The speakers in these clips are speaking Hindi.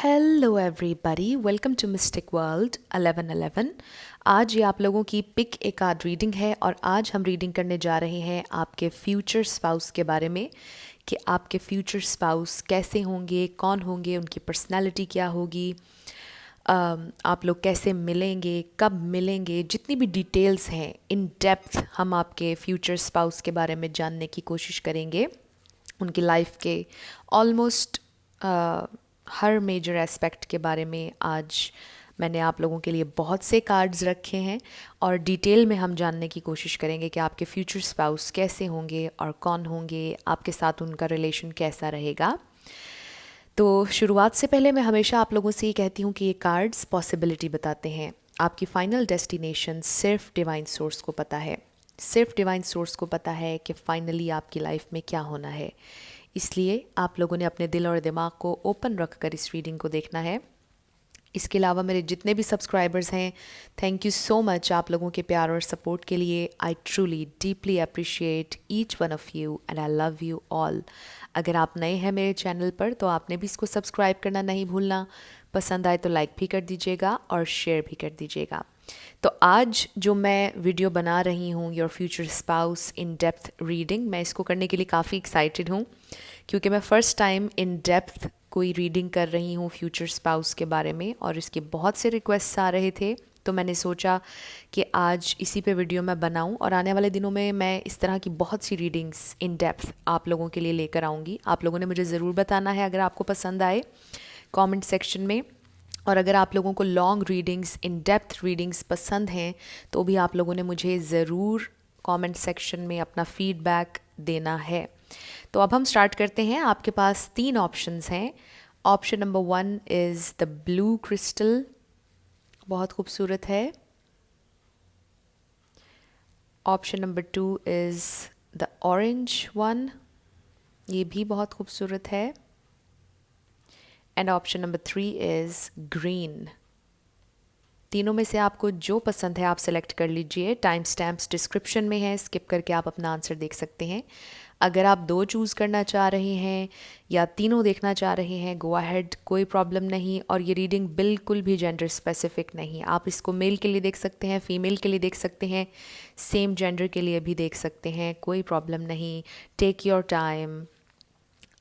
Hello everybody, welcome to mystic world 1111। आज ये आप लोगों की पिक ए कार्ड रीडिंग है और आज हम रीडिंग करने जा रहे हैं आपके फ्यूचर स्पाउस के बारे में कि आपके फ्यूचर स्पाउस कैसे होंगे, कौन होंगे, उनकी पर्सनालिटी क्या होगी, आप लोग कैसे मिलेंगे, कब मिलेंगे, जितनी भी डिटेल्स हैं इन डेप्थ हम आपके फ्यूचर स्पाउस के बारे में जानने की कोशिश करेंगे। उनकी लाइफ के ऑलमोस्ट हर मेजर एस्पेक्ट के बारे में आज मैंने आप लोगों के लिए बहुत से कार्ड्स रखे हैं और डिटेल में हम जानने की कोशिश करेंगे कि आपके फ्यूचर स्पाउस कैसे होंगे और कौन होंगे, आपके साथ उनका रिलेशन कैसा रहेगा। तो शुरुआत से पहले मैं हमेशा आप लोगों से ये कहती हूँ कि ये कार्ड्स पॉसिबिलिटी बताते हैं। आपकी फाइनल डेस्टिनेशन सिर्फ डिवाइन सोर्स को पता है, सिर्फ डिवाइन सोर्स को पता है कि फाइनली आपकी लाइफ में क्या होना है। इसलिए आप लोगों ने अपने दिल और दिमाग को ओपन रखकर इस रीडिंग को देखना है। इसके अलावा मेरे जितने भी सब्सक्राइबर्स हैं, थैंक यू सो मच आप लोगों के प्यार और सपोर्ट के लिए। I truly deeply appreciate each one of you and I love you all. अगर आप नए हैं मेरे चैनल पर तो आपने भी इसको सब्सक्राइब करना नहीं भूलना। पसंद आए तो लाइक भी कर दीजिएगा और शेयर भी कर दीजिएगा। तो आज जो मैं वीडियो बना रही हूँ, your future spouse in depth reading, मैं इसको करने के लिए काफ़ी एक्साइटेड हूँ क्योंकि मैं फ़र्स्ट टाइम इन डेप्थ कोई रीडिंग कर रही हूँ फ्यूचर स्पाउस के बारे में और इसके बहुत से रिक्वेस्ट्स आ रहे थे। तो मैंने सोचा कि आज इसी पे वीडियो मैं बनाऊं और आने वाले दिनों में मैं इस तरह की बहुत सी रीडिंग्स इन डेप्थ आप लोगों के लिए लेकर आऊँगी। आप लोगों ने मुझे ज़रूर बताना है अगर आपको पसंद आए कमेंट सेक्शन में। और अगर आप लोगों को long readings, in depth readings पसंद हैं तो भी आप लोगों ने मुझे ज़रूर कमेंट सेक्शन में अपना फीडबैक देना है। तो अब हम स्टार्ट करते हैं। आपके पास 3 ऑप्शंस हैं। Option number 1 is the blue crystal, बहुत खूबसूरत है। Option number 2 is the orange one, ये भी बहुत खूबसूरत है। And option number 3 is green. तीनों में से आपको जो पसंद है आप सेलेक्ट कर लीजिए। टाइम स्टैम्प्स डिस्क्रिप्शन में है, स्किप करके आप अपना आंसर देख सकते हैं। अगर आप 2 चूज़ करना चाह रहे हैं या तीनों देखना चाह रहे हैं, गो अहेड, कोई प्रॉब्लम नहीं। और ये रीडिंग बिल्कुल भी जेंडर स्पेसिफिक नहीं। आप इसको मेल के लिए देख सकते हैं, फीमेल के लिए देख सकते हैं, सेम जेंडर के लिए भी देख सकते हैं, कोई प्रॉब्लम नहीं। Take your time.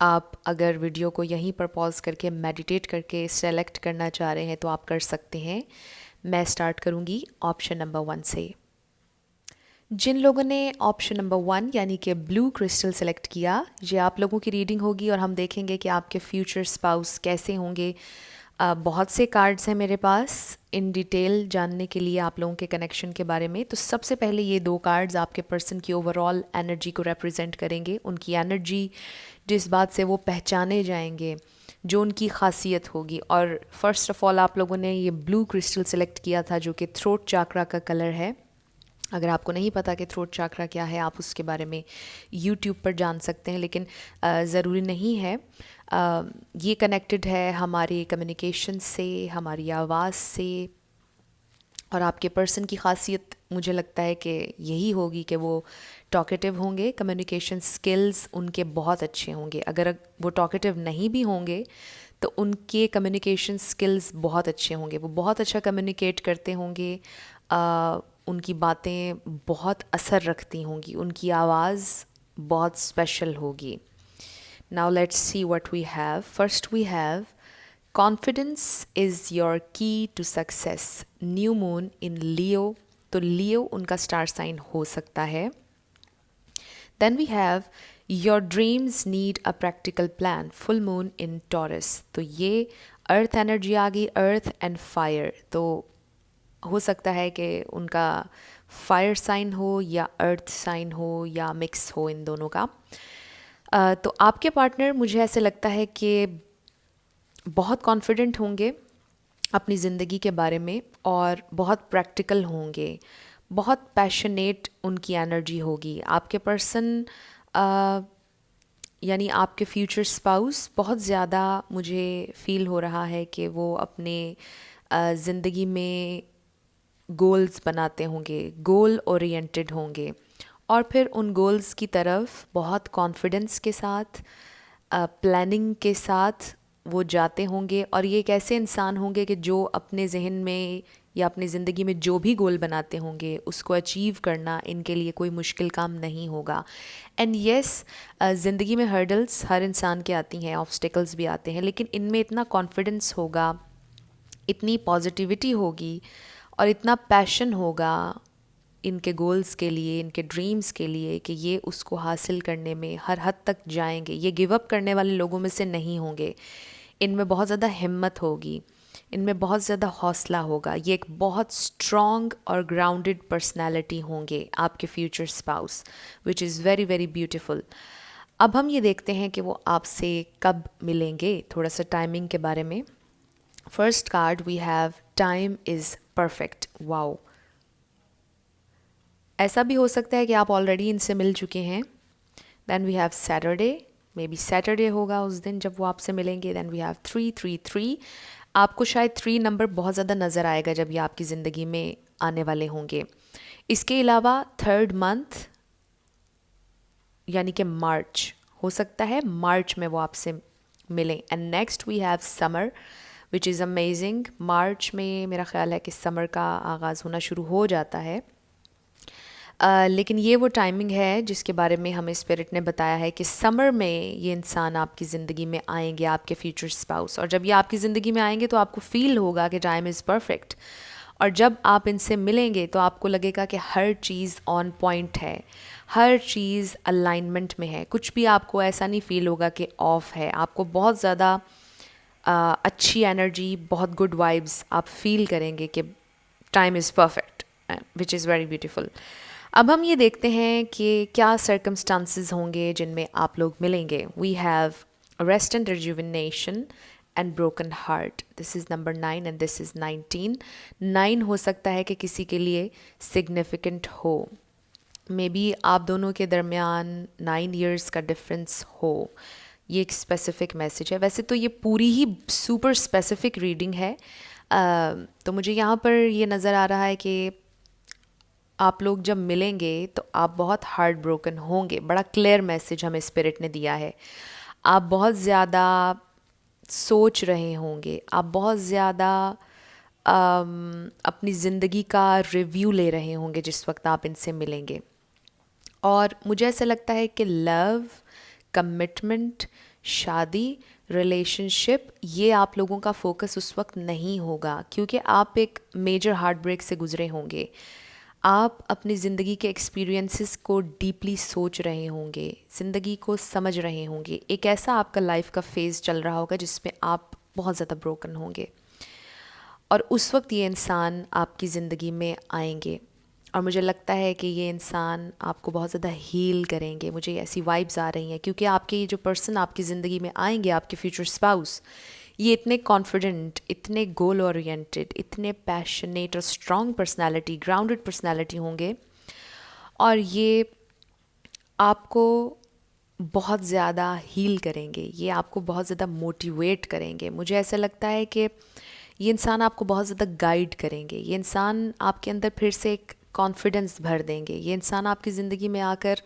आप अगर वीडियो को यहीं पर पॉज करके मेडिटेट करके सेलेक्ट करना चाह रहे हैं तो आप कर सकते हैं। मैं स्टार्ट करूंगी ऑप्शन नंबर 1 से। जिन लोगों ने ऑप्शन नंबर 1 यानी कि ब्लू क्रिस्टल सेलेक्ट किया, ये आप लोगों की रीडिंग होगी और हम देखेंगे कि आपके फ्यूचर स्पाउस कैसे होंगे। बहुत से कार्ड्स हैं मेरे पास इन डिटेल जानने के लिए आप लोगों के कनेक्शन के बारे में। तो सबसे पहले ये 2 कार्ड्स आपके पर्सन की ओवरऑल एनर्जी को रिप्रेजेंट करेंगे, उनकी एनर्जी, जिस बात से वो पहचाने जाएंगे, जो उनकी खासियत होगी। और फर्स्ट ऑफ ऑल आप लोगों ने ये ब्लू क्रिस्टल सेलेक्ट किया था जो कि थ्रोट चाकरा का कलर है। अगर आपको नहीं पता कि थ्रोट चाकरा क्या है, आप उसके बारे में यूट्यूब पर जान सकते हैं, लेकिन ज़रूरी नहीं है। ये कनेक्टेड है हमारी कम्युनिकेशन से, हमारी आवाज़ से। और आपके पर्सन की खासियत मुझे लगता है कि यही होगी कि वो टॉकेटिव होंगे, कम्युनिकेशन स्किल्स उनके बहुत अच्छे होंगे। अगर वो टॉकेटिव नहीं भी होंगे तो उनके कम्युनिकेशन स्किल्स बहुत अच्छे होंगे, वो बहुत अच्छा कम्युनिकेट करते होंगे। उनकी बातें बहुत असर रखती होंगी, उनकी आवाज़ बहुत स्पेशल होगी। Now let's see what we have. First we have confidence is your key to success, new moon in Leo. तो लियो उनका स्टार साइन हो सकता है। Then we have your dreams need a practical plan, full moon in Taurus. तो ये अर्थ एनर्जी आ गई, अर्थ एंड फायर। तो हो सकता है कि उनका फायर साइन हो या अर्थ साइन हो या मिक्स हो इन दोनों का। तो आपके पार्टनर मुझे ऐसे लगता है कि बहुत कॉन्फिडेंट होंगे अपनी ज़िंदगी के बारे में और बहुत प्रैक्टिकल होंगे, बहुत पैशनेट उनकी एनर्जी होगी। आपके पर्सन यानी आपके फ्यूचर स्पाउस बहुत ज़्यादा मुझे फ़ील हो रहा है कि वो अपने ज़िंदगी में गोल्स बनाते होंगे, गोल ओरिएंटेड होंगे और फिर उन गोल्स की तरफ बहुत कॉन्फिडेंस के साथ, प्लानिंग के साथ वो जाते होंगे, और ये एक ऐसे इंसान होंगे कि जो अपने जहन में या अपनी ज़िंदगी में जो भी गोल बनाते होंगे उसको अचीव करना इनके लिए कोई मुश्किल काम नहीं होगा. एंड येस, ज़िंदगी में हर्डल्स हर इंसान के आती हैं, ऑब्स्टिकल्स भी आते हैं, लेकिन इनमें इतना कॉन्फिडेंस होगा, इतनी पॉजिटिविटी होगी और इतना पैशन होगा इनके गोल्स के लिए, इनके ड्रीम्स के लिए, कि ये उसको हासिल करने में हर हद तक जाएंगे. ये गिव अप करने वाले लोगों में से नहीं होंगे. इनमें बहुत ज़्यादा हिम्मत होगी, इनमें बहुत ज़्यादा हौसला होगा. ये एक बहुत स्ट्रॉन्ग और ग्राउंडेड पर्सनैलिटी होंगे आपके future spouse, which is very very beautiful. अब हम ये देखते हैं कि वो आपसे कब मिलेंगे, थोड़ा सा टाइमिंग के बारे में. First card we have time is perfect. Wow, ऐसा भी हो सकता है कि आप ऑलरेडी इनसे मिल चुके हैं. Then we have Saturday, maybe Saturday होगा उस दिन जब वो आपसे मिलेंगे. Then we have 333. आपको शायद 3 नंबर बहुत ज़्यादा नज़र आएगा जब ये आपकी ज़िंदगी में आने वाले होंगे. इसके अलावा थर्ड मंथ यानी कि मार्च, हो सकता है मार्च में वो आपसे मिलें. And next we have summer which is amazing. March में मेरा ख्याल है कि समर का आगाज़ होना शुरू हो जाता है. लेकिन ये वो टाइमिंग है जिसके बारे में हमें स्पिरिट ने बताया है कि समर में ये इंसान आपकी ज़िंदगी में आएंगे, आपके फ्यूचर स्पाउस. और जब ये आपकी ज़िंदगी में आएंगे तो आपको फील होगा कि टाइम इज़ परफेक्ट. और जब आप इनसे मिलेंगे तो आपको लगेगा कि हर चीज़ ऑन पॉइंट है, हर चीज़ अलाइनमेंट में है. कुछ भी आपको ऐसा नहीं फील होगा कि ऑफ है. आपको बहुत ज़्यादा अच्छी एनर्जी, बहुत गुड वाइब्स आप फील करेंगे कि time is perfect, which is very beautiful. अब हम ये देखते हैं कि क्या सर्कमस्टांसेस होंगे जिनमें आप लोग मिलेंगे. We have rest and rejuvenation and broken heart. This is number 9 and this is 19. 9 हो सकता है कि किसी के लिए सिग्निफिकेंट हो. मे बी आप दोनों के दरमियान 9 इयर्स का डिफरेंस हो. ये एक स्पेसिफिक मैसेज है. वैसे तो ये पूरी ही सुपर स्पेसिफिक रीडिंग है. तो मुझे यहाँ पर ये नज़र आ रहा है कि आप लोग जब मिलेंगे तो आप बहुत हार्ट ब्रोकन होंगे. बड़ा क्लियर मैसेज हमें स्पिरिट ने दिया है. आप बहुत ज़्यादा सोच रहे होंगे, आप बहुत ज़्यादा अपनी ज़िंदगी का रिव्यू ले रहे होंगे जिस वक्त आप इनसे मिलेंगे. और मुझे ऐसा लगता है कि लव, कमिटमेंट, शादी, रिलेशनशिप, ये आप लोगों का फोकस उस वक्त नहीं होगा क्योंकि आप एक मेजर हार्ट ब्रेक से गुजरे होंगे. आप अपनी ज़िंदगी के एक्सपीरियंसेस को डीपली सोच रहे होंगे, ज़िंदगी को समझ रहे होंगे. एक ऐसा आपका लाइफ का फेज़ चल रहा होगा जिसमें आप बहुत ज़्यादा ब्रोकन होंगे और उस वक्त ये इंसान आपकी ज़िंदगी में आएंगे. और मुझे लगता है कि ये इंसान आपको बहुत ज़्यादा हील करेंगे. मुझे ऐसी वाइब्स आ रही हैं क्योंकि आपके ये जो पर्सन आपकी ज़िंदगी में आएंगे, आपके फ्यूचर स्पाउस, ये इतने कॉन्फिडेंट, इतने गोल ओरिएंटेड, इतने पैशनेट और स्ट्रॉन्ग पर्सनालिटी, ग्राउंडेड पर्सनालिटी होंगे. और ये आपको बहुत ज़्यादा हील करेंगे, ये आपको बहुत ज़्यादा मोटिवेट करेंगे. मुझे ऐसा लगता है कि ये इंसान आपको बहुत ज़्यादा गाइड करेंगे. ये इंसान आपके अंदर फिर से एक कॉन्फिडेंस भर देंगे. ये इंसान आपकी ज़िंदगी में आकर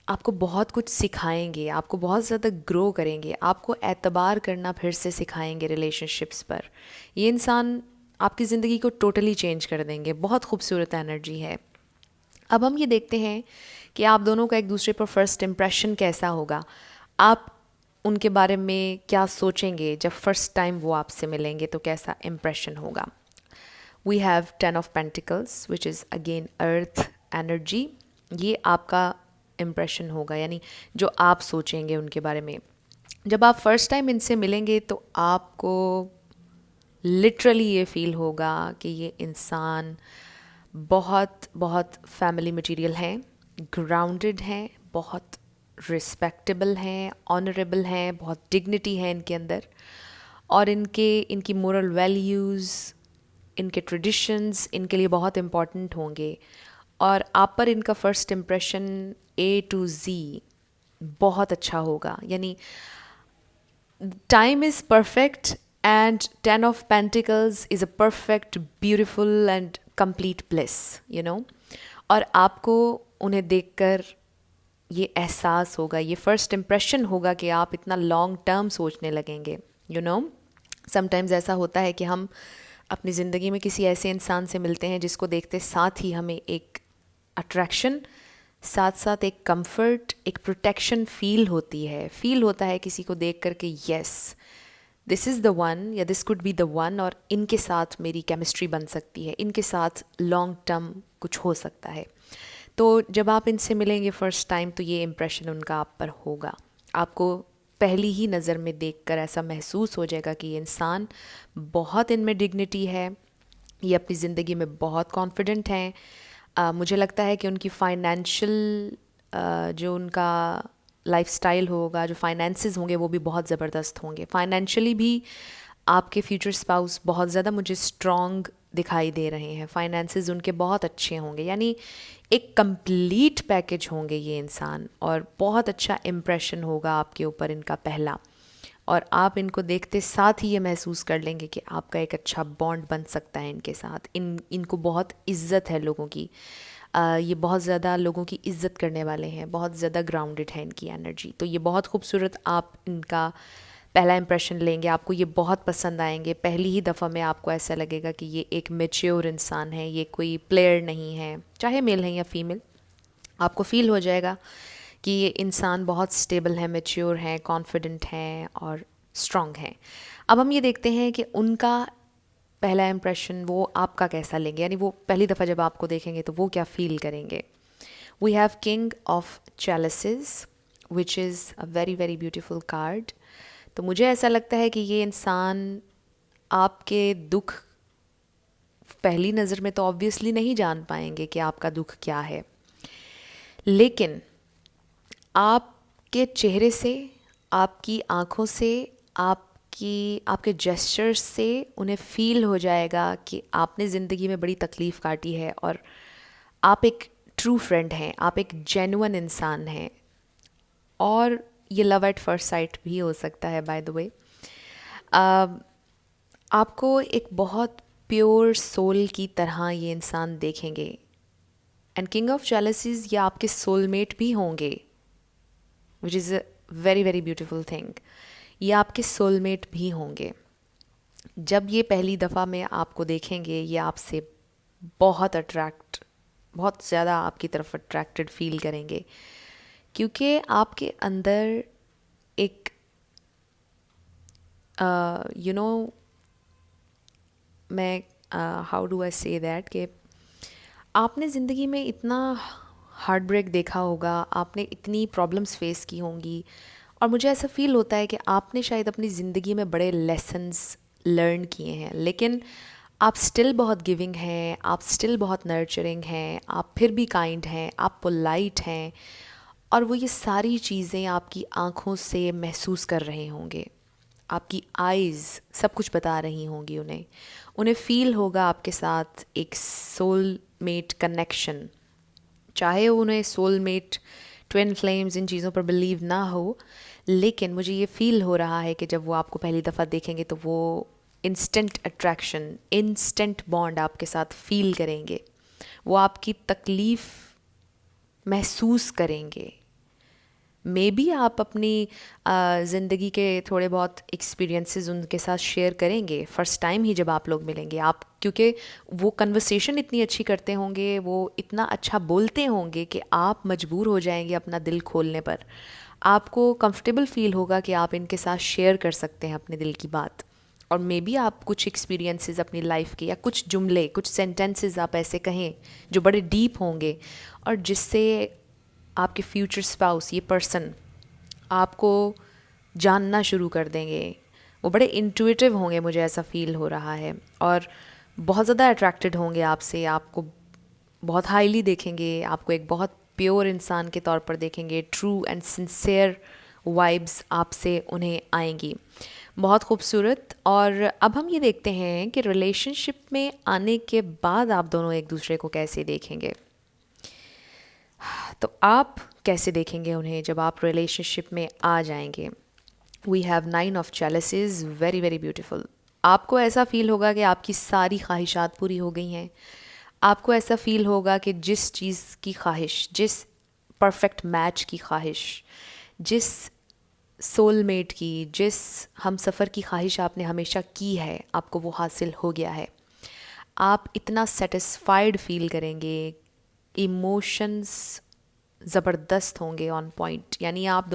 आपको बहुत कुछ सिखाएंगे, आपको बहुत ज़्यादा ग्रो करेंगे, आपको एतबार करना फिर से सिखाएंगे रिलेशनशिप्स पर. ये इंसान आपकी ज़िंदगी को टोटली चेंज कर देंगे. बहुत खूबसूरत एनर्जी है. अब हम ये देखते हैं कि आप दोनों का एक दूसरे पर फर्स्ट इम्प्रेशन कैसा होगा. आप उनके बारे में क्या सोचेंगे जब फर्स्ट टाइम वो आपसे मिलेंगे, तो कैसा इम्प्रेशन होगा. We have 10 of pentacles which is again earth energy. ये आपका इम्प्रेशन होगा, यानी जो आप सोचेंगे उनके बारे में. जब आप फर्स्ट टाइम इनसे मिलेंगे तो आपको लिटरली ये फील होगा कि ये इंसान बहुत बहुत फैमिली मटेरियल हैं, ग्राउंडेड हैं, बहुत रिस्पेक्टेबल हैं, ऑनरेबल हैं, बहुत डिग्निटी है इनके अंदर. और इनकी मोरल वैल्यूज़, इनके ट्रेडिशंस इनके लिए बहुत इम्पॉर्टेंट होंगे. और आप पर इनका first impression A to Z बहुत अच्छा होगा. यानी time is perfect and 10 of pentacles is a perfect, beautiful and complete bliss, you know. और आपको उन्हें देखकर ये एहसास होगा, ये फर्स्ट इम्प्रेशन होगा कि आप इतना लॉन्ग टर्म सोचने लगेंगे। यू नो, समटाइम्स ऐसा होता है कि हम अपनी ज़िंदगी में किसी ऐसे इंसान से मिलते हैं जिसको देखते साथ ही हमें एक अट्रैक्शन, साथ साथ एक कंफर्ट, एक प्रोटेक्शन फील होती है, फील होता है किसी को देख कर के yes this is the one या this could be the one, और इनके साथ मेरी केमिस्ट्री बन सकती है, इनके साथ लॉन्ग टर्म कुछ हो सकता है। तो जब आप इनसे मिलेंगे फ़र्स्ट टाइम तो ये इम्प्रेशन उनका आप पर होगा। आपको पहली ही नज़र में देखकर ऐसा महसूस हो जाएगा कि ये इंसान बहुत इनमें डिग्निटी है, ये अपनी ज़िंदगी में बहुत कॉन्फिडेंट हैं। मुझे लगता है कि उनकी फाइनेंशियल जो उनका लाइफस्टाइल होगा, जो फाइनेंसेस होंगे वो भी बहुत ज़बरदस्त होंगे। फाइनेंशियली भी आपके फ्यूचर स्पाउस बहुत ज़्यादा मुझे स्ट्रॉन्ग दिखाई दे रहे हैं, फाइनेंसेस उनके बहुत अच्छे होंगे, यानी एक कंप्लीट पैकेज होंगे ये इंसान, और बहुत अच्छा इम्प्रेशन होगा आपके ऊपर इनका पहला, और आप इनको देखते साथ ही ये महसूस कर लेंगे कि आपका एक अच्छा बॉन्ड बन सकता है इनके साथ। इनको बहुत इज्जत है लोगों की, ये बहुत ज़्यादा लोगों की इज्जत करने वाले हैं, बहुत ज़्यादा ग्राउंडेड है इनकी एनर्जी। तो ये बहुत खूबसूरत आप इनका पहला इंप्रेशन लेंगे, आपको ये बहुत पसंद आएंगे। पहली ही दफ़ा में आपको ऐसा लगेगा कि ये एक मैच्योर इंसान है, ये कोई प्लेयर नहीं है, चाहे मेल है या फीमेल। आपको फील हो जाएगा कि ये इंसान बहुत स्टेबल है, मैच्योर हैं, कॉन्फिडेंट हैं और स्ट्रॉन्ग हैं। अब हम ये देखते हैं कि उनका पहला इम्प्रेशन वो आपका कैसा लेंगे, यानी वो पहली दफ़ा जब आपको देखेंगे तो वो क्या फ़ील करेंगे। We have king of chalices which is a very very beautiful card. तो मुझे ऐसा लगता है कि ये इंसान आपके दुख पहली नज़र में तो ऑब्वियसली नहीं जान पाएंगे कि आपका दुख क्या है, लेकिन आपके चेहरे से, आपकी आँखों से, आपके जेस्चर्स से उन्हें फ़ील हो जाएगा कि आपने ज़िंदगी में बड़ी तकलीफ़ काटी है और आप एक ट्रू फ्रेंड हैं, आप एक जेन्युइन इंसान हैं। और ये लव एट फर्स्ट साइट भी हो सकता है बाय द वे। आपको एक बहुत प्योर सोल की तरह ये इंसान देखेंगे, एंड किंग ऑफ जेलसीज ये आपके सोलमेट भी होंगे, विच is a very very beautiful thing. ये आपके सोलमेट भी होंगे। जब ये पहली दफ़ा में आपको देखेंगे ये आपसे बहुत ज़्यादा आपकी तरफ अट्रैक्टेड फील करेंगे, क्योंकि आपके अंदर एक यू नो मैं how do I say that कि आपने ज़िंदगी में इतना हार्ट ब्रेक देखा होगा, आपने इतनी प्रॉब्लम्स फेस की होंगी, और मुझे ऐसा फील होता है कि आपने शायद अपनी ज़िंदगी में बड़े लेसन्स लर्न किए हैं, लेकिन आप स्टिल बहुत गिविंग हैं, आप स्टिल बहुत नर्चरिंग हैं, आप फिर भी काइंड हैं, आप पोलाइट हैं, और वो ये सारी चीज़ें आपकी आँखों से महसूस कर रहे होंगे। आपकी आइज़ सब कुछ बता रही होंगी उन्हें। उन्हें फ़ील होगा आपके साथ एक सोलमेट कनेक्शन, चाहे उन्हें सोलमेट, ट्विन फ्लेम्स, इन चीज़ों पर बिलीव ना हो, लेकिन मुझे ये फ़ील हो रहा है कि जब वो आपको पहली दफ़ा देखेंगे तो वो इंस्टेंट अट्रैक्शन, इंस्टेंट बॉन्ड आपके साथ फ़ील करेंगे। वो आपकी तकलीफ़ महसूस करेंगे। मे बी आप अपनी ज़िंदगी के थोड़े बहुत एक्सपीरियंसेस उनके साथ शेयर करेंगे फ़र्स्ट टाइम ही जब आप लोग मिलेंगे, आप क्योंकि वो कन्वर्सेशन इतनी अच्छी करते होंगे, वो इतना अच्छा बोलते होंगे कि आप मजबूर हो जाएंगे अपना दिल खोलने पर। आपको कंफर्टेबल फील होगा कि आप इनके साथ शेयर कर सकते हैं अपने दिल की बात, और मे बी आप कुछ एक्सपीरियंसेस अपनी लाइफ के या कुछ जुमले, कुछ सेंटेंसेस आप ऐसे कहें जो बड़े डीप होंगे, और जिससे आपके फ्यूचर स्पाउस, ये पर्सन, आपको जानना शुरू कर देंगे। वो बड़े इंट्यूटिव होंगे, मुझे ऐसा फील हो रहा है, और बहुत ज़्यादा अट्रैक्टेड होंगे आपसे, आपको बहुत हाईली देखेंगे, आपको एक बहुत प्योर इंसान के तौर पर देखेंगे। ट्रू एंड सिंसेयर वाइब्स आपसे उन्हें आएंगी, बहुत खूबसूरत। और अब हम ये देखते हैं कि रिलेशनशिप में आने के बाद आप दोनों एक दूसरे को कैसे देखेंगे। तो आप कैसे देखेंगे उन्हें जब आप रिलेशनशिप में आ जाएंगे। We have 9 of chalices, very very beautiful. आपको ऐसा फील होगा कि आपकी सारी ख्वाहिशात पूरी हो गई हैं। आपको ऐसा फील होगा कि जिस चीज़ की ख्वाहिश, जिस परफेक्ट मैच की ख्वाहिश, जिस सोलमेट की, जिस हम सफ़र की ख्वाहिश आपने हमेशा की है, आपको वो हासिल हो गया है। आप इतना सेटिस्फाइड फील करेंगे, इमोशंस ज़बरदस्त होंगे ऑन पॉइंट, यानी आप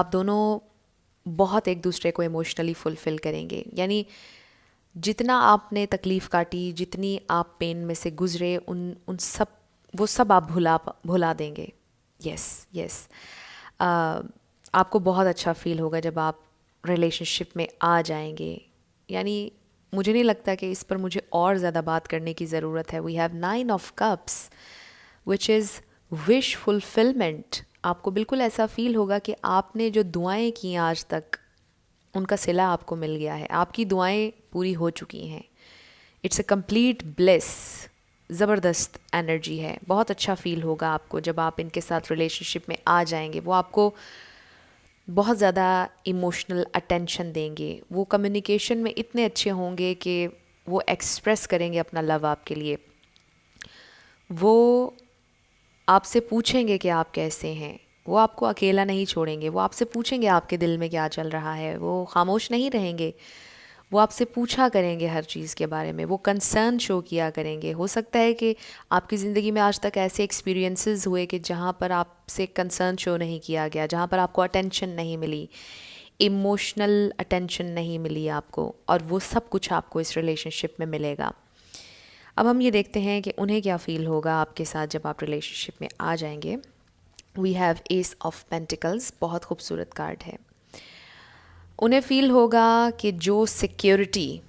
दोनों बहुत एक दूसरे को इमोशनली फुलफ़िल करेंगे। यानी जितना आपने तकलीफ़ काटी, जितनी आप पेन में से गुज़रे, उन उन सब वो सब आप भुला देंगे। Yes yes. आपको बहुत अच्छा फ़ील होगा जब आप रिलेशनशिप में आ जाएंगे। यानी मुझे नहीं लगता कि इस पर मुझे और ज़्यादा बात करने की ज़रूरत है। We have 9 of Cups which is wish fulfilment. आपको बिल्कुल ऐसा फ़ील होगा कि आपने जो दुआएं की आज तक, उनका सिला आपको मिल गया है, आपकी दुआएं पूरी हो चुकी हैं। It's a complete bless. ज़बरदस्त एनर्जी है। बहुत अच्छा फ़ील होगा आपको जब आप इनके साथ रिलेशनशिप में आ जाएंगे। वो आपको बहुत ज़्यादा इमोशनल अटेंशन देंगे, वो कम्युनिकेशन में इतने अच्छे होंगे कि वो एक्सप्रेस करेंगे अपना लव आपके लिए। वो आपसे पूछेंगे कि आप कैसे हैं, वो आपको अकेला नहीं छोड़ेंगे, वो आपसे पूछेंगे आपके दिल में क्या चल रहा है, वो खामोश नहीं रहेंगे, वो आपसे पूछा करेंगे हर चीज़ के बारे में, वो कंसर्न शो किया करेंगे। हो सकता है कि आपकी ज़िंदगी में आज तक ऐसे एक्सपीरियंसेस हुए कि जहाँ पर आपसे कंसर्न शो नहीं किया गया, जहाँ पर आपको अटेंशन नहीं मिली, इमोशनल अटेंशन नहीं मिली आपको, और वो सब कुछ आपको इस रिलेशनशिप में मिलेगा। अब हम ये देखते हैं कि उन्हें क्या फ़ील होगा आपके साथ जब आप रिलेशनशिप में आ जाएंगे। We have ace of pentacles, बहुत खूबसूरत कार्ड है। उन्हें फ़ील होगा कि जो सिक्योरिटी,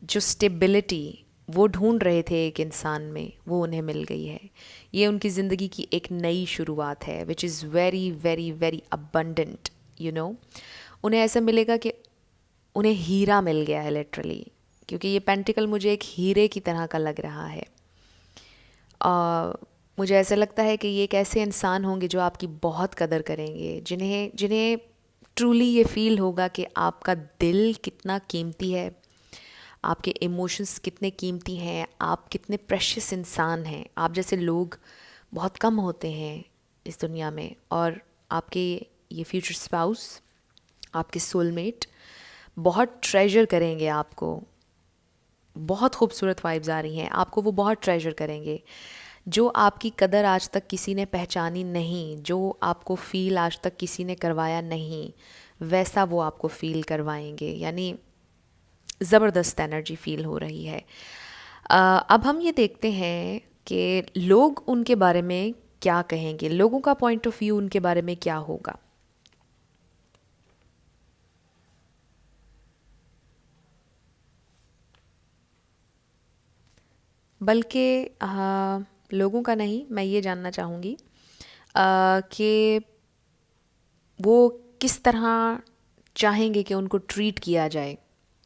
जो स्टेबिलिटी वो ढूंढ रहे थे एक इंसान में, वो उन्हें मिल गई है। ये उनकी ज़िंदगी की एक नई शुरुआत है, विच is very very very abundant, you know. उन्हें ऐसा मिलेगा कि उन्हें हीरा मिल गया है लिटरली, क्योंकि ये पेंटिकल मुझे एक हीरे की तरह का लग रहा है। मुझे ऐसा लगता है कि ये एक ऐसे इंसान होंगे जो आपकी बहुत कदर करेंगे, जिन्हें जिन्हें ट्रूली ये फ़ील होगा कि आपका दिल कितना कीमती है, आपके इमोशंस कितने कीमती हैं, आप कितने प्रेशियस इंसान हैं। आप जैसे लोग बहुत कम होते हैं इस दुनिया में, और आपके ये फ्यूचर स्पाउस, आपके सोलमेट बहुत ट्रेजर करेंगे आपको। बहुत खूबसूरत वाइब्स आ रही हैं, आपको वो बहुत ट्रेजर करेंगे। जो आपकी कदर आज तक किसी ने पहचानी नहीं, जो आपको फ़ील आज तक किसी ने करवाया नहीं, वैसा वो आपको फ़ील करवाएंगे। यानी ज़बरदस्त एनर्जी फ़ील हो रही है। अब हम ये देखते हैं कि लोग उनके बारे में क्या कहेंगे, लोगों का पॉइंट ऑफ व्यू उनके बारे में क्या होगा। बल्कि लोगों का नहीं, मैं ये जानना चाहूँगी कि वो किस तरह चाहेंगे कि उनको ट्रीट किया जाए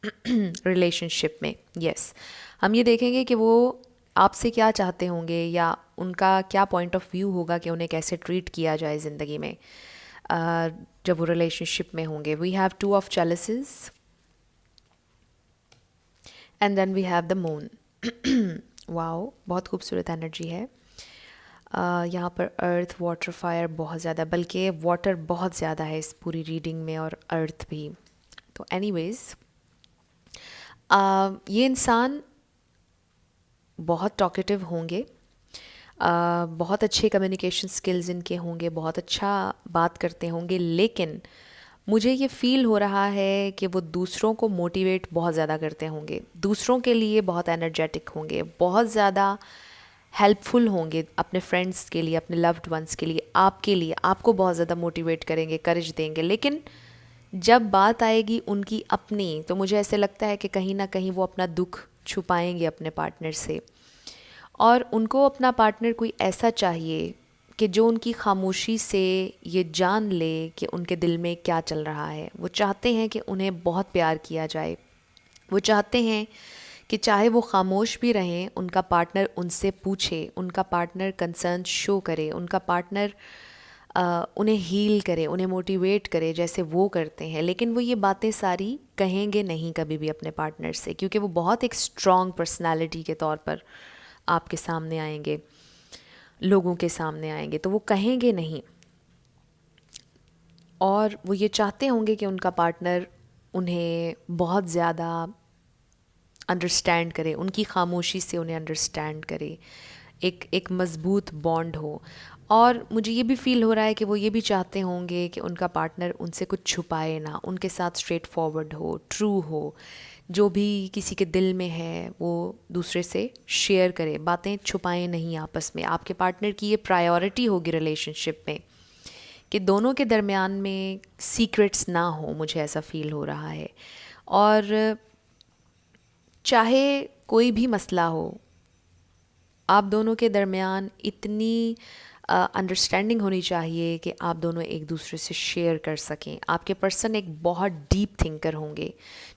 रिलेशनशिप में। यस, हम ये देखेंगे कि वो आपसे क्या चाहते होंगे, या उनका क्या पॉइंट ऑफ व्यू होगा कि उन्हें कैसे ट्रीट किया जाए ज़िंदगी में जब वो रिलेशनशिप में होंगे। We have 2 of Chalices and then we have the moon. Wow, बहुत खूबसूरत एनर्जी है। यहाँ पर अर्थ, वाटर, फायर बहुत ज़्यादा, बल्कि वाटर बहुत ज़्यादा है इस पूरी रीडिंग में, और अर्थ भी। तो एनीवेज़, ये इंसान बहुत टॉकेटिव होंगे, बहुत अच्छे कम्युनिकेशन स्किल्स इनके होंगे, बहुत अच्छा बात करते होंगे, लेकिन मुझे ये फ़ील हो रहा है कि वो दूसरों को मोटिवेट बहुत ज़्यादा करते होंगे, दूसरों के लिए बहुत एनर्जेटिक होंगे, बहुत ज़्यादा हेल्पफुल होंगे अपने फ्रेंड्स के लिए, अपने लव्ड वंस के लिए, आपके लिए, आपको बहुत ज़्यादा मोटिवेट करेंगे, करेज देंगे। लेकिन जब बात आएगी उनकी अपनी, तो मुझे ऐसे लगता है कि कहीं ना कहीं वो अपना दुख छुपाएंगे अपने पार्टनर से, और उनको अपना पार्टनर कोई ऐसा चाहिए कि जो उनकी खामोशी से ये जान ले कि उनके दिल में क्या चल रहा है। वो चाहते हैं कि उन्हें बहुत प्यार किया जाए, वो चाहते हैं कि चाहे वो खामोश भी रहें, उनका पार्टनर उनसे पूछे, उनका पार्टनर कंसर्न शो करे, उनका पार्टनर उन्हें हील करे, उन्हें मोटिवेट करे जैसे वो करते हैं। लेकिन वो ये बातें सारी कहेंगे नहीं कभी भी अपने पार्टनर से, क्योंकि वो बहुत एक स्ट्रॉन्ग पर्सनालिटी के तौर पर आपके सामने आएंगे। लोगों के सामने आएंगे तो वो कहेंगे नहीं, और वो ये चाहते होंगे कि उनका पार्टनर उन्हें बहुत ज़्यादा अंडरस्टैंड करे, उनकी खामोशी से उन्हें अंडरस्टैंड करे, एक मज़बूत बॉन्ड हो। और मुझे ये भी फ़ील हो रहा है कि वो ये भी चाहते होंगे कि उनका पार्टनर उनसे कुछ छुपाए ना, उनके साथ स्ट्रेट फॉरवर्ड हो, ट्रू हो, जो भी किसी के दिल में है वो दूसरे से शेयर करे, बातें छुपाएं नहीं आपस में। आपके पार्टनर की ये प्रायोरिटी होगी रिलेशनशिप में कि दोनों के दरमियान में सीक्रेट्स ना हो, मुझे ऐसा फ़ील हो रहा है। और चाहे कोई भी मसला हो, आप दोनों के दरमियान इतनी अंडरस्टैंडिंग होनी चाहिए कि आप दोनों एक दूसरे से शेयर कर सकें। आपके पर्सन एक बहुत डीप थिंकर होंगे,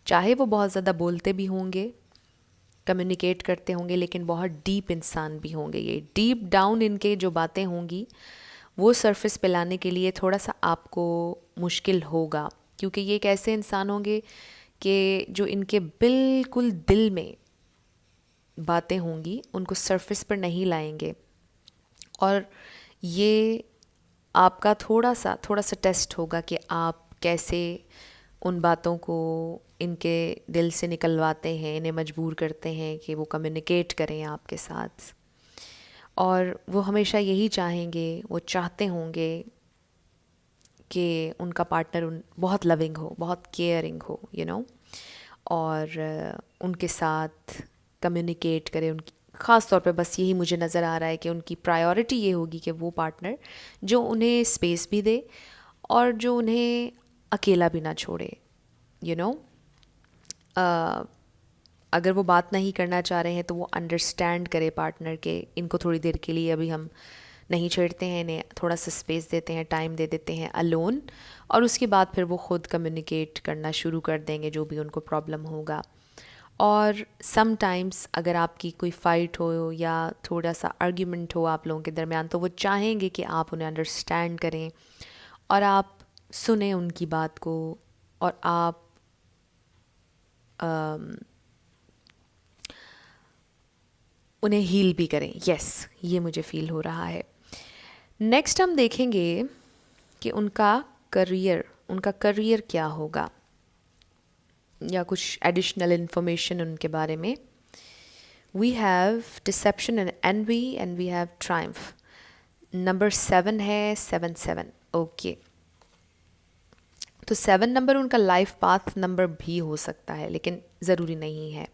चाहे वो बहुत ज़्यादा बोलते भी होंगे, कम्युनिकेट करते होंगे, लेकिन बहुत डीप इंसान भी होंगे। ये डीप डाउन इनके जो बातें होंगी वो सरफेस पे लाने के लिए थोड़ा सा आपको मुश्किल होगा, क्योंकि ये एक ऐसे इंसान होंगे कि जो इनके बिल्कुल दिल में बातें होंगी उनको सरफेस पर नहीं लाएंगे। और ये आपका थोड़ा सा टेस्ट होगा कि आप कैसे उन बातों को इनके दिल से निकलवाते हैं, इन्हें मजबूर करते हैं कि वो कम्युनिकेट करें आपके साथ। और वो हमेशा यही चाहेंगे, वो चाहते होंगे कि उनका पार्टनर बहुत लविंग हो, बहुत केयरिंग हो, और उनके साथ कम्युनिकेट करें। उनकी ख़ास तौर पे बस यही मुझे नज़र आ रहा है कि उनकी प्रायोरिटी ये होगी कि वो पार्टनर जो उन्हें स्पेस भी दे और जो उन्हें अकेला भी ना छोड़े, यू नो अगर वो बात नहीं करना चाह रहे हैं तो वो अंडरस्टैंड करे पार्टनर के, इनको थोड़ी देर के लिए अभी हम नहीं छेड़ते हैं, इन्हें थोड़ा सा स्पेस देते हैं, टाइम दे देते हैं अलोन, और उसके बाद फिर वो ख़ुद कम्युनिकेट करना शुरू कर देंगे जो भी उनको प्रॉब्लम होगा। और समटाइम्स अगर आपकी कोई फ़ाइट हो या थोड़ा सा आर्ग्यूमेंट हो आप लोगों के दरमियान, तो वो चाहेंगे कि आप उन्हें अंडरस्टैंड करें और आप सुने उनकी बात को, और आप उन्हें हील भी करें। यस, ये मुझे फ़ील हो रहा है। नेक्स्ट हम देखेंगे कि उनका करियर क्या होगा, या कुछ एडिशनल इन्फॉर्मेशन उनके बारे में। We have deception and envy and we have triumph. Number 7 है, 7 ओके। तो 7 नंबर उनका लाइफ पाथ नंबर भी हो सकता है, लेकिन ज़रूरी नहीं है।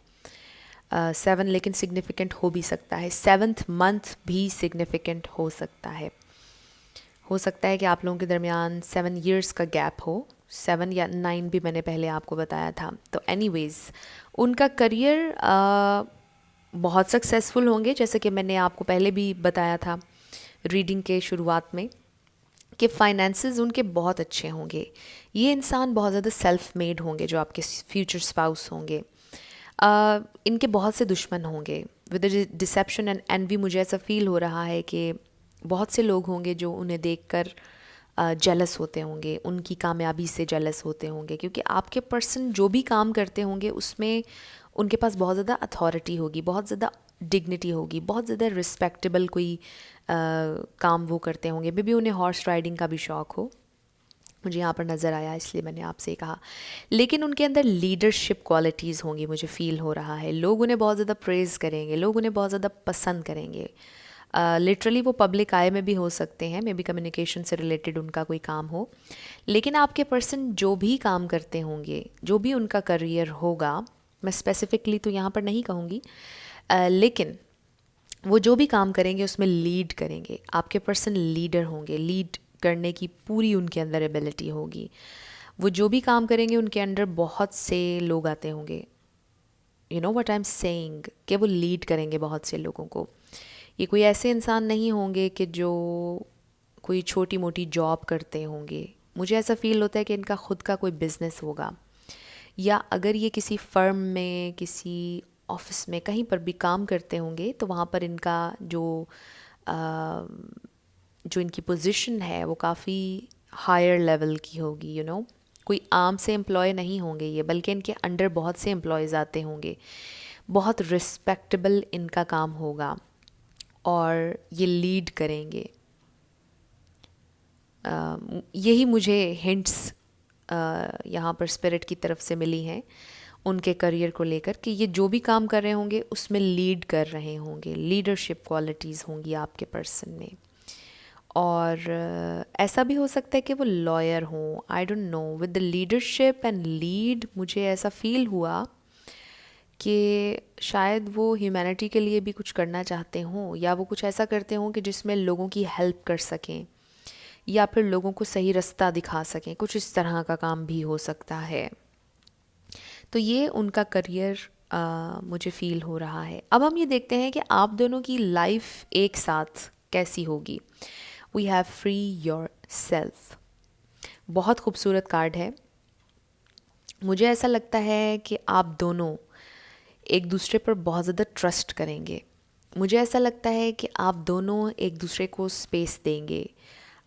7 लेकिन सिग्निफिकेंट हो भी सकता है। 7th मंथ भी सिग्निफिकेंट हो सकता है। हो सकता है कि आप लोगों के दरमियान 7 years का गैप हो, 7 या 9 भी मैंने पहले आपको बताया था। तो एनीवेज़ उनका करियर बहुत सक्सेसफुल होंगे, जैसे कि मैंने आपको पहले भी बताया था रीडिंग के शुरुआत में कि फाइनेंसेस उनके बहुत अच्छे होंगे। ये इंसान बहुत ज़्यादा सेल्फ मेड होंगे जो आपके फ्यूचर स्पाउस होंगे। इनके बहुत से दुश्मन होंगे। विद डिसेप्शन एंड एनवी मुझे ऐसा फील हो रहा है कि बहुत से लोग होंगे जो उन्हें देखकर जेलस होते होंगे, उनकी कामयाबी से जेलस होते होंगे, क्योंकि आपके पर्सन जो भी काम करते होंगे उसमें उनके पास बहुत ज़्यादा अथॉरिटी होगी, बहुत ज़्यादा डिग्निटी होगी, बहुत ज़्यादा रिस्पेक्टेबल कोई काम वो करते होंगे। मे बी उन्हें हॉर्स राइडिंग का भी शौक़ हो, मुझे यहाँ पर नज़र आया इसलिए मैंने आपसे कहा। लेकिन उनके अंदर लीडरशिप क्वालिटीज़ होंगी, मुझे फ़ील हो रहा है। लोग उन्हें बहुत ज़्यादा प्रेज़ करेंगे, लोग उन्हें बहुत ज़्यादा पसंद करेंगे। लिटरली वो पब्लिक आई में भी हो सकते हैं, मे बी कम्युनिकेशन से रिलेटेड उनका कोई काम हो। लेकिन आपके पर्सन जो भी काम करते होंगे, जो भी उनका करियर होगा, मैं स्पेसिफिकली तो यहाँ पर नहीं कहूँगी, लेकिन वो जो भी काम करेंगे उसमें लीड करेंगे। आपके पर्सन लीडर होंगे, लीड करने की पूरी उनके अंदर एबिलिटी होगी। वो जो भी काम करेंगे उनके अंडर बहुत से लोग आते होंगे, you know what I am saying, कि वो लीड करेंगे बहुत से लोगों को। ये कोई ऐसे इंसान नहीं होंगे कि जो कोई छोटी मोटी जॉब करते होंगे। मुझे ऐसा फील होता है कि इनका खुद का कोई बिज़नेस होगा, या अगर ये किसी फर्म में, किसी ऑफिस में, कहीं पर भी काम करते होंगे तो वहाँ पर इनका जो इनकी पोजीशन है वो काफ़ी हायर लेवल की होगी, यू नो। कोई आम से एम्प्लॉय नहीं होंगे ये, बल्कि इनके अंडर बहुत से एम्प्लॉयज़ आते होंगे। बहुत रिस्पेक्टेबल इनका काम होगा, और ये लीड करेंगे। यही मुझे हिंट्स यहाँ पर स्पिरिट की तरफ से मिली हैं उनके करियर को लेकर, कि ये जो भी काम कर रहे होंगे उसमें लीड कर रहे होंगे, लीडरशिप क्वालिटीज़ होंगी आपके पर्सन में। और ऐसा भी हो सकता है कि वो लॉयर हों, आई don't no. With the leadership and lead मुझे ऐसा फील हुआ कि शायद वो ह्यूमैनिटी के लिए भी कुछ करना चाहते हों, या वो कुछ ऐसा करते हों कि जिसमें लोगों की हेल्प कर सकें, या फिर लोगों को सही रास्ता दिखा सकें, कुछ इस तरह का काम भी हो सकता है। तो ये उनका करियर मुझे फ़ील हो रहा है। अब हम ये देखते हैं कि आप दोनों की लाइफ एक साथ कैसी होगी। We have free yourself, बहुत खूबसूरत कार्ड है। मुझे ऐसा लगता है कि आप दोनों एक दूसरे पर बहुत ज़्यादा ट्रस्ट करेंगे। मुझे ऐसा लगता है कि आप दोनों एक दूसरे को स्पेस देंगे,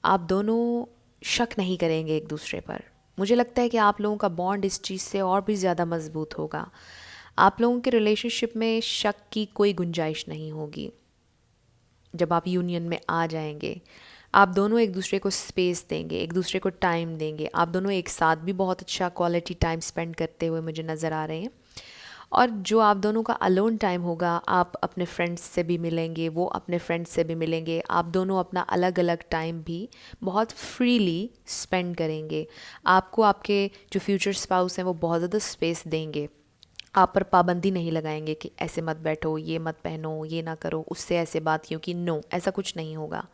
आप दोनों शक नहीं करेंगे एक दूसरे पर। मुझे लगता है कि आप लोगों का बॉन्ड इस चीज़ से और भी ज़्यादा मजबूत होगा। आप लोगों के रिलेशनशिप में शक की कोई गुंजाइश नहीं होगी। जब आप यूनियन में आ जाएंगे, आप दोनों एक दूसरे को स्पेस देंगे, एक दूसरे को टाइम देंगे। आप दोनों एक साथ भी बहुत अच्छा क्वालिटी टाइम स्पेंड करते हुए मुझे नज़र आ रहे हैं। और जो आप दोनों का अलोन टाइम होगा, आप अपने फ्रेंड्स से भी मिलेंगे, वो अपने फ्रेंड्स से भी मिलेंगे। आप दोनों अपना अलग अलग टाइम भी बहुत फ्रीली स्पेंड करेंगे। आपको आपके जो फ्यूचर स्पाउस हैं वो बहुत ज़्यादा स्पेस देंगे। आप पर पाबंदी नहीं लगाएंगे कि ऐसे मत बैठो, ये मत पहनो, ये ना करो, उससे ऐसे बात क्यों कि नो, ऐसा कुछ नहीं होगा।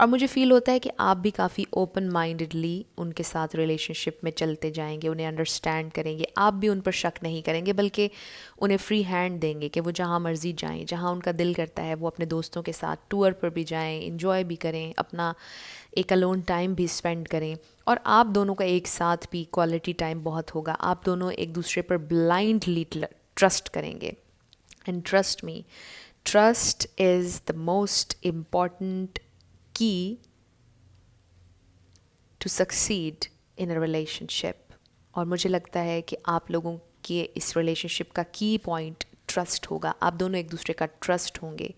और मुझे फ़ील होता है कि आप भी काफ़ी ओपन माइंडेडली उनके साथ रिलेशनशिप में चलते जाएंगे, उन्हें अंडरस्टैंड करेंगे। आप भी उन पर शक नहीं करेंगे, बल्कि उन्हें फ्री हैंड देंगे कि वो जहाँ मर्ज़ी जाएं, जहाँ उनका दिल करता है वो अपने दोस्तों के साथ टूर पर भी जाएं, इंजॉय भी करें, अपना एक अलोन टाइम भी स्पेंड करें। और आप दोनों का एक साथ भी क्वालिटी टाइम बहुत होगा। आप दोनों एक दूसरे पर ब्लाइंडली ट्रस्ट करेंगे। And trust me, trust is the most important key to succeed in a relationship। और मुझे लगता है कि आप लोगों के इस रिलेशनशिप का की पॉइंट ट्रस्ट होगा। आप दोनों एक दूसरे का ट्रस्ट होंगे,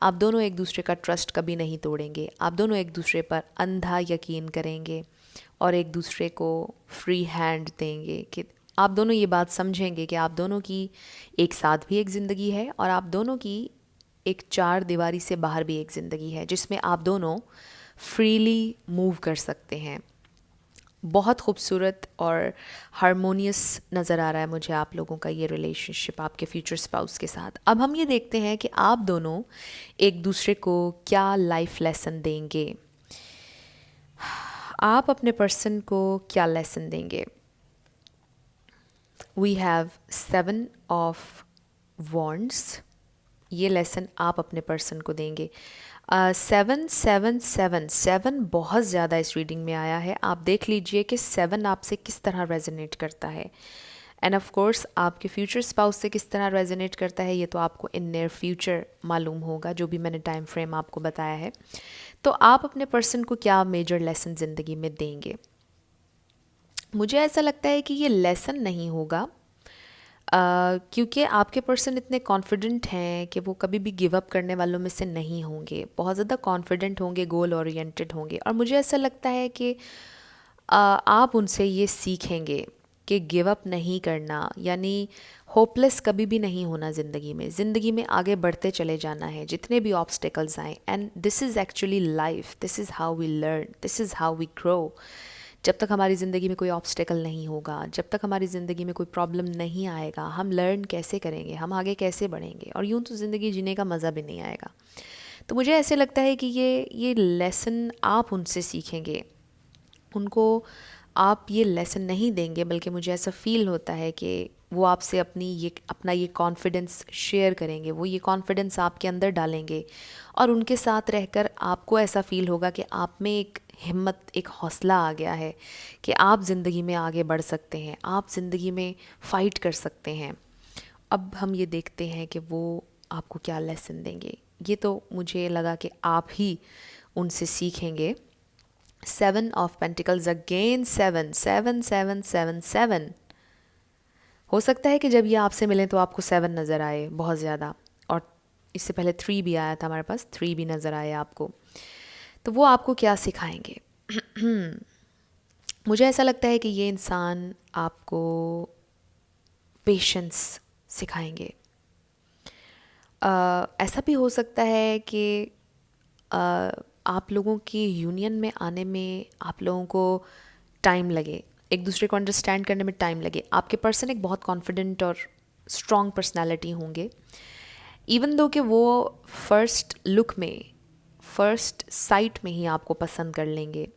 आप दोनों एक दूसरे का ट्रस्ट कभी नहीं तोड़ेंगे। आप दोनों एक दूसरे पर अंधा यकीन करेंगे और एक दूसरे को फ्री हैंड देंगे कि आप दोनों ये बात समझेंगे कि आप दोनों की एक साथ भी एक ज़िंदगी है, और आप दोनों की एक चार दीवारी से बाहर भी एक ज़िंदगी है, जिसमें आप दोनों फ्रीली मूव कर सकते हैं। बहुत खूबसूरत और हारमोनियस नज़र आ रहा है मुझे आप लोगों का ये रिलेशनशिप आपके फ्यूचर स्पाउस के साथ। अब हम ये देखते हैं कि आप दोनों एक दूसरे को क्या लाइफ लेसन देंगे। आप अपने पर्सन को क्या लेसन देंगे। We have 7 of wands. ये लेसन आप अपने पर्सन को देंगे। 7 बहुत ज़्यादा इस रीडिंग में आया है। आप देख लीजिए कि 7 आपसे किस तरह रेजोनेट करता है, एंड ऑफ कोर्स आपके फ्यूचर स्पाउस से किस तरह रेजोनेट करता है ये तो आपको इन नियर फ्यूचर मालूम होगा, जो भी मैंने टाइम फ्रेम आपको बताया है। तो आप अपने पर्सन को क्या मेजर लेसन ज़िंदगी में देंगे। मुझे ऐसा लगता है कि ये लेसन नहीं होगा, क्योंकि आपके पर्सन इतने कॉन्फिडेंट हैं कि वो कभी भी गिव अप करने वालों में से नहीं होंगे। बहुत ज़्यादा कॉन्फिडेंट होंगे, गोल ओरिएंटेड होंगे। और मुझे ऐसा लगता है कि आप उनसे ये सीखेंगे कि गिव अप नहीं करना, यानी होपलेस कभी भी नहीं होना ज़िंदगी में। ज़िंदगी में आगे बढ़ते चले जाना है, जितने भी ऑब्स्टेकल्स आएँ। And this is actually life, this is how we learn, this is how we grow. जब तक हमारी ज़िंदगी में कोई ऑब्स्टेकल नहीं होगा, जब तक हमारी ज़िंदगी में कोई प्रॉब्लम नहीं आएगा, हम लर्न कैसे करेंगे, हम आगे कैसे बढ़ेंगे। और यूँ तो ज़िंदगी जीने का मज़ा भी नहीं आएगा। तो मुझे ऐसे लगता है कि ये लेसन आप उनसे सीखेंगे। उनको आप ये लेसन नहीं देंगे, बल्कि मुझे ऐसा फ़ील होता है कि वो आपसे अपना ये कॉन्फिडेंस शेयर करेंगे। वो ये कॉन्फिडेंस आपके अंदर डालेंगे, और उनके साथ रहकर आपको ऐसा फ़ील होगा कि आप में एक हिम्मत, एक हौसला आ गया है कि आप ज़िंदगी में आगे बढ़ सकते हैं, आप ज़िंदगी में फ़ाइट कर सकते हैं। अब हम ये देखते हैं कि वो आपको क्या लेसन देंगे। ये तो मुझे लगा कि आप ही उनसे सीखेंगे। 7 ऑफ पेंटिकल्स अगेन, 7 7 7 7 7। हो सकता है कि जब ये आपसे मिलें तो आपको 7 नज़र आए बहुत ज़्यादा, और इससे पहले 3 भी आया था हमारे पास, 3 भी नज़र आया आपको। तो वो आपको क्या सिखाएंगे? मुझे ऐसा लगता है कि ये इंसान आपको पेशेंस सिखाएंगे। ऐसा भी हो सकता है कि आप लोगों की यूनियन में आने में आप लोगों को टाइम लगे, एक दूसरे को अंडरस्टैंड करने में टाइम लगे। आपके पर्सन एक बहुत कॉन्फिडेंट और स्ट्रॉन्ग पर्सनालिटी होंगे, इवन दो कि वो फर्स्ट लुक में, फर्स्ट साइट में ही आपको पसंद कर लेंगे,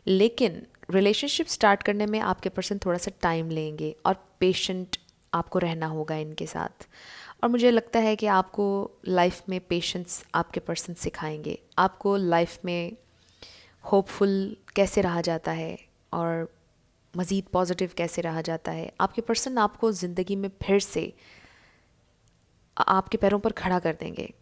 लेकिन रिलेशनशिप स्टार्ट करने में आपके पर्सन थोड़ा सा टाइम लेंगे और पेशेंट आपको रहना होगा इनके साथ। और मुझे लगता है कि आपको लाइफ में पेशेंस आपके पर्सन सिखाएंगे, आपको लाइफ में होपफुल कैसे रहा जाता है और मज़ीद पॉजिटिव कैसे रहा जाता है। आपके पर्सन आपको ज़िंदगी में फिर से आपके पैरों पर खड़ा कर देंगे।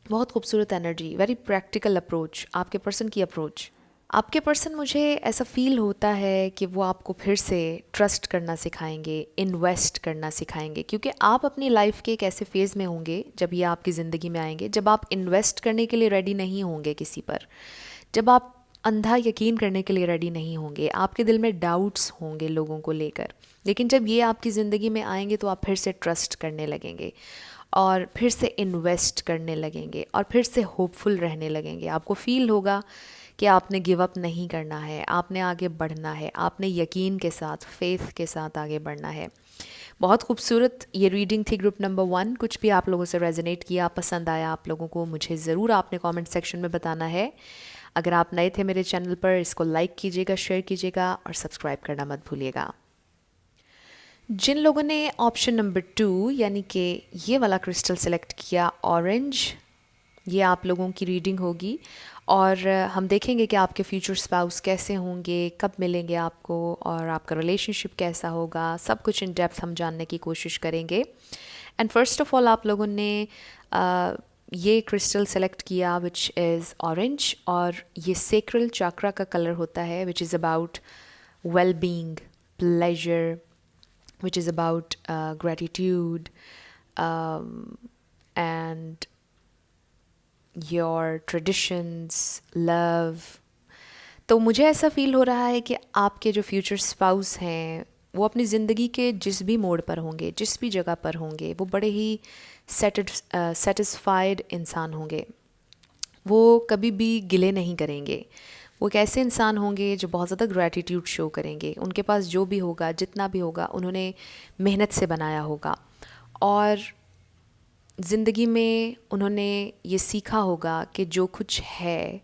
बहुत खूबसूरत एनर्जी, वेरी प्रैक्टिकल अप्रोच, आपके पर्सन की अप्रोच। आपके पर्सन, मुझे ऐसा फील होता है कि वो आपको फिर से ट्रस्ट करना सिखाएंगे, इन्वेस्ट करना सिखाएंगे, क्योंकि आप अपनी लाइफ के एक ऐसे फेज़ में होंगे जब ये आपकी ज़िंदगी में आएंगे जब आप इन्वेस्ट करने के लिए रेडी नहीं होंगे किसी पर, जब आप अंधा यकीन करने के लिए रेडी नहीं होंगे, आपके दिल में डाउट्स होंगे लोगों को लेकर। लेकिन जब ये आपकी ज़िंदगी में आएंगे तो आप फिर से ट्रस्ट करने लगेंगे और फिर से इन्वेस्ट करने लगेंगे और फिर से होपफुल रहने लगेंगे। आपको फील होगा कि आपने गिव अप नहीं करना है, आपने आगे बढ़ना है, आपने यकीन के साथ, फेथ के साथ आगे बढ़ना है। बहुत खूबसूरत ये रीडिंग थी ग्रुप नंबर 1। कुछ भी आप लोगों से रेजोनेट किया, पसंद आया आप लोगों को, मुझे ज़रूर आपने कमेंट सेक्शन में बताना है। अगर आप नए थे मेरे चैनल पर, इसको लाइक कीजिएगा, शेयर कीजिएगा और सब्सक्राइब करना मत भूलिएगा। जिन लोगों ने ऑप्शन नंबर 2 यानी कि ये वाला क्रिस्टल सेलेक्ट किया, ऑरेंज, ये आप लोगों की रीडिंग होगी और हम देखेंगे कि आपके फ्यूचर स्पाउस कैसे होंगे, कब मिलेंगे आपको और आपका रिलेशनशिप कैसा होगा। सब कुछ इन डेप्थ हम जानने की कोशिश करेंगे। एंड फर्स्ट ऑफ ऑल आप लोगों ने ये क्रिस्टल सेलेक्ट किया विच इज़ ऑरेंज, और ये सेक्रल चाक्रा का कलर होता है विच is about well being, pleasure, which is about gratitude and your traditions, love। तो मुझे ऐसा फील हो रहा है कि आपके जो फ्यूचर स्पाउस हैं वो अपनी ज़िंदगी के जिस भी मोड़ पर होंगे, जिस भी जगह पर होंगे, वो बड़े ही सेटिस्फाइड इंसान होंगे। वो कभी भी गिले नहीं करेंगे। वो एक ऐसे इंसान होंगे जो बहुत ज़्यादा ग्रैटिट्यूड शो करेंगे। उनके पास जो भी होगा, जितना भी होगा, उन्होंने मेहनत से बनाया होगा और ज़िंदगी में उन्होंने ये सीखा होगा कि जो कुछ है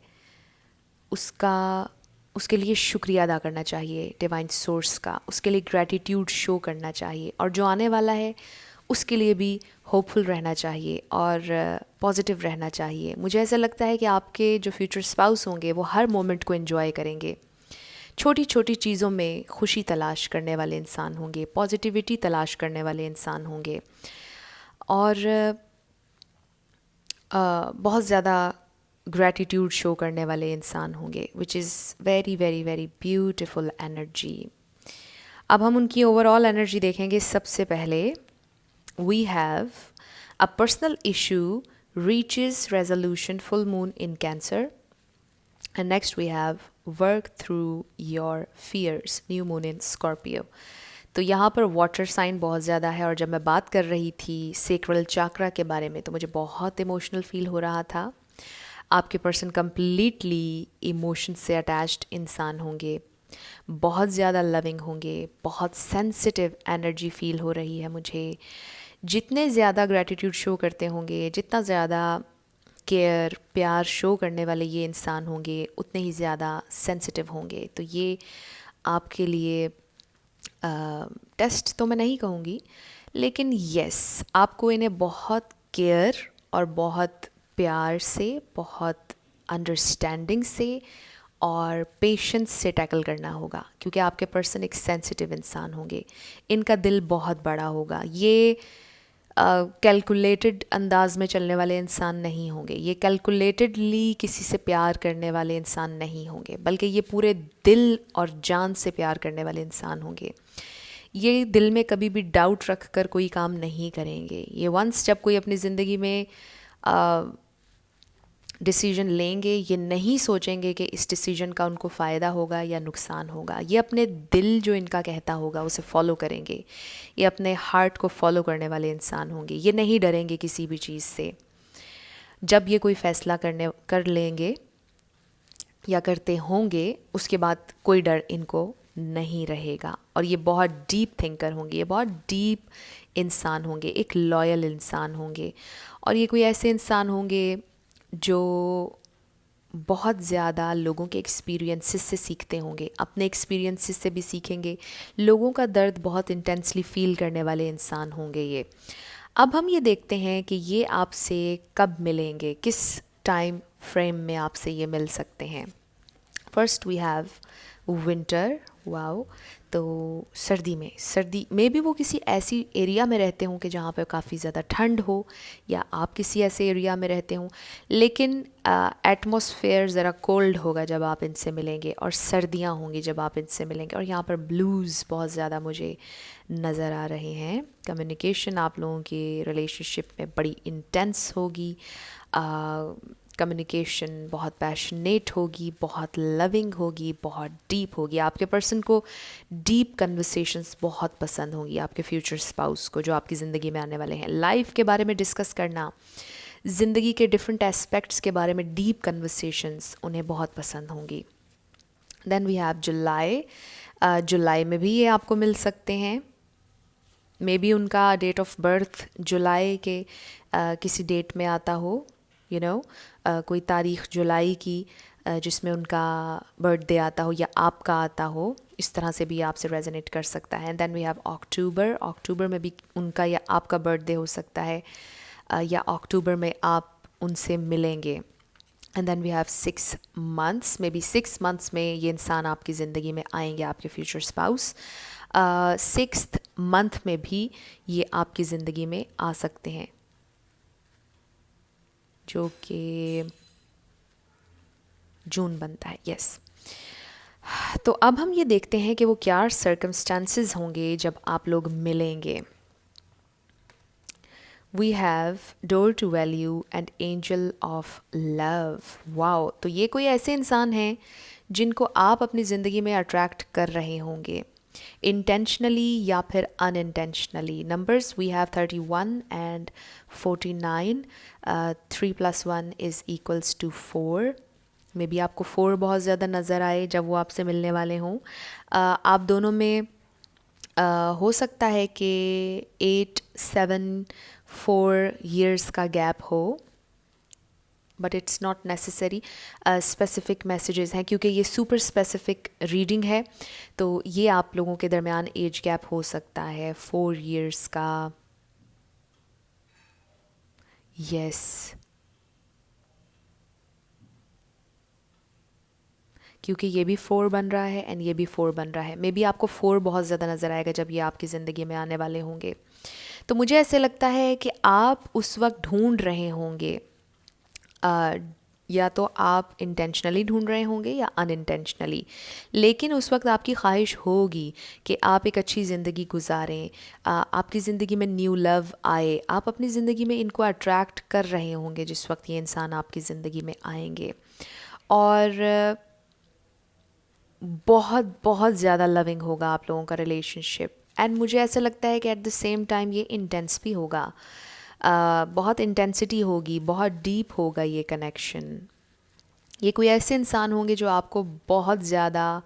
उसके लिए शुक्रिया अदा करना चाहिए डिवाइन सोर्स का, उसके लिए ग्रैटिट्यूड शो करना चाहिए और जो आने वाला है उसके लिए भी होपफुल रहना चाहिए और पॉजिटिव रहना चाहिए। मुझे ऐसा लगता है कि आपके जो फ्यूचर स्पाउस होंगे वो हर मोमेंट को एंजॉय करेंगे, छोटी छोटी चीज़ों में खुशी तलाश करने वाले इंसान होंगे, पॉजिटिविटी तलाश करने वाले इंसान होंगे और बहुत ज़्यादा ग्रैटिट्यूड शो करने वाले इंसान होंगे, विच is very very very beautiful energy. अब हम उनकी ओवरऑल एनर्जी देखेंगे। सबसे पहले we have a personal issue reaches resolution, full moon in Cancer, and next we have work through your fears, new moon in Scorpio। तो यहाँ पर वाटर साइन बहुत ज़्यादा है और जब मैं बात कर रही थी सेक्रल चाक्रा के बारे में तो मुझे बहुत इमोशनल फील हो रहा था। आपके पर्सन कम्प्लीटली इमोशन से अटैच्ड इंसान होंगे, बहुत ज़्यादा लविंग होंगे, बहुत सेंसिटिव एनर्जी फील हो रही है मुझे। जितने ज़्यादा ग्रैटिट्यूड शो करते होंगे, जितना ज़्यादा केयर प्यार शो करने वाले ये इंसान होंगे, उतने ही ज़्यादा सेंसिटिव होंगे। तो ये आपके लिए टेस्ट तो मैं नहीं कहूँगी, लेकिन यस, आपको इन्हें बहुत केयर और बहुत प्यार से, बहुत अंडरस्टैंडिंग से और पेशेंस से टैकल करना होगा, क्योंकि आपके पर्सन एक सेंसिटिव इंसान होंगे। इनका दिल बहुत बड़ा होगा। ये कैलकुलेटेड अंदाज में चलने वाले इंसान नहीं होंगे। ये कैलकुलेटेडली किसी से प्यार करने वाले इंसान नहीं होंगे, बल्कि ये पूरे दिल और जान से प्यार करने वाले इंसान होंगे। ये दिल में कभी भी डाउट रख कर कोई काम नहीं करेंगे। ये वंस जब कोई अपनी ज़िंदगी में डिसीजन लेंगे, ये नहीं सोचेंगे कि इस डिसीजन का उनको फ़ायदा होगा या नुकसान होगा। ये अपने दिल जो इनका कहता होगा उसे फॉलो करेंगे। ये अपने हार्ट को फॉलो करने वाले इंसान होंगे। ये नहीं डरेंगे किसी भी चीज़ से। जब ये कोई फ़ैसला कर लेंगे या करते होंगे, उसके बाद कोई डर इनको नहीं रहेगा। और ये बहुत डीप थिंकर होंगे, ये बहुत डीप इंसान होंगे, एक लॉयल इंसान होंगे। और ये कोई ऐसे इंसान होंगे जो बहुत ज़्यादा लोगों के एक्सपीरियंसेस से सीखते होंगे, अपने एक्सपीरियंसेस से भी सीखेंगे। लोगों का दर्द बहुत इंटेंसली फील करने वाले इंसान होंगे ये। अब हम ये देखते हैं कि ये आपसे कब मिलेंगे, किस टाइम फ्रेम में आपसे ये मिल सकते हैं। First we have winter, wow. तो सर्दी में भी वो किसी ऐसी एरिया में रहते हों कि जहाँ पर काफ़ी ज़्यादा ठंड हो, या आप किसी ऐसे एरिया में रहते हों, लेकिन एटमॉस्फेयर ज़रा कोल्ड होगा जब आप इनसे मिलेंगे, और सर्दियाँ होंगी जब आप इनसे मिलेंगे। और यहाँ पर ब्लूज़ बहुत ज़्यादा मुझे नज़र आ रहे हैं। कम्युनिकेशन आप लोगों की रिलेशनशिप में बड़ी इंटेंस होगी। कम्युनिकेशन बहुत पैशनेट होगी, बहुत लविंग होगी, बहुत डीप होगी। आपके पर्सन को डीप कन्वर्सेशंस बहुत पसंद होंगी, आपके फ्यूचर स्पाउस को, जो आपकी ज़िंदगी में आने वाले हैं। लाइफ के बारे में डिस्कस करना, ज़िंदगी के डिफरेंट एस्पेक्ट्स के बारे में डीप कन्वर्सेशंस उन्हें बहुत पसंद होंगी। देन वी हैव जुलाई। जुलाई में भी ये आपको मिल सकते हैं। मे बी उनका डेट ऑफ बर्थ जुलाई के किसी डेट में आता हो, यू नो, कोई तारीख़ जुलाई की जिसमें उनका बर्थडे आता हो या आपका आता हो। इस तरह से भी आपसे रेजोनेट कर सकता है। देन वी हैव अक्टूबर। अक्टूबर में भी उनका या आपका बर्थडे हो सकता है, या अक्टूबर में आप उनसे मिलेंगे। And then we have 6 months. Maybe 6 months में ये इंसान आपकी ज़िंदगी में आएंगे, आपके फ्यूचर स्पाउस। 6th मंथ में भी ये आपकी ज़िंदगी में आ सकते हैं, जो कि जून बनता है, यस। तो अब हम ये देखते हैं कि वो क्या सर्कमस्टांसेस होंगे जब आप लोग मिलेंगे। We have door to value and angel of love, wow. तो ये कोई ऐसे इंसान हैं जिनको आप अपनी ज़िंदगी में अट्रैक्ट कर रहे होंगे, इंटेंशनली या फिर unintentionally. Numbers we have 31 and 49। 3 + 1 is equals to 4। Maybe आपको 4 बहुत ज़्यादा नज़र आए जब वो आपसे मिलने वाले हों। आप दोनों में हो सकता है कि 8, 7, 4 years का गैप हो, but it's not necessary. Specific messages हैं, क्योंकि ये सुपर स्पेसिफिक रीडिंग है, तो ये आप लोगों के दरमियान एज गैप हो सकता है 4 years का। यस, क्योंकि ये भी 4 बन रहा है एंड ये भी 4 बन रहा है। मे बी आपको 4 बहुत ज़्यादा नज़र आएगा जब ये आपकी ज़िंदगी में आने वाले होंगे। तो मुझे ऐसे लगता है कि आप उस वक्त ढूंढ रहे होंगे, या तो आप इंटेंशनली ढूंढ रहे होंगे या अनइंटेंशनली, लेकिन उस वक्त आपकी ख्वाहिश होगी कि आप एक अच्छी ज़िंदगी गुजारें, आपकी ज़िंदगी में न्यू लव आए। आप अपनी ज़िंदगी में इनको अट्रैक्ट कर रहे होंगे जिस वक्त ये इंसान आपकी ज़िंदगी में आएंगे। और बहुत बहुत ज़्यादा लविंग होगा आप लोगों का रिलेशनशिप। एंड मुझे ऐसा लगता है कि एट द सेम टाइम ये इंटेंस भी होगा। बहुत इंटेंसिटी होगी, बहुत डीप होगा ये कनेक्शन। ये कोई ऐसे इंसान होंगे जो आपको बहुत ज़्यादा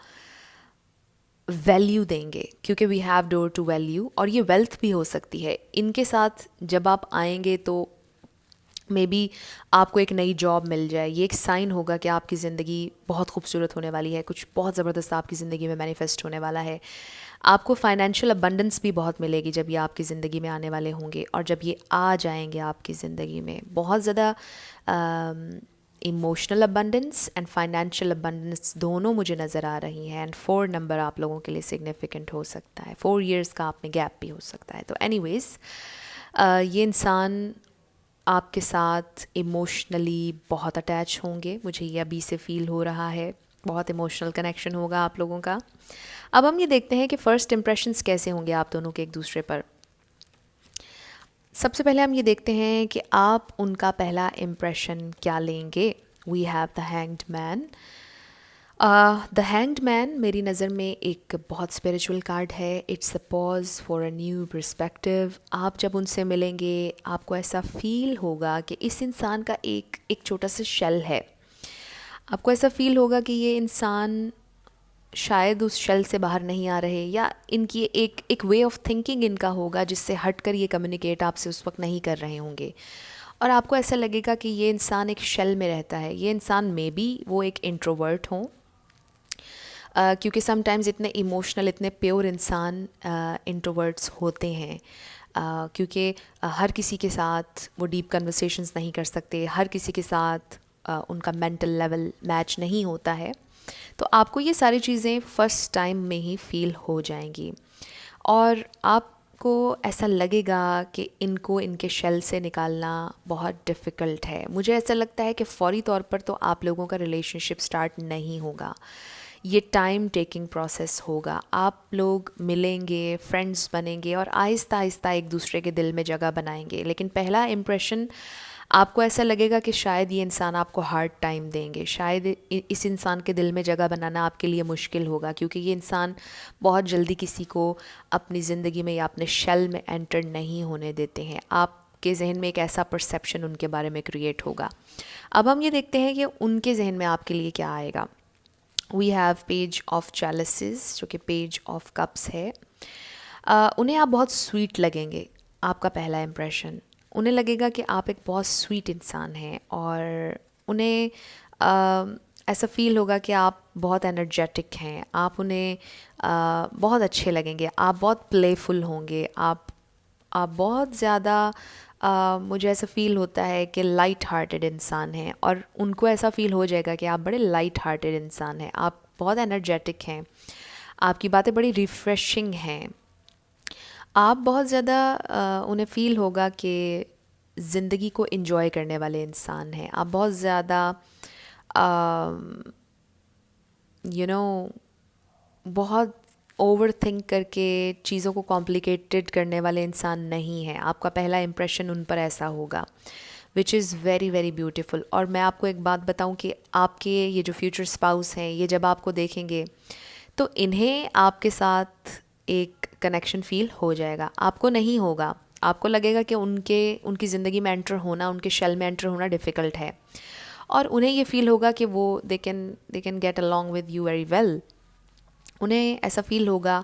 वैल्यू देंगे, क्योंकि we have door to value. और ये वेल्थ भी हो सकती है। इनके साथ जब आप आएंगे तो मे बी आपको एक नई जॉब मिल जाए। ये एक साइन होगा कि आपकी ज़िंदगी बहुत खूबसूरत होने वाली है, कुछ बहुत ज़बरदस्त आपकी ज़िंदगी में मैनिफेस्ट होने वाला है। आपको फाइनेंशियल अबंडेंस भी बहुत मिलेगी जब ये आपकी ज़िंदगी में आने वाले होंगे। और जब ये आ जाएंगे आपकी ज़िंदगी में, बहुत ज़्यादा emotional abundance and financial abundance दोनों मुझे नज़र आ रही हैं। एंड 4 नंबर आप लोगों के लिए सिग्निफिकेंट हो सकता है। 4 years का आप में गैप भी हो सकता है। तो एनीवेज़, ये इंसान आपके साथ इमोशनली बहुत अटैच होंगे, मुझे ये अभी से फील हो रहा है। बहुत इमोशनल कनेक्शन होगा आप लोगों का। अब हम ये देखते हैं कि फ़र्स्ट इम्प्रेशंस कैसे होंगे आप दोनों के एक दूसरे पर। सबसे पहले हम ये देखते हैं कि आप उनका पहला इम्प्रेशन क्या लेंगे। We have the hanged man. The hanged man मेरी नज़र में एक बहुत स्पिरिचुअल कार्ड है। It's a pause for a new perspective. आप जब उनसे मिलेंगे आपको ऐसा फील होगा कि इस इंसान का एक छोटा सा शेल है। आपको ऐसा फील होगा कि ये इंसान शायद उस शेल से बाहर नहीं आ रहे, या इनकी एक वे ऑफ थिंकिंग इनका होगा जिससे हटकर ये कम्युनिकेट आपसे उस वक्त नहीं कर रहे होंगे। और आपको ऐसा लगेगा कि ये इंसान एक शेल में रहता है। ये इंसान मे बी वो एक इंट्रोवर्ट हों, क्योंकि समटाइम्स इतने इमोशनल, इतने प्योर इंसान इंट्रोवर्ट्स होते हैं। क्योंकि हर किसी के साथ वो डीप कन्वर्सेशंस नहीं कर सकते, हर किसी के साथ उनका मेंटल लेवल मैच नहीं होता है। तो आपको ये सारी चीज़ें फ़र्स्ट टाइम में ही फ़ील हो जाएंगी और आपको ऐसा लगेगा कि इनको इनके शेल से निकालना बहुत डिफ़िकल्ट है। मुझे ऐसा लगता है कि फ़ौरी तौर पर तो आप लोगों का रिलेशनशिप स्टार्ट नहीं होगा। ये टाइम टेकिंग प्रोसेस होगा। आप लोग मिलेंगे, फ्रेंड्स बनेंगे और आहिस्ता आहिस्ता एक दूसरे के दिल में जगह बनाएंगे। लेकिन पहला इम्प्रेशन आपको ऐसा लगेगा कि शायद ये इंसान आपको हार्ड टाइम देंगे, शायद इस इंसान के दिल में जगह बनाना आपके लिए मुश्किल होगा, क्योंकि ये इंसान बहुत जल्दी किसी को अपनी ज़िंदगी में या अपने शेल में एंटर नहीं होने देते हैं। आपके जहन में एक ऐसा परसेप्शन उनके बारे में क्रिएट होगा। अब हम ये देखते हैं कि उनके जहन में आपके लिए क्या आएगा। वी हैव पेज ऑफ चैलिसेस, जो कि पेज ऑफ कप्स है। उन्हें आप बहुत स्वीट लगेंगे। आपका पहला इम्प्रेशन, उन्हें लगेगा कि आप एक बहुत स्वीट इंसान हैं और उन्हें ऐसा फील होगा कि आप बहुत एनर्जेटिक हैं। आप उन्हें बहुत अच्छे लगेंगे। आप बहुत प्लेफुल होंगे। आप बहुत ज़्यादा मुझे ऐसा फ़ील होता है कि लाइट हार्टेड इंसान हैं और उनको ऐसा फ़ील हो जाएगा कि आप बड़े लाइट हार्टेड इंसान हैं। आप बहुत एनर्जेटिक हैं। आपकी बातें बड़ी रिफ़्रेशिंग हैं। आप बहुत ज़्यादा उन्हें फ़ील होगा कि ज़िंदगी को एंजॉय करने वाले इंसान हैं। आप बहुत ज़्यादा बहुत ओवर थिंक करके चीज़ों को कॉम्प्लिकेटेड करने वाले इंसान नहीं हैं। आपका पहला इम्प्रेशन उन पर ऐसा होगा, विच इज़ वेरी वेरी ब्यूटीफुल। और मैं आपको एक बात बताऊं कि आपके ये जो फ्यूचर स्पाउस हैं, ये जब आपको देखेंगे तो इन्हें आपके साथ एक कनेक्शन फ़ील हो जाएगा। आपको नहीं होगा। आपको लगेगा कि उनकी ज़िंदगी में एंटर होना, उनके शेल में एंटर होना डिफ़िकल्ट है और उन्हें ये फ़ील होगा कि वो they can get along with you very well. उन्हें ऐसा फ़ील होगा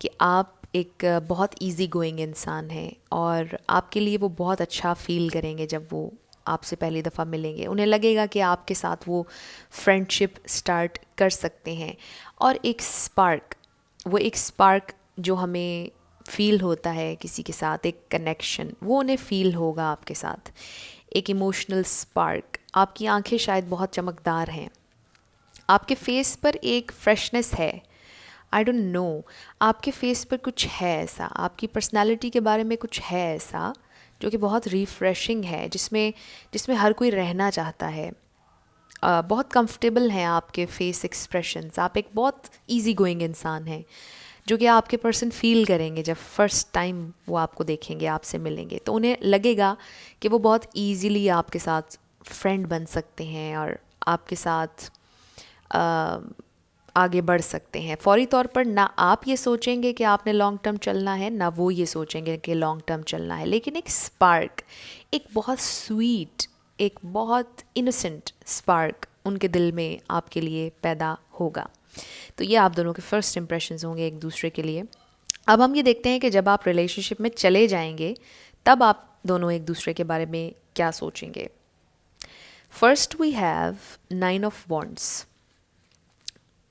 कि आप एक बहुत इजी गोइंग इंसान हैं और आपके लिए वो बहुत अच्छा फ़ील करेंगे जब वो आपसे पहली दफ़ा मिलेंगे। उन्हें लगेगा कि आपके साथ वो फ्रेंडशिप स्टार्ट कर सकते हैं और एक स्पार्क जो हमें फ़ील होता है किसी के साथ, एक कनेक्शन, वो उन्हें फ़ील होगा आपके साथ। एक इमोशनल स्पार्क। आपकी आंखें शायद बहुत चमकदार हैं। आपके फेस पर एक फ्रेशनेस है। आई डोंट नो, आपके फेस पर कुछ है ऐसा, आपकी पर्सनालिटी के बारे में कुछ है ऐसा जो कि बहुत रिफ़्रेशिंग है, जिसमें जिसमें हर कोई रहना चाहता है। बहुत कंफर्टेबल हैं आपके फेस एक्सप्रेशंस। आप एक बहुत इजी गोइंग इंसान हैं जो कि आपके पर्सन फील करेंगे जब फर्स्ट टाइम वो आपको देखेंगे, आपसे मिलेंगे। तो उन्हें लगेगा कि वो बहुत ईजीली आपके साथ फ्रेंड बन सकते हैं और आपके साथ आगे बढ़ सकते हैं। फौरी तौर पर ना आप ये सोचेंगे कि आपने लॉन्ग टर्म चलना है, ना वो ये सोचेंगे कि लॉन्ग टर्म चलना है, लेकिन एक स्पार्क, एक बहुत स्वीट, एक बहुत इनोसेंट स्पार्क उनके दिल में आपके लिए पैदा होगा। तो ये आप दोनों के फर्स्ट इंप्रेशंस होंगे एक दूसरे के लिए। अब हम ये देखते हैं कि जब आप रिलेशनशिप में चले जाएंगे तब आप दोनों एक दूसरे के बारे में क्या सोचेंगे। First we have 9 of wands.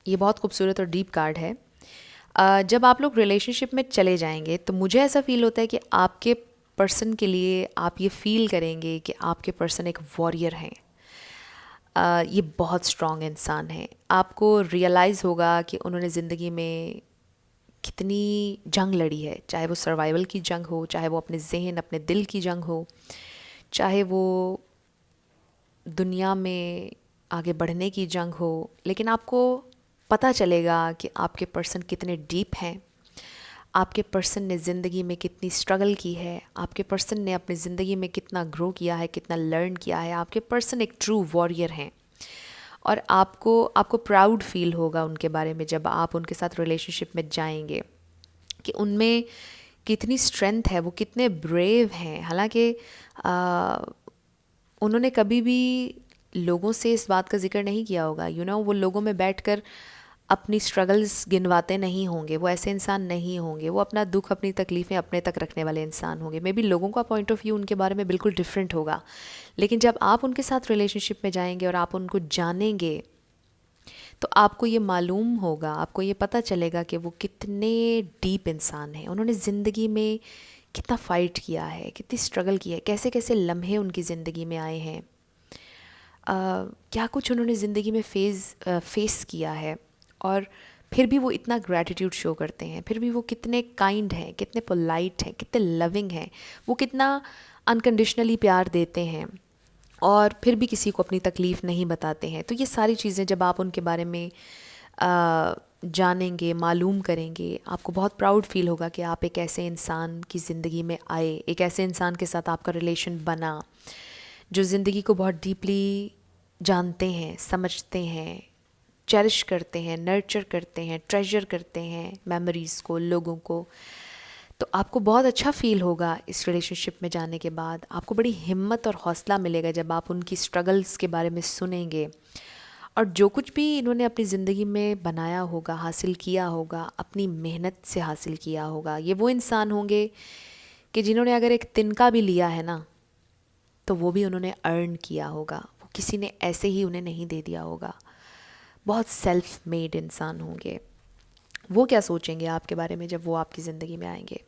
ये बहुत खूबसूरत और डीप कार्ड है। जब आप लोग रिलेशनशिप में चले जाएंगे तो मुझे ऐसा फील होता है कि आपके पर्सन के लिए आप ये फील करेंगे कि आपके पर्सन एक वॉरियर हैं। ये बहुत स्ट्रॉन्ग इंसान है। आपको रियलाइज़ होगा कि उन्होंने ज़िंदगी में कितनी जंग लड़ी है, चाहे वो सर्वाइवल की जंग हो, चाहे वो अपने जहन, अपने दिल की जंग हो, चाहे वो दुनिया में आगे बढ़ने की जंग हो। लेकिन आपको पता चलेगा कि आपके पर्सन कितने डीप हैं। आपके पर्सन ने ज़िंदगी में कितनी स्ट्रगल की है, आपके पर्सन ने अपनी ज़िंदगी में कितना ग्रो किया है, कितना लर्न किया है। आपके पर्सन एक ट्रू वॉरियर हैं और आपको आपको प्राउड फील होगा उनके बारे में जब आप उनके साथ रिलेशनशिप में जाएंगे, कि उनमें कितनी स्ट्रेंथ है, वो कितने ब्रेव हैं। हालांकि उन्होंने कभी भी लोगों से इस बात का जिक्र नहीं किया होगा, वो लोगों में बैठकर अपनी स्ट्रगल्स गिनवाते नहीं होंगे, वो ऐसे इंसान नहीं होंगे, वो अपना दुख अपनी तकलीफ़ें अपने तक रखने वाले इंसान होंगे। मे बी लोगों का पॉइंट ऑफ व्यू उनके बारे में बिल्कुल डिफरेंट होगा, लेकिन जब आप उनके साथ रिलेशनशिप में जाएंगे और आप उनको जानेंगे तो आपको ये मालूम होगा, आपको ये पता चलेगा कि वो कितने डीप इंसान हैं। उन्होंने ज़िंदगी में कितना फ़ाइट किया है, कितनी स्ट्रगल की है, कैसे कैसे लम्हे उनकी ज़िंदगी में आए हैं, क्या कुछ उन्होंने ज़िंदगी में फेस किया है, और फिर भी वो इतना ग्रैटिट्यूड शो करते हैं, फिर भी वो कितने काइंड हैं, कितने पोलाइट हैं, कितने लविंग हैं, वो कितना अनकंडीशनली प्यार देते हैं और फिर भी किसी को अपनी तकलीफ़ नहीं बताते हैं। तो ये सारी चीज़ें जब आप उनके बारे में जानेंगे, मालूम करेंगे, आपको बहुत प्राउड फील होगा कि आप एक ऐसे इंसान की ज़िंदगी में आए, एक ऐसे इंसान के साथ आपका रिलेशन बना जो ज़िंदगी को बहुत डीपली जानते हैं, समझते हैं, चेरिश करते हैं, नर्चर करते हैं, ट्रेजर करते हैं मेमोरीज़ को, लोगों को। तो आपको बहुत अच्छा फ़ील होगा इस रिलेशनशिप में जाने के बाद। आपको बड़ी हिम्मत और हौसला मिलेगा जब आप उनकी स्ट्रगल्स के बारे में सुनेंगे, और जो कुछ भी इन्होंने अपनी ज़िंदगी में बनाया होगा, हासिल किया होगा, अपनी मेहनत से हासिल किया होगा। ये वो इंसान होंगे कि जिन्होंने अगर एक तिनका भी लिया है ना, तो वो भी उन्होंने अर्न किया होगा, वो किसी ने ऐसे ही उन्हें नहीं दे दिया होगा। बहुत सेल्फ मेड इंसान होंगे। वो क्या सोचेंगे आपके बारे में जब वो आपकी ज़िंदगी में आएंगे।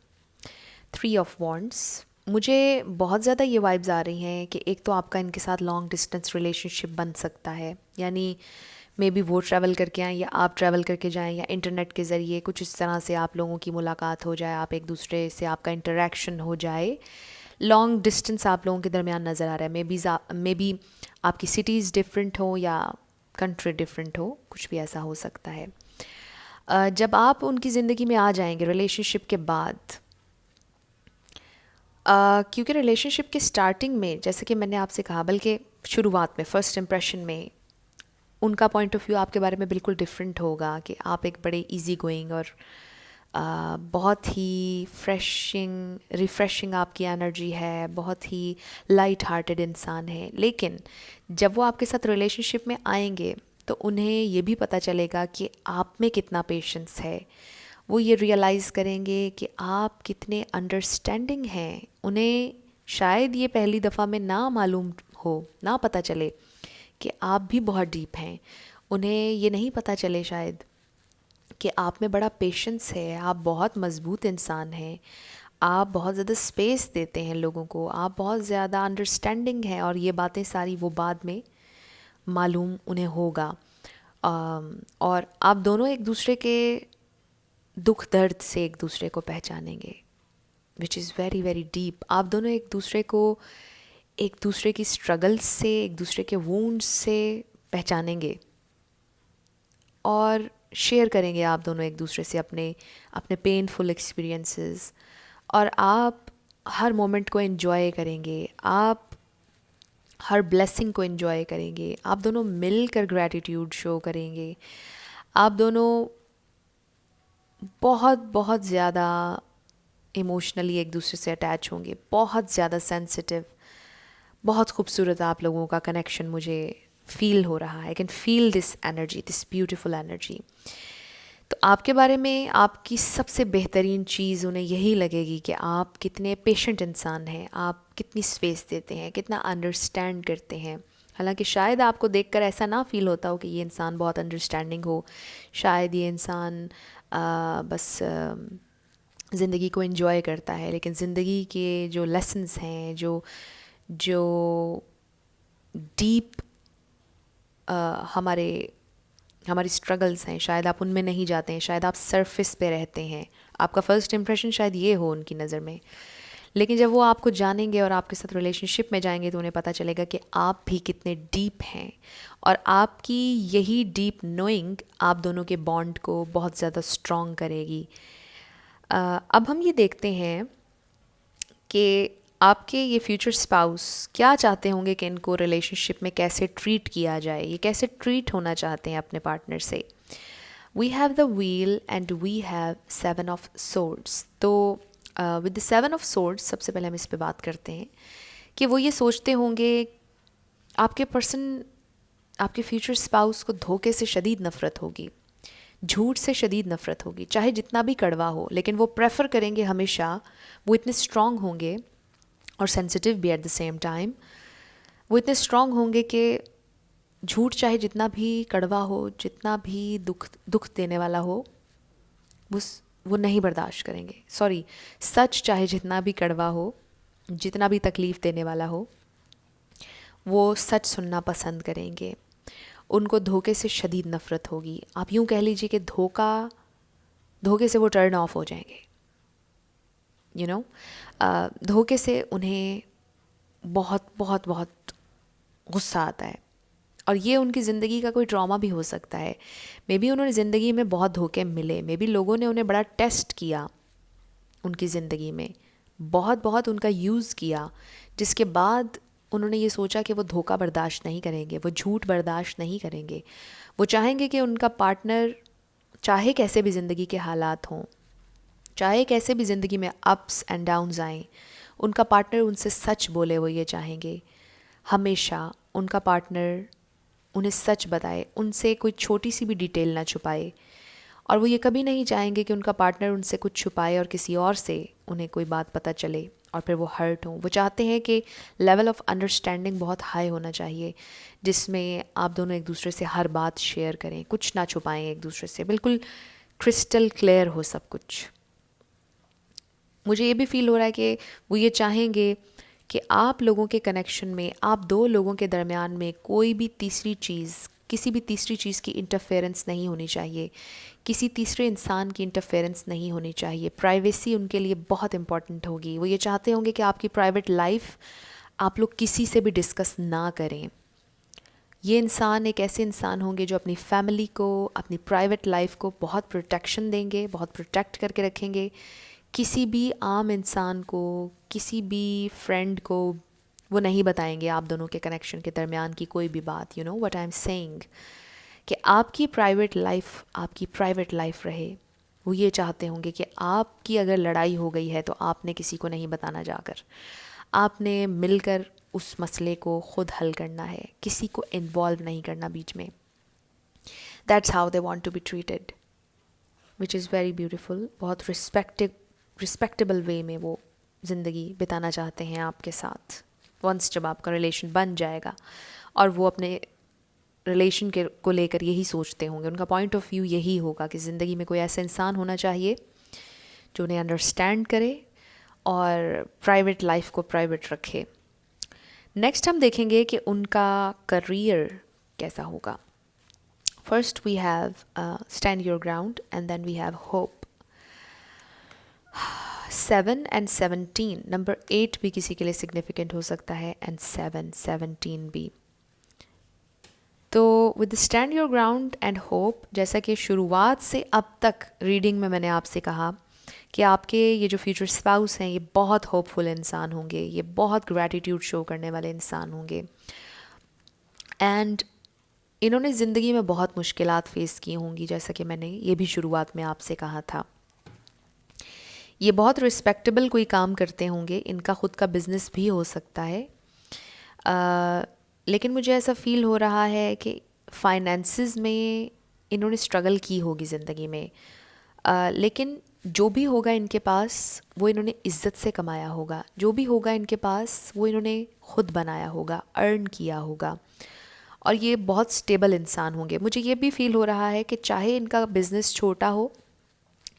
3 ऑफ वॉन्ड्स, मुझे बहुत ज़्यादा ये वाइब्स आ रही हैं कि एक तो आपका इनके साथ लॉन्ग डिस्टेंस रिलेशनशिप बन सकता है, यानी मे बी वो ट्रैवल करके आएँ या आप ट्रैवल करके जाएँ, या इंटरनेट के ज़रिए कुछ इस तरह से आप लोगों की मुलाकात हो जाए, आप एक दूसरे से आपका इंटरेक्शन हो जाए। लॉन्ग डिस्टेंस आप लोगों के दरमियान नज़र आ रहा है। मे बी आपकी सिटीज़ डिफरेंट हो या कंट्री डिफरेंट हो, कुछ भी ऐसा हो सकता है। जब आप उनकी ज़िंदगी में आ जाएंगे रिलेशनशिप के बाद, क्योंकि रिलेशनशिप के स्टार्टिंग में, जैसे कि मैंने आपसे कहा, बल्कि शुरुआत में, फर्स्ट इम्प्रेशन में, उनका पॉइंट ऑफ व्यू आपके बारे में बिल्कुल डिफरेंट होगा कि आप एक बड़े इजी गोइंग और बहुत ही रिफ़्रेशिंग आपकी एनर्जी है, बहुत ही लाइट हार्टेड इंसान है। लेकिन जब वो आपके साथ रिलेशनशिप में आएंगे तो उन्हें ये भी पता चलेगा कि आप में कितना पेशेंस है। वो ये रियलाइज़ करेंगे कि आप कितने अंडरस्टैंडिंग हैं। उन्हें शायद ये पहली दफ़ा में ना मालूम हो, ना पता चले कि आप भी बहुत डीप हैं। उन्हें ये नहीं पता चले शायद कि आप में बड़ा पेशेंस है, आप बहुत मज़बूत इंसान हैं, आप बहुत ज़्यादा स्पेस देते हैं लोगों को, आप बहुत ज़्यादा अंडरस्टैंडिंग हैं, और ये बातें सारी वो बाद में मालूम उन्हें होगा। और आप दोनों एक दूसरे के दुख दर्द से एक दूसरे को पहचानेंगे, विच इज़ वेरी वेरी डीप। आप दोनों एक दूसरे को एक दूसरे की स्ट्रगल्स से, एक दूसरे के वूंड्स से पहचानेंगे और शेयर करेंगे आप दोनों एक दूसरे से अपने अपने पेनफुल एक्सपीरियंसेस, और आप हर मोमेंट को एंजॉय करेंगे, आप हर ब्लेसिंग को एंजॉय करेंगे, आप दोनों मिलकर ग्रैटिट्यूड शो करेंगे, आप दोनों बहुत बहुत ज़्यादा इमोशनली एक दूसरे से अटैच होंगे, बहुत ज़्यादा सेंसिटिव। बहुत खूबसूरत आप लोगों का कनेक्शन मुझे फील हो रहा है। I can feel this energy, this beautiful energy. तो आपके बारे में आपकी सबसे बेहतरीन चीज़ उन्हें यही लगेगी कि आप कितने पेशेंट इंसान हैं, आप कितनी स्पेस देते हैं, कितना अंडरस्टैंड करते हैं। हालांकि शायद आपको देखकर ऐसा ना फील होता हो कि ये इंसान बहुत अंडरस्टैंडिंग हो, शायद ये इंसान बस ज़िंदगी को एंजॉय करता है, लेकिन ज़िंदगी के जो लेसन्स हैं, जो जो डीप हमारी स्ट्रगल्स हैं, शायद आप उनमें नहीं जाते हैं, शायद आप सरफेस पे रहते हैं। आपका फ़र्स्ट इम्प्रेशन शायद ये हो उनकी नज़र में, लेकिन जब वो आपको जानेंगे और आपके साथ रिलेशनशिप में जाएंगे तो उन्हें पता चलेगा कि आप भी कितने डीप हैं, और आपकी यही डीप नोइंग आप दोनों के बॉन्ड को बहुत ज़्यादा स्ट्रॉन्ग करेगी। अब हम ये देखते हैं कि आपके ये फ्यूचर स्पाउस क्या चाहते होंगे कि इनको रिलेशनशिप में कैसे ट्रीट किया जाए, ये कैसे ट्रीट होना चाहते हैं अपने पार्टनर से। We have the wheel and we have 7 of swords. तो विद द 7 ऑफ सोर्ड्स सबसे पहले हम इस पे बात करते हैं कि वो ये सोचते होंगे, आपके पर्सन, आपके फ्यूचर स्पाउस को धोखे से शदीद नफ़रत होगी, झूठ से शदीद नफ़रत होगी, चाहे जितना भी कड़वा हो, लेकिन वो प्रेफर करेंगे हमेशा, वो इतने स्ट्रांग होंगे और सेंसिटिव भी एट द सेम टाइम। वो इतने स्ट्रांग होंगे कि झूठ चाहे जितना भी कड़वा हो, जितना भी दुख देने वाला हो, वो नहीं बर्दाश्त करेंगे। सॉरी, सच चाहे जितना भी कड़वा हो, जितना भी तकलीफ़ देने वाला हो, वो सच सुनना पसंद करेंगे। उनको धोखे से शदीद नफ़रत होगी। आप यूँ कह लीजिए कि धोखे से वो टर्न ऑफ हो जाएंगे। यू नो, धोखे से उन्हें बहुत बहुत बहुत गुस्सा आता है, और ये उनकी ज़िंदगी का कोई ट्रॉमा भी हो सकता है। मे बी उन्होंने ज़िंदगी में बहुत धोखे मिले, मे बी लोगों ने उन्हें बड़ा टेस्ट किया उनकी ज़िंदगी में, बहुत बहुत उनका यूज़ किया, जिसके बाद उन्होंने ये सोचा कि वो धोखा बर्दाश्त नहीं करेंगे, वो झूठ बर्दाश्त नहीं करेंगे। वो चाहेंगे कि उनका पार्टनर, चाहे कैसे भी ज़िंदगी के हालात हों, चाहे कैसे भी ज़िंदगी में अप्स एंड डाउन्स आएँ, उनका पार्टनर उनसे सच बोले। वो ये चाहेंगे हमेशा उनका पार्टनर उन्हें सच बताए, उनसे कोई छोटी सी भी डिटेल ना छुपाए। और वो ये कभी नहीं चाहेंगे कि उनका पार्टनर उनसे कुछ छुपाए और किसी और से उन्हें कोई बात पता चले और फिर वो हर्ट हो। वो चाहते हैं कि लेवल ऑफ अंडरस्टैंडिंग बहुत हाई होना चाहिए, जिसमें आप दोनों एक दूसरे से हर बात शेयर करें, कुछ ना छुपाएं एक दूसरे से, बिल्कुल क्रिस्टल क्लियर हो सब कुछ। मुझे ये भी फील हो रहा है कि वो ये चाहेंगे कि आप लोगों के कनेक्शन में, आप दो लोगों के दरमियान में कोई भी तीसरी चीज़, किसी भी तीसरी चीज़ की इंटरफेरेंस नहीं होनी चाहिए, किसी तीसरे इंसान की इंटरफेरेंस नहीं होनी चाहिए। प्राइवेसी उनके लिए बहुत इंपॉर्टेंट होगी। वो ये चाहते होंगे कि आपकी प्राइवेट लाइफ आप लोग किसी से भी डिस्कस ना करें। ये इंसान एक ऐसे इंसान होंगे जो अपनी फैमिली को, अपनी प्राइवेट लाइफ को बहुत प्रोटेक्शन देंगे, बहुत प्रोटेक्ट करके रखेंगे। किसी भी आम इंसान को, किसी भी फ्रेंड को वो नहीं बताएंगे आप दोनों के कनेक्शन के दरमियान की कोई भी बात। You know what I am saying, कि आपकी प्राइवेट लाइफ रहे। वो ये चाहते होंगे कि आपकी अगर लड़ाई हो गई है तो आपने किसी को नहीं बताना जाकर, आपने मिलकर उस मसले को खुद हल करना है, किसी को इन्वॉल्व नहीं करना बीच में। That's how they want to be treated, which is very beautiful. बहुत रिस्पेक्टेबल वे में वो ज़िंदगी बिताना चाहते हैं आपके साथ। वंस जब आपका रिलेशन बन जाएगा, और वो अपने रिलेशन के को लेकर यही सोचते होंगे, उनका पॉइंट ऑफ व्यू यही होगा कि ज़िंदगी में कोई ऐसा इंसान होना चाहिए जो उन्हें अंडरस्टैंड करे और प्राइवेट लाइफ को प्राइवेट रखे। नेक्स्ट हम देखेंगे कि उनका करियर कैसा होगा। First we have stand your ground and then we have hope. 7 and 17, number 8 भी किसी के लिए सिग्निफिकेंट हो सकता है, एंड 17 भी। तो with stand your ground and hope, जैसा कि शुरुआत से अब तक रीडिंग में मैंने आपसे कहा कि आपके ये जो फ्यूचर स्पाउस हैं, ये बहुत होपफुल इंसान होंगे, ये बहुत ग्रैटिट्यूड शो करने वाले इंसान होंगे, एंड इन्होंने ज़िंदगी में बहुत मुश्किलात फेस की होंगी, जैसा कि मैंने ये भी शुरुआत में आपसे कहा था। ये बहुत रिस्पेक्टेबल कोई काम करते होंगे, इनका ख़ुद का बिज़नेस भी हो सकता है, लेकिन मुझे ऐसा फ़ील हो रहा है कि फाइनेंसेस में इन्होंने स्ट्रगल की होगी ज़िंदगी में, लेकिन जो भी होगा इनके पास वो इन्होंने इज़्ज़त से कमाया होगा, जो भी होगा इनके पास वो इन्होंने ख़ुद बनाया होगा, अर्न किया होगा, और ये बहुत स्टेबल इंसान होंगे। मुझे ये भी फील हो रहा है कि चाहे इनका बिज़नेस छोटा हो,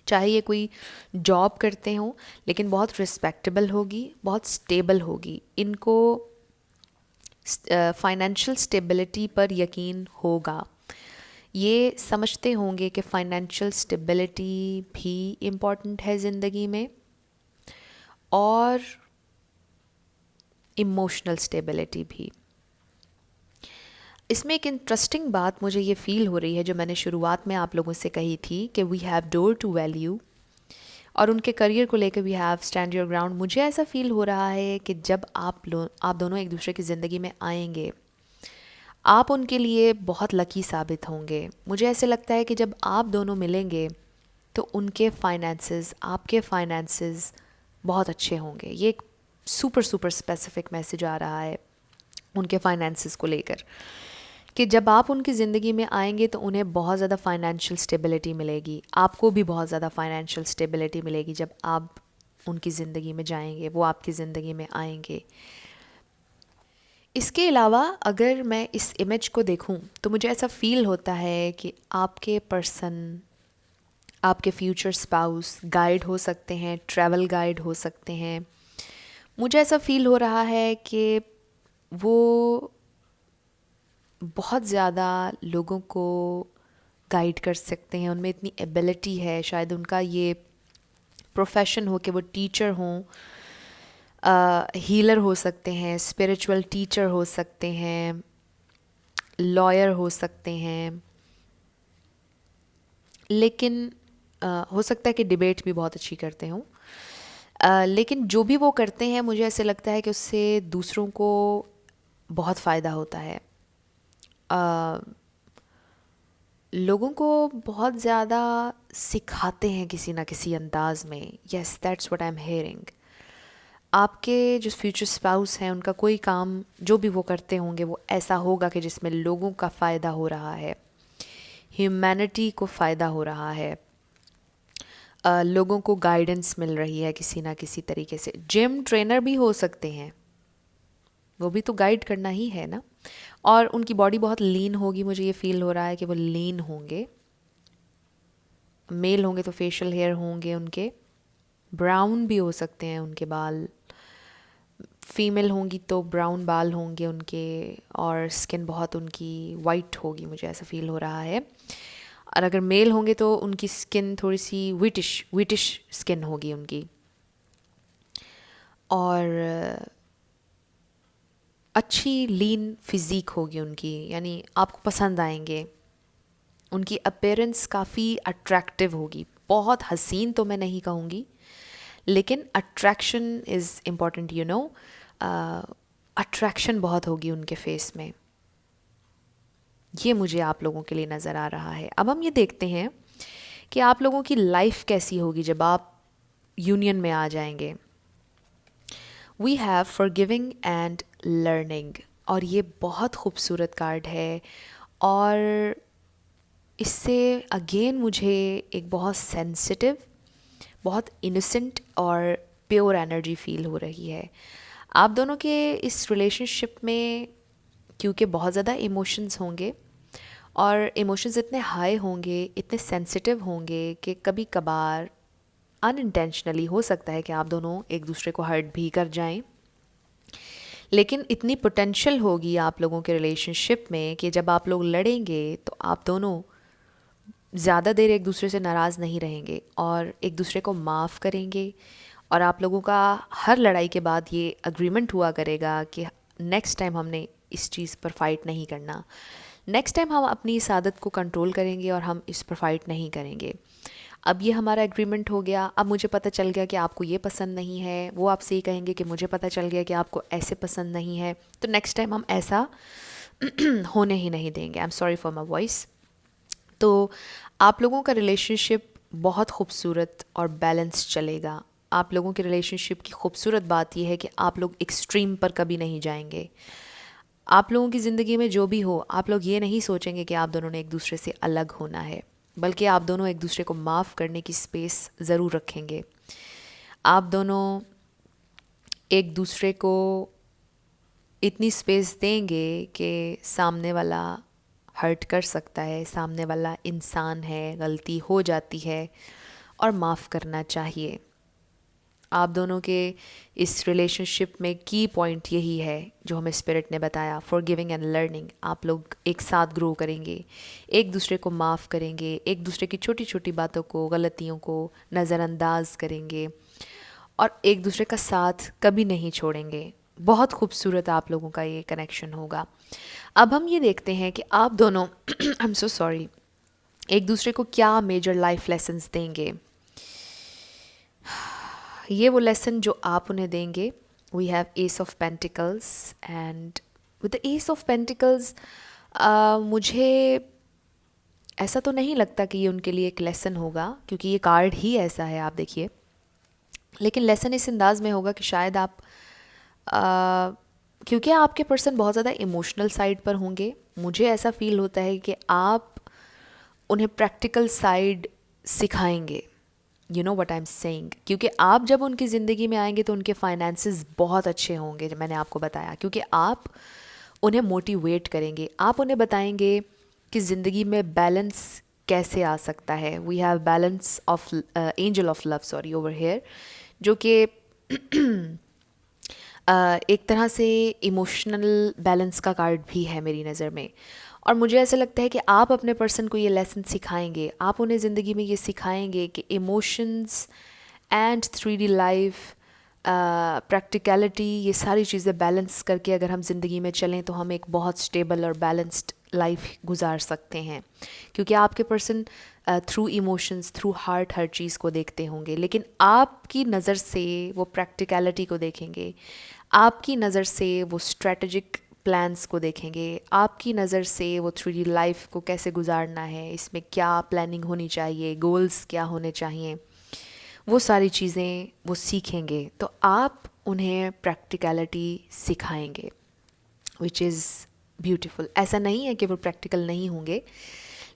चाहे ये कोई जॉब करते हों, लेकिन बहुत रिस्पेक्टेबल होगी, बहुत स्टेबल होगी। इनको फाइनेंशियल स्टेबिलिटी पर यकीन होगा। ये समझते होंगे कि फाइनेंशियल स्टेबिलिटी भी इम्पॉर्टेंट है ज़िंदगी में, और इमोशनल स्टेबिलिटी भी। इसमें एक इंटरेस्टिंग बात मुझे ये फ़ील हो रही है, जो मैंने शुरुआत में आप लोगों से कही थी कि we have door to value, और उनके करियर को लेकर we have stand your ground. मुझे ऐसा फील हो रहा है कि जब आप दोनों एक दूसरे की ज़िंदगी में आएंगे, आप उनके लिए बहुत लकी साबित होंगे। मुझे ऐसे लगता है कि जब आप दोनों मिलेंगे तो उनके फाइनेंसेस, आपके फाइनेंसेस बहुत अच्छे होंगे। ये एक सुपर सुपर स्पेसिफिक मैसेज आ रहा है उनके फाइनेंसेस को लेकर, कि जब आप उनकी ज़िंदगी में आएंगे तो उन्हें बहुत ज़्यादा फाइनेंशियल स्टेबिलिटी मिलेगी, आपको भी बहुत ज़्यादा फाइनेंशियल स्टेबिलिटी मिलेगी जब आप उनकी ज़िंदगी में जाएंगे, वो आपकी ज़िंदगी में आएंगे। इसके अलावा अगर मैं इस इमेज को देखूं तो मुझे ऐसा फील होता है कि आपके पर्सन, आपके फ्यूचर स्पाउस गाइड हो सकते हैं, ट्रैवल गाइड हो सकते हैं। मुझे ऐसा फील हो रहा है कि वो बहुत ज़्यादा लोगों को गाइड कर सकते हैं, उनमें इतनी एबिलिटी है, शायद उनका ये प्रोफेशन हो कि वो टीचर हों, हीलर हो सकते हैं, स्पिरिचुअल टीचर हो सकते हैं, लॉयर हो सकते हैं, लेकिन हो सकता है कि डिबेट भी बहुत अच्छी करते हों। लेकिन जो भी वो करते हैं मुझे ऐसे लगता है कि उससे दूसरों को बहुत फ़ायदा होता है। लोगों को बहुत ज़्यादा सिखाते हैं किसी ना किसी अंदाज में। Yes, that's what I am hearing. आपके जो फ्यूचर स्पाउस हैं उनका कोई काम जो भी वो करते होंगे वो ऐसा होगा कि जिसमें लोगों का फ़ायदा हो रहा है, ह्यूमैनिटी को फ़ायदा हो रहा है, लोगों को गाइडेंस मिल रही है किसी ना किसी तरीके से। जिम ट्रेनर भी हो सकते हैं, वो भी तो गाइड करना ही है ना। और उनकी बॉडी बहुत लीन होगी, मुझे ये फील हो रहा है कि वो लीन होंगे। मेल होंगे तो फेशियल हेयर होंगे उनके, ब्राउन भी हो सकते हैं उनके बाल। फीमेल होंगी तो ब्राउन बाल होंगे उनके, और स्किन बहुत उनकी वाइट होगी, मुझे ऐसा फील हो रहा है। और अगर मेल होंगे तो उनकी स्किन थोड़ी सी विटिश स्किन होगी उनकी, और अच्छी लीन फिज़ीक होगी उनकी, यानी आपको पसंद आएंगे। उनकी अपीयरेंस काफ़ी अट्रैक्टिव होगी, बहुत हसीन तो मैं नहीं कहूँगी, लेकिन attraction is important, you know. Attraction बहुत होगी उनके फेस में। ये मुझे आप लोगों के लिए नज़र आ रहा है। अब हम ये देखते हैं कि आप लोगों की लाइफ कैसी होगी जब आप यूनियन में आ जाएंगे। We have forgiving and learning, और ये बहुत खूबसूरत कार्ड है। और इससे अगेन मुझे एक बहुत सेंसिटिव, बहुत इनोसेंट और प्योर एनर्जी फील हो रही है। आप दोनों के इस रिलेशनशिप में क्योंकि बहुत ज़्यादा इमोशंस होंगे, और इमोशंस इतने हाई होंगे, इतने सेंसिटिव होंगे कि कभी कभार अनइंटेंशनली हो सकता है कि आप दोनों एक दूसरे को हर्ट भी कर जाएं। लेकिन इतनी पोटेंशियल होगी आप लोगों के रिलेशनशिप में कि जब आप लोग लड़ेंगे तो आप दोनों ज़्यादा देर एक दूसरे से नाराज़ नहीं रहेंगे और एक दूसरे को माफ़ करेंगे। और आप लोगों का हर लड़ाई के बाद ये अग्रीमेंट हुआ करेगा कि नेक्स्ट टाइम हमने इस चीज़ पर फाइट नहीं करना, नेक्स्ट टाइम हम अपनी इस आदत को कंट्रोल करेंगे और हम इस पर फाइट नहीं करेंगे। अब ये हमारा एग्रीमेंट हो गया। अब मुझे पता चल गया कि आपको ये पसंद नहीं है, वो आपसे ये कहेंगे कि मुझे पता चल गया कि आपको ऐसे पसंद नहीं है, तो नेक्स्ट टाइम हम ऐसा होने ही नहीं देंगे। I am sorry for my voice. तो आप लोगों का रिलेशनशिप बहुत खूबसूरत और बैलेंस चलेगा। आप लोगों के रिलेशनशिप की खूबसूरत बात यह है कि आप लोग एक्सट्रीम पर कभी नहीं जाएंगे। आप लोगों की ज़िंदगी में जो भी हो, आप लोग ये नहीं सोचेंगे कि आप दोनों ने एक दूसरे से अलग होना है, बल्कि आप दोनों एक दूसरे को माफ़ करने की स्पेस ज़रूर रखेंगे। आप दोनों एक दूसरे को इतनी स्पेस देंगे कि सामने वाला हर्ट कर सकता है, सामने वाला इंसान है, गलती हो जाती है और माफ़ करना चाहिए। आप दोनों के इस रिलेशनशिप में की पॉइंट यही है जो हमें स्पिरिट ने बताया, फॉरगिविंग एंड लर्निंग। आप लोग एक साथ ग्रो करेंगे, एक दूसरे को माफ़ करेंगे, एक दूसरे की छोटी छोटी बातों को, गलतियों को नज़रअंदाज करेंगे और एक दूसरे का साथ कभी नहीं छोड़ेंगे। बहुत खूबसूरत आप लोगों का ये कनेक्शन होगा। अब हम ये देखते हैं कि आप दोनों आई एम सो सॉरी, एक दूसरे को क्या मेजर लाइफ लेसन्स देंगे। ये वो लेसन जो आप उन्हें देंगे. We have ace of pentacles and with the ace of pentacles मुझे ऐसा तो नहीं लगता कि ये उनके लिए एक लेसन होगा, क्योंकि ये कार्ड ही ऐसा है, आप देखिए. लेकिन लेसन इस अंदाज में होगा कि शायद आप क्योंकि आपके पर्सन बहुत ज़्यादा इमोशनल साइड पर होंगे, मुझे ऐसा फील होता है कि आप उन्हें प्रैक्टिकल साइड सिखाएंगे. You know what I am saying. क्योंकि आप जब उनकी ज़िंदगी में आएंगे तो उनके फाइनेंसेस बहुत अच्छे होंगे, मैंने आपको बताया. क्योंकि आप उन्हें मोटिवेट करेंगे, आप उन्हें बताएंगे कि ज़िंदगी में बैलेंस कैसे आ सकता है. We have balance of angel of love, sorry, over here, जो कि एक तरह से इमोशनल बैलेंस का कार्ड भी है मेरी नज़र में. और मुझे ऐसा लगता है कि आप अपने पर्सन को ये लेसन सिखाएंगे, आप उन्हें ज़िंदगी में ये सिखाएंगे कि emotions and 3D life, practicality, ये सारी चीज़ें बैलेंस करके अगर हम ज़िंदगी में चलें तो हम एक बहुत स्टेबल और बैलेंस्ड लाइफ गुजार सकते हैं. क्योंकि आपके person through emotions, through heart हर चीज़ को देखते होंगे, लेकिन आपकी नज़र से वो प्रैक्टिकलिटी को देखेंगे, आपकी नज़र से वो स्ट्रेटजिक प्लान्स को देखेंगे, आपकी नज़र से वो 3D लाइफ को कैसे गुजारना है, इसमें क्या प्लानिंग होनी चाहिए, गोल्स क्या होने चाहिए, वो सारी चीज़ें वो सीखेंगे. तो आप उन्हें प्रैक्टिकलिटी सिखाएंगे, विच इज़ ब्यूटीफुल. ऐसा नहीं है कि वो प्रैक्टिकल नहीं होंगे,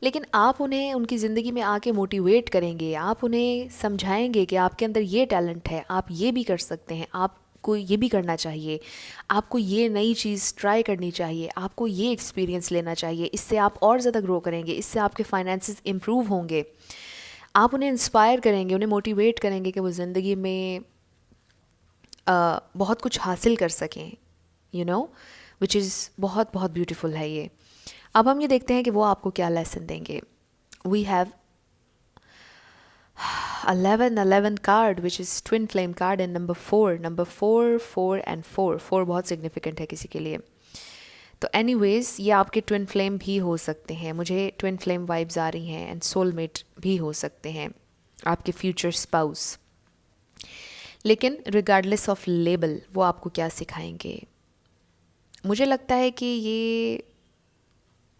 लेकिन आप उन्हें उनकी ज़िंदगी में आके मोटिवेट करेंगे, आप उन्हें समझाएंगे कि आपके अंदर ये टैलेंट है, आप ये भी कर सकते हैं, आपको ये भी करना चाहिए, आपको ये नई चीज़ ट्राई करनी चाहिए, आपको ये एक्सपीरियंस लेना चाहिए, इससे आप और ज़्यादा ग्रो करेंगे, इससे आपके फाइनेंसेस इम्प्रूव होंगे. आप उन्हें इंस्पायर करेंगे, उन्हें मोटिवेट करेंगे कि वो ज़िंदगी में बहुत कुछ हासिल कर सकें, यू नो, विच इज़ बहुत बहुत ब्यूटीफुल है ये. अब हम ये देखते हैं कि वो आपको क्या लेसन देंगे. We have 11 card, which is twin flame card, and number 4, 4 and 4 बहुत सिग्निफिकेंट है किसी के लिए. तो एनीवेज ये आपके ट्विन फ्लेम भी हो सकते हैं, मुझे ट्विन फ्लेम वाइब्स आ रही हैं, एंड सोलमेट भी हो सकते हैं, आपके फ्यूचर स्पाउस. लेकिन रिगार्डलेस ऑफ लेबल वो आपको क्या सिखाएंगे, मुझे लगता है कि ये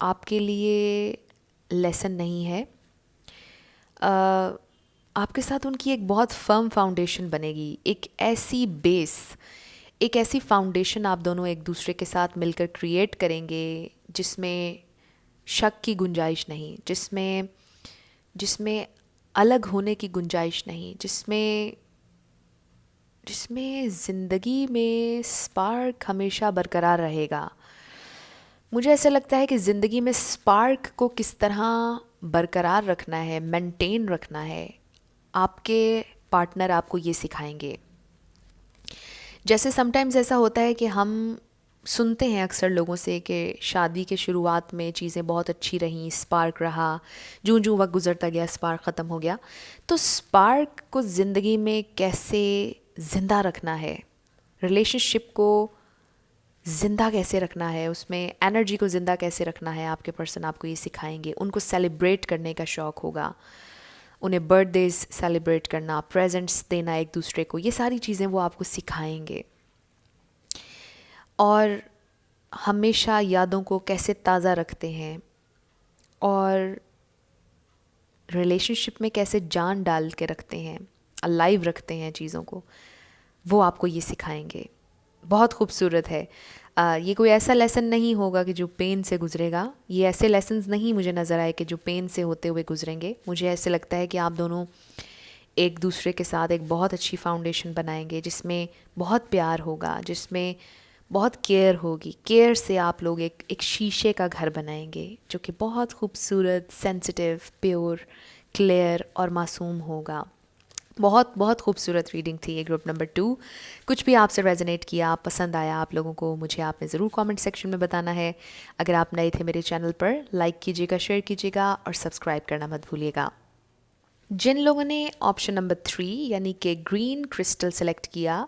आपके लिए लेसन नहीं है. आपके साथ उनकी एक बहुत फर्म फाउंडेशन बनेगी, एक ऐसी बेस, एक ऐसी फाउंडेशन आप दोनों एक दूसरे के साथ मिलकर क्रिएट करेंगे जिसमें शक की गुंजाइश नहीं, जिसमें अलग होने की गुंजाइश नहीं, जिसमें ज़िंदगी में स्पार्क हमेशा बरकरार रहेगा. मुझे ऐसा लगता है कि ज़िंदगी में स्पार्क को किस तरह बरकरार रखना है, मेंटेन रखना है, आपके पार्टनर आपको ये सिखाएंगे. जैसे समटाइम्स ऐसा होता है कि हम सुनते हैं अक्सर लोगों से कि शादी के शुरुआत में चीज़ें बहुत अच्छी रहीं, स्पार्क रहा, जूं जूं वक्त गुजरता गया स्पार्क ख़त्म हो गया. तो स्पार्क को ज़िंदगी में कैसे ज़िंदा रखना है, रिलेशनशिप को ज़िंदा कैसे रखना है, उसमें एनर्जी को ज़िंदा कैसे रखना है, आपके पर्सन आपको ये सिखाएंगे. उनको सेलिब्रेट करने का शौक़ होगा, उन्हें बर्थडेज सेलिब्रेट करना, प्रेजेंट्स देना एक दूसरे को, ये सारी चीज़ें वो आपको सिखाएंगे. और हमेशा यादों को कैसे ताज़ा रखते हैं और रिलेशनशिप में कैसे जान डाल के रखते हैं, अलाइव रखते हैं चीज़ों को, वो आपको ये सिखाएंगे. बहुत खूबसूरत है. ये कोई ऐसा लेसन नहीं होगा कि जो पेन से गुजरेगा, ये ऐसे लेसन्स नहीं मुझे नज़र आए कि जो पेन से होते हुए गुजरेंगे. मुझे ऐसे लगता है कि आप दोनों एक दूसरे के साथ एक बहुत अच्छी फाउंडेशन बनाएंगे जिसमें बहुत प्यार होगा, जिसमें बहुत केयर होगी. केयर से आप लोग एक शीशे का घर बनाएंगे जो कि बहुत खूबसूरत, सेंसिटिव, प्योर, क्लियर और मासूम होगा. बहुत बहुत खूबसूरत रीडिंग थी ये ग्रुप नंबर 2. कुछ भी आपसे रेजोनेट किया, पसंद आया आप लोगों को, मुझे आपने ज़रूर कमेंट सेक्शन में बताना है. अगर आप नए थे मेरे चैनल पर, लाइक कीजिएगा, शेयर कीजिएगा और सब्सक्राइब करना मत भूलिएगा. जिन लोगों ने ऑप्शन नंबर 3 यानी कि ग्रीन क्रिस्टल सेलेक्ट किया,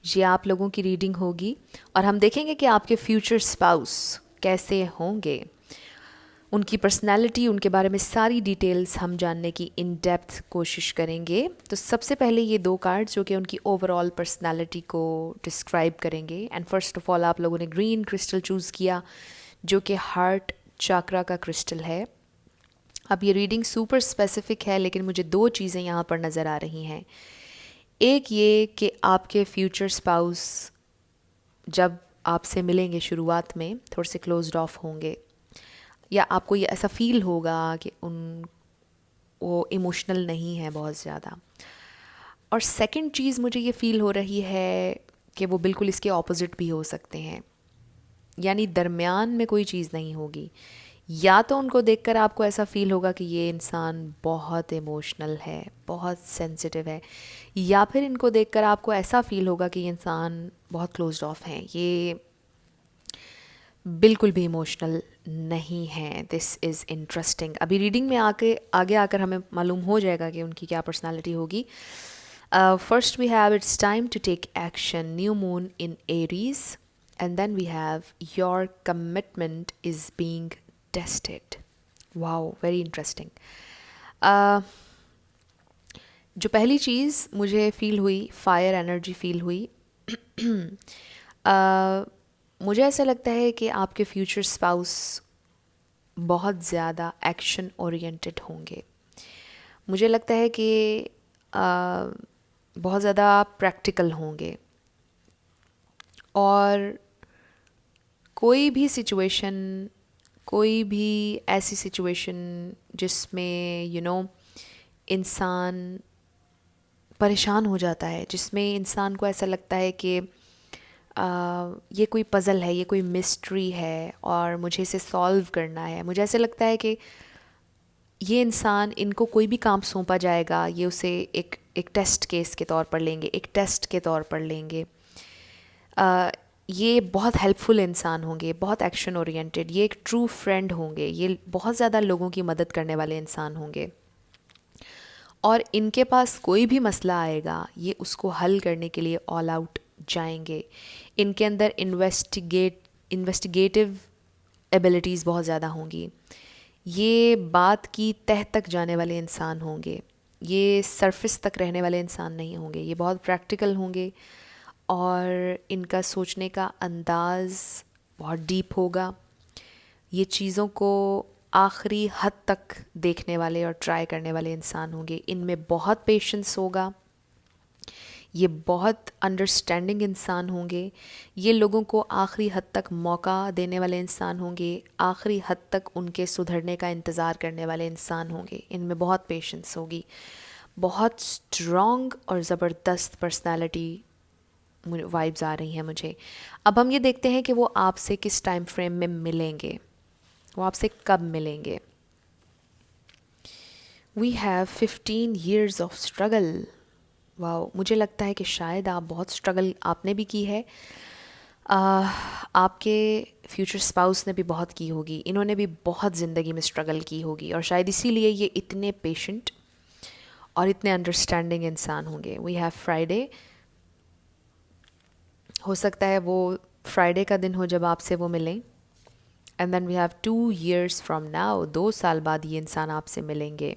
ये आप लोगों की रीडिंग होगी और हम देखेंगे कि आपके फ्यूचर स्पाउस कैसे होंगे. उनकी पर्सनैलिटी, उनके बारे में सारी डिटेल्स हम जानने की इन डेप्थ कोशिश करेंगे। तो सबसे पहले ये 2 कार्ड्स जो कि उनकी ओवरऑल पर्सनैलिटी को डिस्क्राइब करेंगे। एंड फर्स्ट ऑफ ऑल आप लोगों ने ग्रीन क्रिस्टल चूज़ किया जो कि हार्ट चाक्रा का क्रिस्टल है। अब ये रीडिंग सुपर स्पेसिफिक है, लेकिन मुझे 2 चीज़ें यहाँ पर नज़र आ रही हैं। एक ये कि आपके फ्यूचर स्पाउस जब आपसे मिलेंगे शुरुआत में थोड़े से क्लोज्ड ऑफ होंगे, या आपको ये ऐसा फील होगा कि वो इमोशनल नहीं है बहुत ज़्यादा। और सेकंड चीज़ मुझे ये फील हो रही है कि वो बिल्कुल इसके ऑपोजिट भी हो सकते हैं, यानी दरमियान में कोई चीज़ नहीं होगी। या तो उनको देखकर आपको ऐसा फील होगा कि ये इंसान बहुत इमोशनल है, बहुत सेंसिटिव है, या फिर इनको देखकर आपको ऐसा फील होगा कि ये इंसान बहुत क्लोज्ड ऑफ हैं, ये बिल्कुल भी इमोशनल नहीं है। This is interesting. अभी रीडिंग में आगे आकर हमें मालूम हो जाएगा कि उनकी क्या पर्सनालिटी होगी। First we have it's time to take action, new moon in Aries, and then we have your commitment is being tested. Wow, very interesting. जो पहली चीज़ मुझे फील हुई, फायर एनर्जी फील हुई। मुझे ऐसा लगता है कि आपके फ्यूचर स्पाउस बहुत ज़्यादा एक्शन ओरिएंटेड होंगे। मुझे लगता है कि बहुत ज़्यादा प्रैक्टिकल होंगे, और कोई भी सिचुएशन, कोई भी ऐसी सिचुएशन जिसमें इंसान परेशान हो जाता है, जिसमें इंसान को ऐसा लगता है कि ये कोई पज़ल है, ये कोई मिस्ट्री है और मुझे इसे सॉल्व करना है। मुझे ऐसे लगता है कि ये इंसान, इनको कोई भी काम सौंपा जाएगा, ये उसे एक टेस्ट केस के तौर पर लेंगे, एक टेस्ट के तौर पर लेंगे। ये बहुत हेल्पफुल इंसान होंगे, बहुत एक्शन ओरिएंटेड, ये एक ट्रू फ्रेंड होंगे, ये बहुत ज़्यादा लोगों की मदद करने वाले इंसान होंगे, और इनके पास कोई भी मसला आएगा ये उसको हल करने के लिए ऑल आउट जाएंगे। इनके अंदर इन्वेस्टिगेटिव एबिलिटीज़ बहुत ज़्यादा होंगी। ये बात की तह तक जाने वाले इंसान होंगे, ये सरफेस तक रहने वाले इंसान नहीं होंगे। ये बहुत प्रैक्टिकल होंगे, और इनका सोचने का अंदाज़ बहुत डीप होगा। ये चीज़ों को आखिरी हद तक देखने वाले और ट्राई करने वाले इंसान होंगे। इनमें बहुत पेशेंस होगा, ये बहुत अंडरस्टैंडिंग इंसान होंगे, ये लोगों को आखिरी हद तक मौका देने वाले इंसान होंगे, आखिरी हद तक उनके सुधरने का इंतज़ार करने वाले इंसान होंगे। इनमें बहुत पेशेंस होगी, बहुत स्ट्रॉन्ग और ज़बरदस्त पर्सनालिटी वाइब्स आ रही हैं मुझे। अब हम ये देखते हैं कि वो आपसे किस टाइम फ्रेम में मिलेंगे, वो आपसे कब मिलेंगे। We have 15 years of struggle. Wow, मुझे लगता है कि शायद आप बहुत स्ट्रगल आपने भी की है, आपके फ्यूचर स्पाउस ने भी बहुत की होगी, इन्होंने भी बहुत ज़िंदगी में स्ट्रगल की होगी, और शायद इसीलिए ये इतने पेशेंट और इतने अंडरस्टैंडिंग इंसान होंगे। We have Friday. हो सकता है वो फ्राइडे का दिन हो जब आपसे वो मिलें, and then we have 2 years from now, 2 साल बाद ये इंसान आपसे मिलेंगे,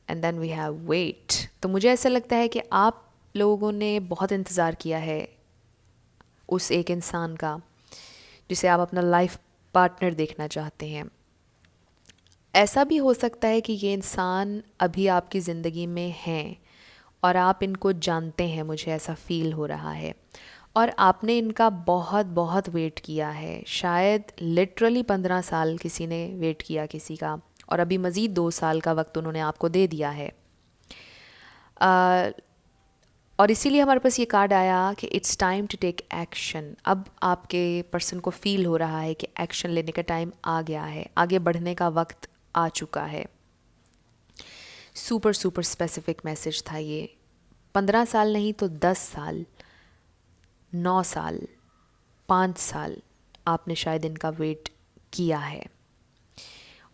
and then we have wait. तो मुझे ऐसा लगता है कि आप लोगों ने बहुत इंतज़ार किया है उस एक इंसान का जिसे आप अपना लाइफ पार्टनर देखना चाहते हैं। ऐसा भी हो सकता है कि ये इंसान अभी आपकी ज़िंदगी में हैं और आप इनको जानते हैं, मुझे ऐसा फील हो रहा है, और आपने इनका बहुत बहुत वेट किया है। शायद लिटरली 15 साल किसी ने वेट किया किसी का, और अभी मज़ीद 2 साल का वक्त उन्होंने आपको दे दिया है। और इसीलिए हमारे पास ये कार्ड आया कि it's time to take action. अब आपके पर्सन को फील हो रहा है कि एक्शन लेने का टाइम आ गया है, आगे बढ़ने का वक्त आ चुका है। सुपर सुपर स्पेसिफिक मैसेज था ये। 15 साल नहीं तो 10 साल, 9 साल, 5 साल आपने शायद इनका वेट किया है।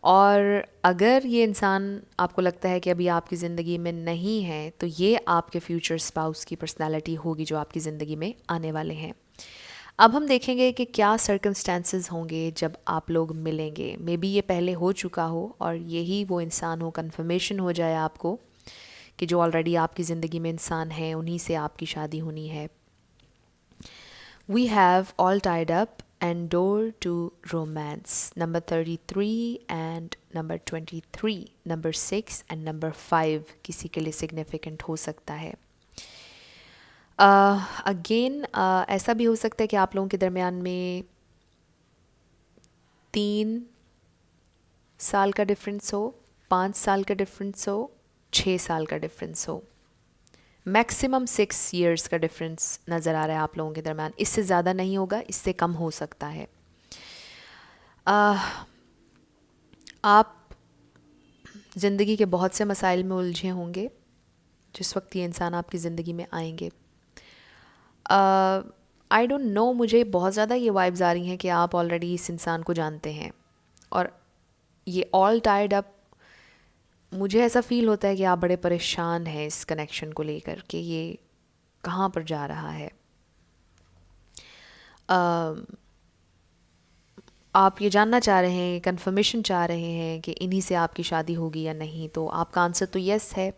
और अगर ये इंसान आपको लगता है कि अभी आपकी ज़िंदगी में नहीं है, तो ये आपके फ्यूचर स्पाउस की पर्सनालिटी होगी जो आपकी ज़िंदगी में आने वाले हैं। अब हम देखेंगे कि क्या सर्कमस्टेंसेस होंगे जब आप लोग मिलेंगे। मे बी ये पहले हो चुका हो और यही वो इंसान हो, कन्फर्मेशन हो जाए आपको कि जो ऑलरेडी आपकी ज़िंदगी में इंसान है उन्हीं से आपकी शादी होनी है। We have all tied up and door to romance, number 33 and number 23, number 6 and number 5 किसी के लिए सिग्निफिकेंट हो सकता है। अगेन ऐसा भी हो सकता है कि आप लोगों के दरमियान में 3 साल का डिफरेंस हो, 5 साल का डिफरेंस हो, 6 साल का डिफरेंस हो। मैक्सिमम 6 years का डिफरेंस नज़र आ रहा है आप लोगों के दरमियान। इससे ज़्यादा नहीं होगा, इससे कम हो सकता है। आप ज़िंदगी के बहुत से मसाइल में उलझे होंगे जिस वक्त ये इंसान आपकी ज़िंदगी में आएंगे। आई डोंट नो, मुझे बहुत ज़्यादा ये वाइब्स आ रही हैं कि आप ऑलरेडी इस इंसान को जानते हैं, और ये ऑल टाइड अप, मुझे ऐसा फील होता है कि आप बड़े परेशान हैं इस कनेक्शन को लेकर कि ये कहाँ पर जा रहा है। आप ये जानना चाह रहे हैं, कंफर्मेशन चाह रहे हैं कि इन्हीं से आपकी शादी होगी या नहीं। तो आपका आंसर तो यस है,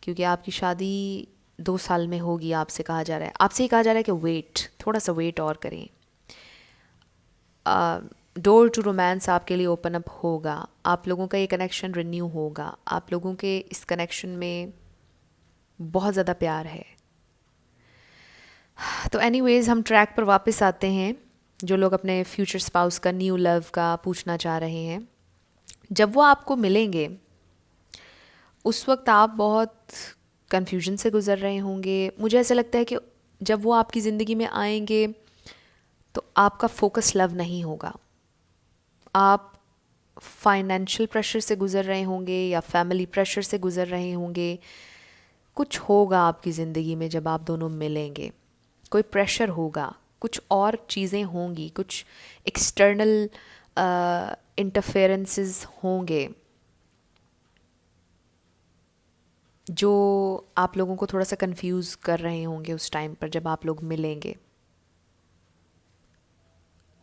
क्योंकि आपकी शादी 2 साल में होगी। आपसे कहा जा रहा है, आपसे ये कहा जा रहा है कि वेट, थोड़ा सा वेट और करें। डोर टू रोमांस आपके लिए ओपन अप होगा, आप लोगों का ये कनेक्शन रिन्यू होगा, आप लोगों के इस कनेक्शन में बहुत ज़्यादा प्यार है। तो एनीवेज़ हम ट्रैक पर वापस आते हैं। जो लोग अपने फ्यूचर स्पाउस का, न्यू लव का पूछना चाह रहे हैं, जब वो आपको मिलेंगे उस वक्त आप बहुत कन्फ्यूजन से गुज़र रहे होंगे। मुझे ऐसा लगता है कि जब वो आपकी ज़िंदगी में आएंगे तो आपका फोकस लव नहीं होगा। आप फाइनेंशियल प्रेशर से गुज़र रहे होंगे या फैमिली प्रेशर से गुज़र रहे होंगे। कुछ होगा आपकी ज़िंदगी में जब आप दोनों मिलेंगे, कोई प्रेशर होगा, कुछ और चीज़ें होंगी, कुछ एक्सटर्नल इंटरफेरेंसेस होंगे जो आप लोगों को थोड़ा सा कंफ्यूज कर रहे होंगे उस टाइम पर जब आप लोग मिलेंगे।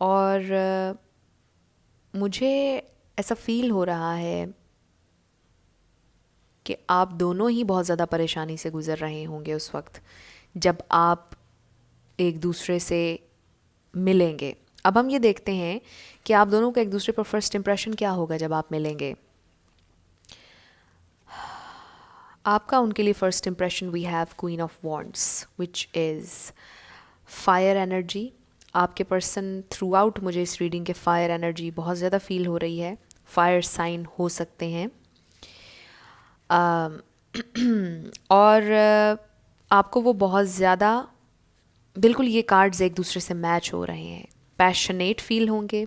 और मुझे ऐसा फील हो रहा है कि आप दोनों ही बहुत ज़्यादा परेशानी से गुज़र रहे होंगे उस वक्त जब आप एक दूसरे से मिलेंगे। अब हम ये देखते हैं कि आप दोनों का एक दूसरे पर फर्स्ट इंप्रेशन क्या होगा जब आप मिलेंगे। आपका उनके लिए first impression, we have queen of wands which is fire energy. आपके पर्सन थ्रू आउट, मुझे इस रीडिंग के फायर एनर्जी बहुत ज़्यादा फील हो रही है। फायर साइन हो सकते हैं। और आपको वो बहुत ज़्यादा, बिल्कुल ये कार्ड्स एक दूसरे से मैच हो रहे हैं। पैशनेट फील होंगे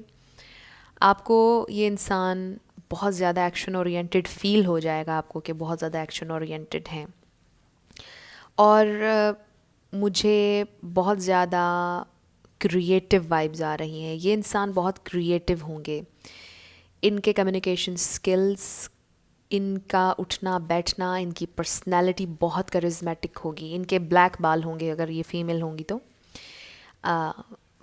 आपको, ये इंसान बहुत ज़्यादा एक्शन ओरिएंटेड फील हो जाएगा आपको कि बहुत ज़्यादा एक्शन ओरिएंटेड हैं। और मुझे बहुत ज़्यादा क्रिएटिव वाइब्स आ रही हैं। ये इंसान बहुत क्रिएटिव होंगे, इनके कम्युनिकेशन स्किल्स, इनका उठना बैठना, इनकी पर्सनैलिटी बहुत करिज्मेटिक होगी। इनके ब्लैक बाल होंगे, अगर ये फीमेल होंगी तो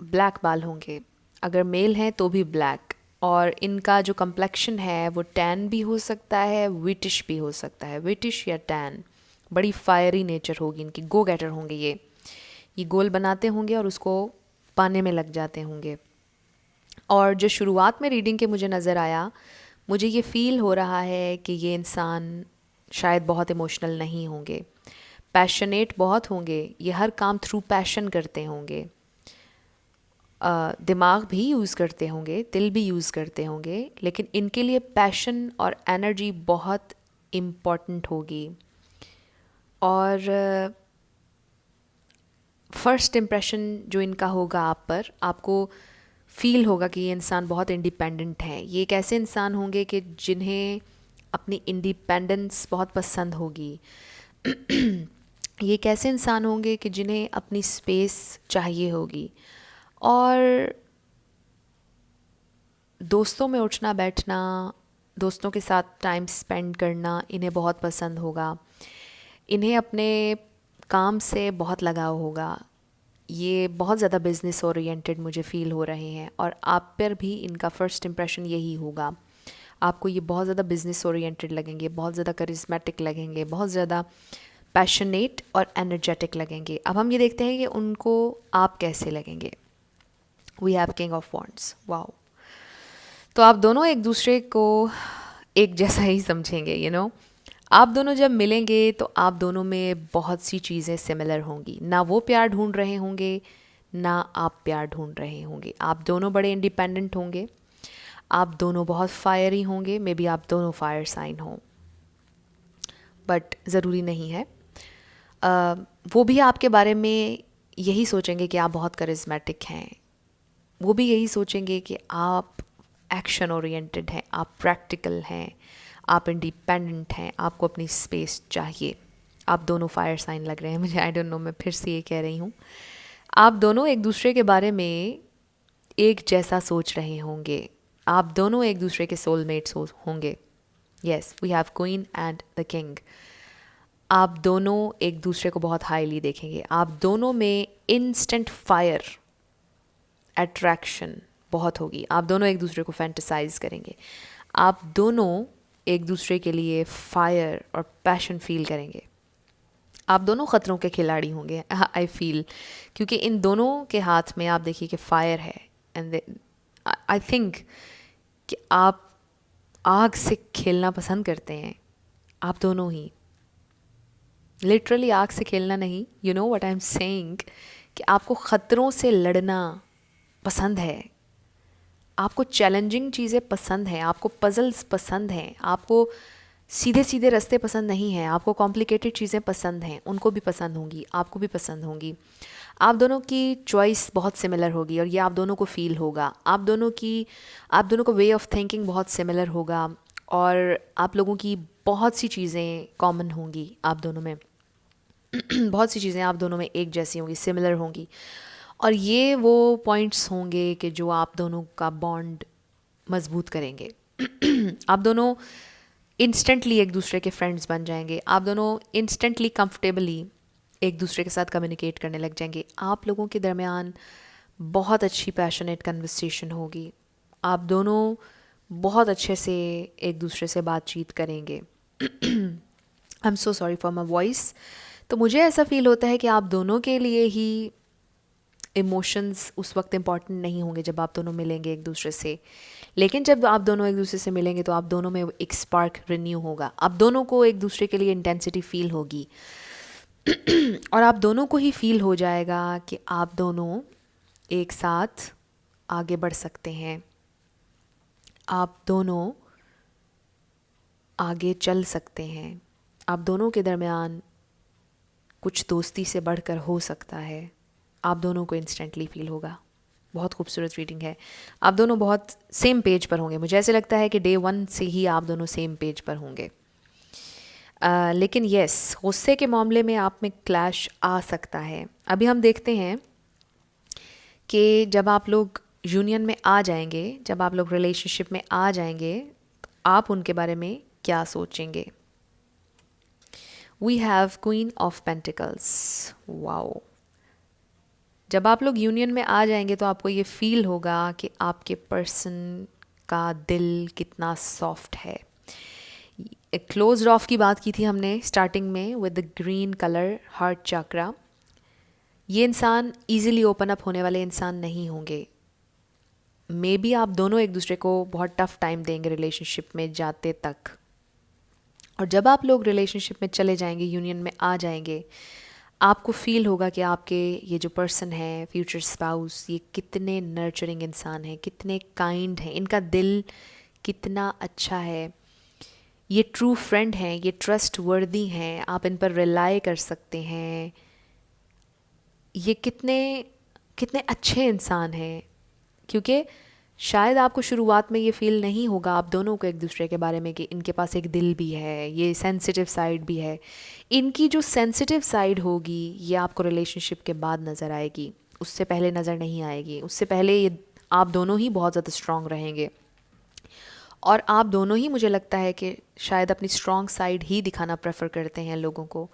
ब्लैक बाल होंगे, अगर मेल हैं तो भी ब्लैक। और इनका जो कम्प्लेक्शन है वो टैन भी हो सकता है, विटिश भी हो सकता है, विटिश या टैन। बड़ी फायरी नेचर होगी इनकी, गो गेटर होंगे ये गोल बनाते होंगे और उसको पाने में लग जाते होंगे। और जो शुरुआत में रीडिंग के मुझे नज़र आया, मुझे ये फ़ील हो रहा है कि ये इंसान शायद बहुत इमोशनल नहीं होंगे, पैशनेट बहुत होंगे, ये हर काम थ्रू पैशन करते होंगे, दिमाग भी यूज़ करते होंगे, दिल भी यूज़ करते होंगे, लेकिन इनके लिए पैशन और एनर्जी बहुत इम्पॉर्टेंट होगी। और फर्स्ट इम्प्रेशन जो इनका होगा आप पर, आपको फील होगा कि ये इंसान बहुत इंडिपेंडेंट है। ये एक ऐसे इंसान होंगे कि जिन्हें अपनी इंडिपेंडेंस बहुत पसंद होगी। ये एक ऐसे इंसान होंगे कि जिन्हें अपनी स्पेस चाहिए होगी। और दोस्तों में उठना बैठना, दोस्तों के साथ टाइम स्पेंड करना इन्हें बहुत पसंद होगा। इन्हें अपने काम से बहुत लगाव होगा। ये बहुत ज़्यादा बिजनेस ओरिएंटेड मुझे फील हो रहे हैं, और आप पर भी इनका फर्स्ट इम्प्रेशन यही होगा। आपको ये बहुत ज़्यादा बिजनेस ओरिएंटेड लगेंगे, बहुत ज़्यादा करिस्मेटिक लगेंगे, बहुत ज़्यादा पैशनेट और एनर्जेटिक लगेंगे। अब हम ये देखते हैं कि उनको आप कैसे लगेंगे। We have king of wands, wow. तो आप दोनों एक दूसरे को एक जैसा ही समझेंगे, आप दोनों जब मिलेंगे तो आप दोनों में बहुत सी चीज़ें सिमिलर होंगी। ना वो प्यार ढूंढ रहे होंगे, ना आप प्यार ढूंढ रहे होंगे। आप दोनों बड़े इंडिपेंडेंट होंगे, आप दोनों बहुत फायरी होंगे, मे बी आप दोनों फायर साइन हों, बट ज़रूरी नहीं है। वो भी आपके बारे में यही सोचेंगे कि आप बहुत करिस्मेटिक हैं। वो भी यही सोचेंगे कि आप एक्शन ओरिएंटेड हैं, आप प्रैक्टिकल हैं, आप इंडिपेंडेंट हैं, आपको अपनी स्पेस चाहिए। आप दोनों फायर साइन लग रहे हैं मुझे, आई डोंट नो, मैं फिर से ये कह रही हूँ। आप दोनों एक दूसरे के बारे में एक जैसा सोच रहे होंगे। आप दोनों एक दूसरे के सोलमेट्स होंगे। Yes, we have queen and the king. आप दोनों एक दूसरे को बहुत हाईली देखेंगे। आप दोनों में इंस्टेंट फायर अट्रैक्शन बहुत होगी। आप दोनों एक दूसरे को फैंटेसाइज करेंगे। आप दोनों एक दूसरे के लिए फायर और पैशन फील करेंगे। आप दोनों ख़तरों के खिलाड़ी होंगे, आई फील, क्योंकि इन दोनों के हाथ में आप देखिए कि फायर है। एंड आई थिंक कि आप आग से खेलना पसंद करते हैं, आप दोनों ही। लिटरली आग से खेलना नहीं, you know what I am saying, कि आपको ख़तरों से लड़ना पसंद है, आपको चैलेंजिंग चीज़ें पसंद हैं, आपको पजल्स पसंद हैं, आपको सीधे सीधे रास्ते पसंद नहीं हैं, आपको कॉम्प्लिकेटेड चीज़ें पसंद हैं। उनको भी पसंद होंगी, आपको भी पसंद होंगी। आप दोनों की चॉइस बहुत सिमिलर होगी और ये आप दोनों को फील होगा। आप दोनों को वे ऑफ थिंकिंग बहुत सिमिलर होगा, और आप लोगों की बहुत सी चीज़ें कॉमन होंगी आप दोनों में। बहुत सी चीज़ें आप दोनों में एक जैसी होंगी, सिमिलर होंगी, और ये वो पॉइंट्स होंगे कि जो आप दोनों का बॉन्ड मजबूत करेंगे। आप दोनों इंस्टेंटली एक दूसरे के फ्रेंड्स बन जाएंगे। आप दोनों इंस्टेंटली कंफर्टेबली एक दूसरे के साथ कम्युनिकेट करने लग जाएंगे। आप लोगों के दरमियान बहुत अच्छी पैशनेट कन्वर्सेशन होगी। आप दोनों बहुत अच्छे से एक दूसरे से बातचीत करेंगे। I am so sorry for my voice. तो मुझे ऐसा फील होता है कि आप दोनों के लिए ही इमोशंस उस वक्त इम्पॉर्टेंट नहीं होंगे जब आप दोनों मिलेंगे एक दूसरे से, लेकिन जब आप दोनों एक दूसरे से मिलेंगे तो आप दोनों में एक स्पार्क रिन्यू होगा। आप दोनों को एक दूसरे के लिए इंटेंसिटी फील होगी और आप दोनों को ही फील हो जाएगा कि आप दोनों एक साथ आगे बढ़ सकते हैं, आप दोनों आगे चल सकते हैं, आप दोनों के दरमियान कुछ दोस्ती से बढ़कर हो सकता है। आप दोनों को इंस्टेंटली फील होगा। बहुत खूबसूरत रीडिंग है। आप दोनों बहुत सेम पेज पर होंगे। मुझे ऐसे लगता है कि डे 1 से ही आप दोनों सेम पेज पर होंगे। लेकिन यस, गुस्से के मामले में आप में क्लैश आ सकता है। अभी हम देखते हैं कि जब आप लोग यूनियन में आ जाएंगे, जब आप लोग रिलेशनशिप में आ जाएंगे, तो आप उनके बारे में क्या सोचेंगे। We have queen of pentacles, wow. जब आप लोग यूनियन में आ जाएंगे तो आपको ये फील होगा कि आपके पर्सन का दिल कितना सॉफ्ट है। क्लोज्ड ऑफ की बात की थी हमने स्टार्टिंग में with the green colour heart chakra. ये इंसान इजीली ओपन अप होने वाले इंसान नहीं होंगे। मे बी आप दोनों एक दूसरे को बहुत टफ टाइम देंगे रिलेशनशिप में जाते तक, और जब आप लोग रिलेशनशिप में चले जाएंगे, यूनियन में आ जाएंगे, आपको फील होगा कि आपके ये जो पर्सन है, फ्यूचर स्पाउस, ये कितने नर्चरिंग इंसान हैं, कितने काइंड हैं, इनका दिल कितना अच्छा है, ये ट्रू फ्रेंड हैं, ये ट्रस्ट वर्दी हैं, आप इन पर रिलाई कर सकते हैं, ये कितने कितने अच्छे इंसान हैं। क्योंकि शायद आपको शुरुआत में ये फील नहीं होगा आप दोनों को एक दूसरे के बारे में कि इनके पास एक दिल भी है, ये सेंसिटिव साइड भी है। इनकी जो सेंसिटिव साइड होगी ये आपको रिलेशनशिप के बाद नज़र आएगी, उससे पहले नज़र नहीं आएगी। उससे पहले ये आप दोनों ही बहुत ज़्यादा स्ट्रॉन्ग रहेंगे, और आप दोनों ही, मुझे लगता है कि शायद अपनी स्ट्रॉन्ग साइड ही दिखाना प्रेफर करते हैं लोगों को।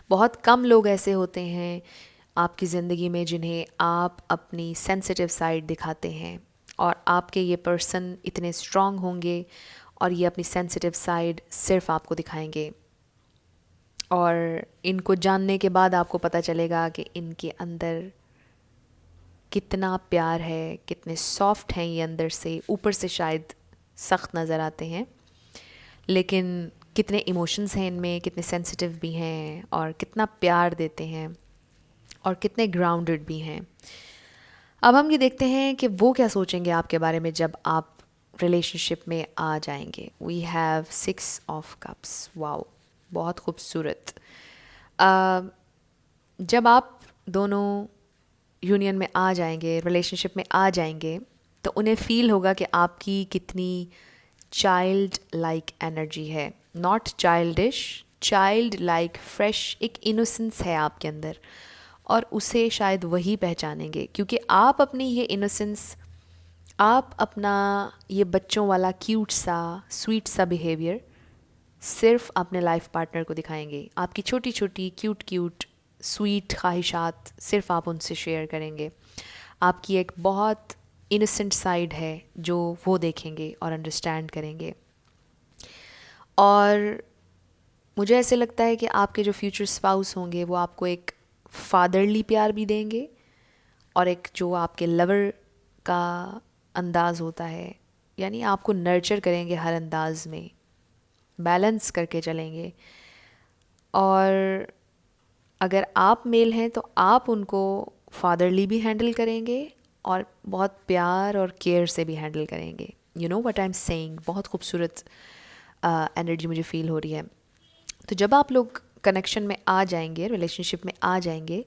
बहुत कम लोग ऐसे होते हैं आपकी ज़िंदगी में जिन्हें आप अपनी सेंसिटिव साइड दिखाते हैं, और आपके ये पर्सन इतने स्ट्रॉन्ग होंगे और ये अपनी सेंसिटिव साइड सिर्फ आपको दिखाएंगे। और इनको जानने के बाद आपको पता चलेगा कि इनके अंदर कितना प्यार है, कितने सॉफ्ट हैं ये अंदर से। ऊपर से शायद सख्त नज़र आते हैं, लेकिन कितने इमोशंस हैं इनमें, कितने सेंसिटिव भी हैं, और कितना प्यार देते हैं, और कितने ग्राउंडेड भी हैं। अब हम ये देखते हैं कि वो क्या सोचेंगे आपके बारे में जब आप रिलेशनशिप में आ जाएंगे। We have 6 of cups. Wow, बहुत खूबसूरत। जब आप दोनों यूनियन में आ जाएंगे, रिलेशनशिप में आ जाएंगे, तो उन्हें फील होगा कि आपकी कितनी चाइल्ड लाइक एनर्जी है। Not childish, child like, fresh, एक इनोसेंस है आपके अंदर, और उसे शायद वही पहचानेंगे, क्योंकि आप अपनी ये इनोसेंस, आप अपना ये बच्चों वाला क्यूट सा, स्वीट सा बिहेवियर सिर्फ अपने लाइफ पार्टनर को दिखाएंगे। आपकी छोटी छोटी क्यूट क्यूट स्वीट ख्वाहिशात सिर्फ आप उनसे शेयर करेंगे। आपकी एक बहुत इनोसेंट साइड है जो वो देखेंगे और अंडरस्टैंड करेंगे। और मुझे ऐसे लगता है कि आपके जो फ्यूचर स्पाउस होंगे वो आपको एक फादरली प्यार भी देंगे, और एक जो आपके लवर का अंदाज़ होता है, यानी आपको नर्चर करेंगे हर अंदाज में, बैलेंस करके चलेंगे। और अगर आप मेल हैं तो आप उनको फादरली भी हैंडल करेंगे और बहुत प्यार और केयर से भी हैंडल करेंगे। You know what I am saying. बहुत खूबसूरत एनर्जी मुझे फील हो रही है। तो जब आप लोग कनेक्शन में आ जाएंगे, रिलेशनशिप में आ जाएंगे,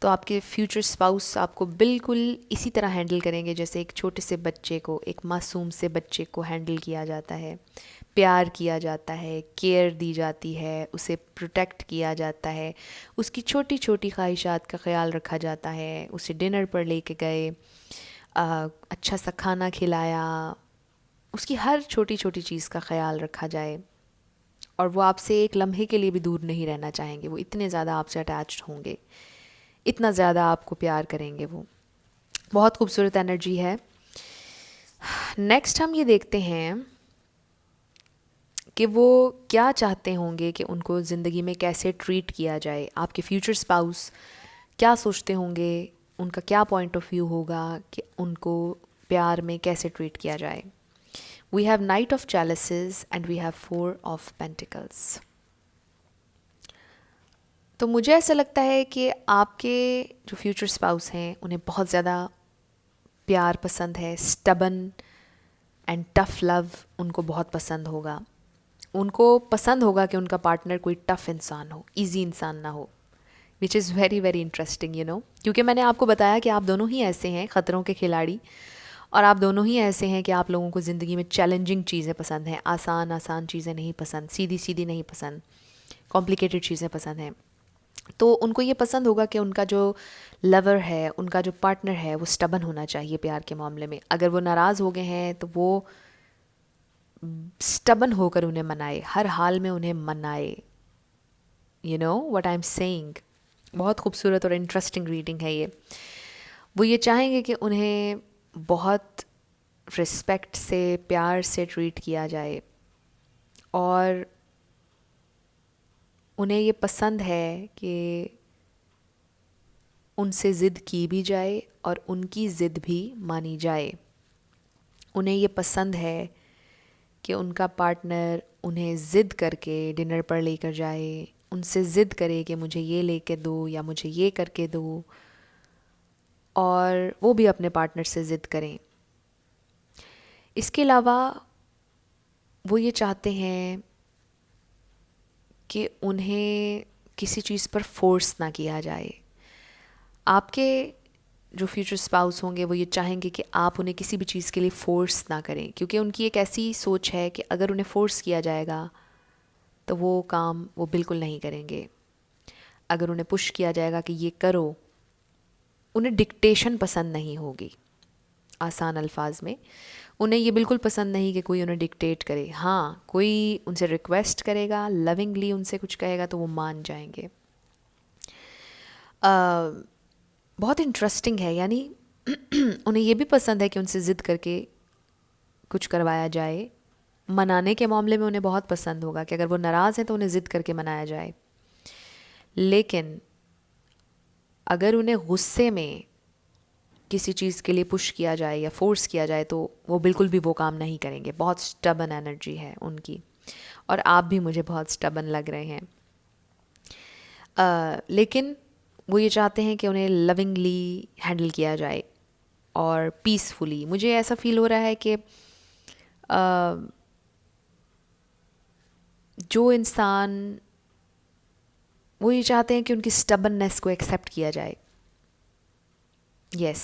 तो आपके फ्यूचर स्पाउस आपको बिल्कुल इसी तरह हैंडल करेंगे जैसे एक छोटे से बच्चे को, एक मासूम से बच्चे को हैंडल किया जाता है, प्यार किया जाता है, केयर दी जाती है, उसे प्रोटेक्ट किया जाता है, उसकी छोटी छोटी ख्वाहिशात का ख्याल रखा जाता है, उसे डिनर पर लेके गए, अच्छा सा खाना खिलाया, उसकी हर छोटी छोटी चीज़ का ख्याल रखा जाए। और वो आपसे एक लम्हे के लिए भी दूर नहीं रहना चाहेंगे। वो इतने ज़्यादा आपसे अटैच्ड होंगे, इतना ज़्यादा आपको प्यार करेंगे। वो बहुत खूबसूरत एनर्जी है। नेक्स्ट हम ये देखते हैं कि वो क्या चाहते होंगे कि उनको ज़िंदगी में कैसे ट्रीट किया जाए। आपके फ्यूचर स्पाउस क्या सोचते होंगे, उनका क्या पॉइंट ऑफ व्यू होगा कि उनको प्यार में कैसे ट्रीट किया जाए। We have knight of chalices and we have 4 of pentacles. तो मुझे ऐसा लगता है कि आपके जो फ्यूचर स्पाउस हैं उन्हें बहुत ज़्यादा प्यार पसंद है। स्टबन एंड टफ लव उनको बहुत पसंद होगा। उनको पसंद होगा कि उनका पार्टनर कोई टफ इंसान हो, इजी इंसान ना हो, विच is very very interesting, you know. क्योंकि मैंने आपको बताया कि आप दोनों ही ऐसे हैं, ख़तरों के खिलाड़ी, और आप दोनों ही ऐसे हैं कि आप लोगों को ज़िंदगी में चैलेंजिंग चीज़ें पसंद हैं। आसान आसान चीज़ें नहीं पसंद, सीधी सीधी नहीं पसंद, कॉम्प्लिकेटेड चीज़ें पसंद हैं। तो उनको ये पसंद होगा कि उनका जो लवर है, उनका जो पार्टनर है, वो स्टबन होना चाहिए प्यार के मामले में। अगर वो नाराज़ हो गए हैं तो वो स्टबन होकर उन्हें मनाए, हर हाल में उन्हें मनाए। You know what I am saying. बहुत खूबसूरत और इंटरेस्टिंग रीडिंग है ये। वो ये चाहेंगे कि उन्हें बहुत रिस्पेक्ट से, प्यार से ट्रीट किया जाए, और उन्हें ये पसंद है कि उनसे ज़िद की भी जाए और उनकी ज़िद भी मानी जाए। उन्हें ये पसंद है कि उनका पार्टनर उन्हें ज़िद करके डिनर पर लेकर जाए, उनसे ज़िद करे कि मुझे ये लेके दो या मुझे ये करके दो, और वो भी अपने पार्टनर से ज़िद करें। इसके अलावा वो ये चाहते हैं कि उन्हें किसी चीज़ पर फोर्स ना किया जाए। आपके जो फ्यूचर स्पाउस होंगे वो ये चाहेंगे कि आप उन्हें किसी भी चीज़ के लिए फ़ोर्स ना करें, क्योंकि उनकी एक ऐसी सोच है कि अगर उन्हें फ़ोर्स किया जाएगा तो वो काम वो बिल्कुल नहीं करेंगे। अगर उन्हें पुश किया जाएगा कि ये करो, उन्हें डिक्टेशन पसंद नहीं होगी। आसान अल्फाज में, उन्हें ये बिल्कुल पसंद नहीं कि कोई उन्हें डिक्टेट करे। हाँ, कोई उनसे रिक्वेस्ट करेगा, लविंगली उनसे कुछ कहेगा तो वो मान जाएंगे। बहुत इंटरेस्टिंग है, यानी उन्हें ये भी पसंद है कि उनसे ज़िद करके कुछ करवाया जाए। मनाने के मामले में उन्हें बहुत पसंद होगा कि अगर वो नाराज़ हैं तो उन्हें ज़िद करके मनाया जाए, लेकिन अगर उन्हें गुस्से में किसी चीज़ के लिए पुश किया जाए या फोर्स किया जाए तो वो बिल्कुल भी वो काम नहीं करेंगे। बहुत स्टबन एनर्जी है उनकी, और आप भी मुझे बहुत स्टबन लग रहे हैं। लेकिन वो ये चाहते हैं कि उन्हें लविंगली हैंडल किया जाए और पीसफुली। मुझे ऐसा फील हो रहा है कि जो इंसान, वो ये चाहते हैं कि उनकी स्टबननेस को एक्सेप्ट किया जाए। यस,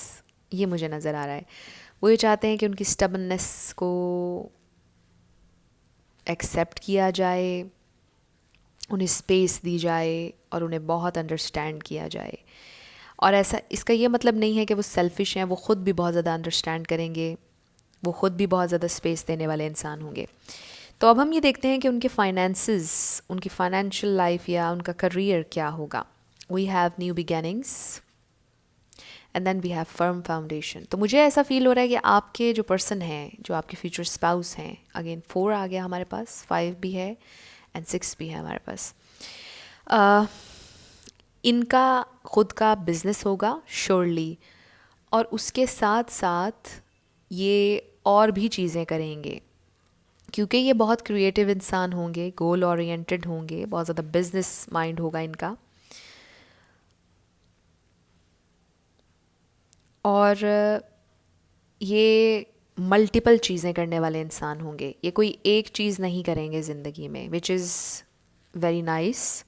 ये मुझे नज़र आ रहा है। वो ये चाहते हैं कि उनकी स्टबननेस को एक्सेप्ट किया जाए, उन्हें स्पेस दी जाए और उन्हें बहुत अंडरस्टैंड किया जाए। और ऐसा, इसका ये मतलब नहीं है कि वो सेल्फिश हैं, वो ख़ुद भी बहुत ज़्यादा अंडरस्टैंड करेंगे, वो ख़ुद भी बहुत ज़्यादा स्पेस देने वाले इंसान होंगे। तो अब हम ये देखते हैं कि उनके फाइनेंसेस, उनकी फाइनेंशियल लाइफ या उनका करियर क्या होगा। We have new beginnings and then we have firm foundation. तो मुझे ऐसा फील हो रहा है कि आपके जो पर्सन हैं, जो आपके फ्यूचर स्पाउस हैं, अगेन 4 आ गया हमारे पास, 5 भी है एंड 6 भी है हमारे पास। इनका खुद का बिजनेस होगा श्योरली, और उसके साथ साथ ये और भी चीज़ें करेंगे क्योंकि ये बहुत क्रिएटिव इंसान होंगे, गोल ओरिएंटेड होंगे, बहुत ज़्यादा बिजनेस माइंड होगा इनका। और ये मल्टीपल चीज़ें करने वाले इंसान होंगे, ये कोई एक चीज़ नहीं करेंगे ज़िंदगी में, विच इज़ वेरी नाइस।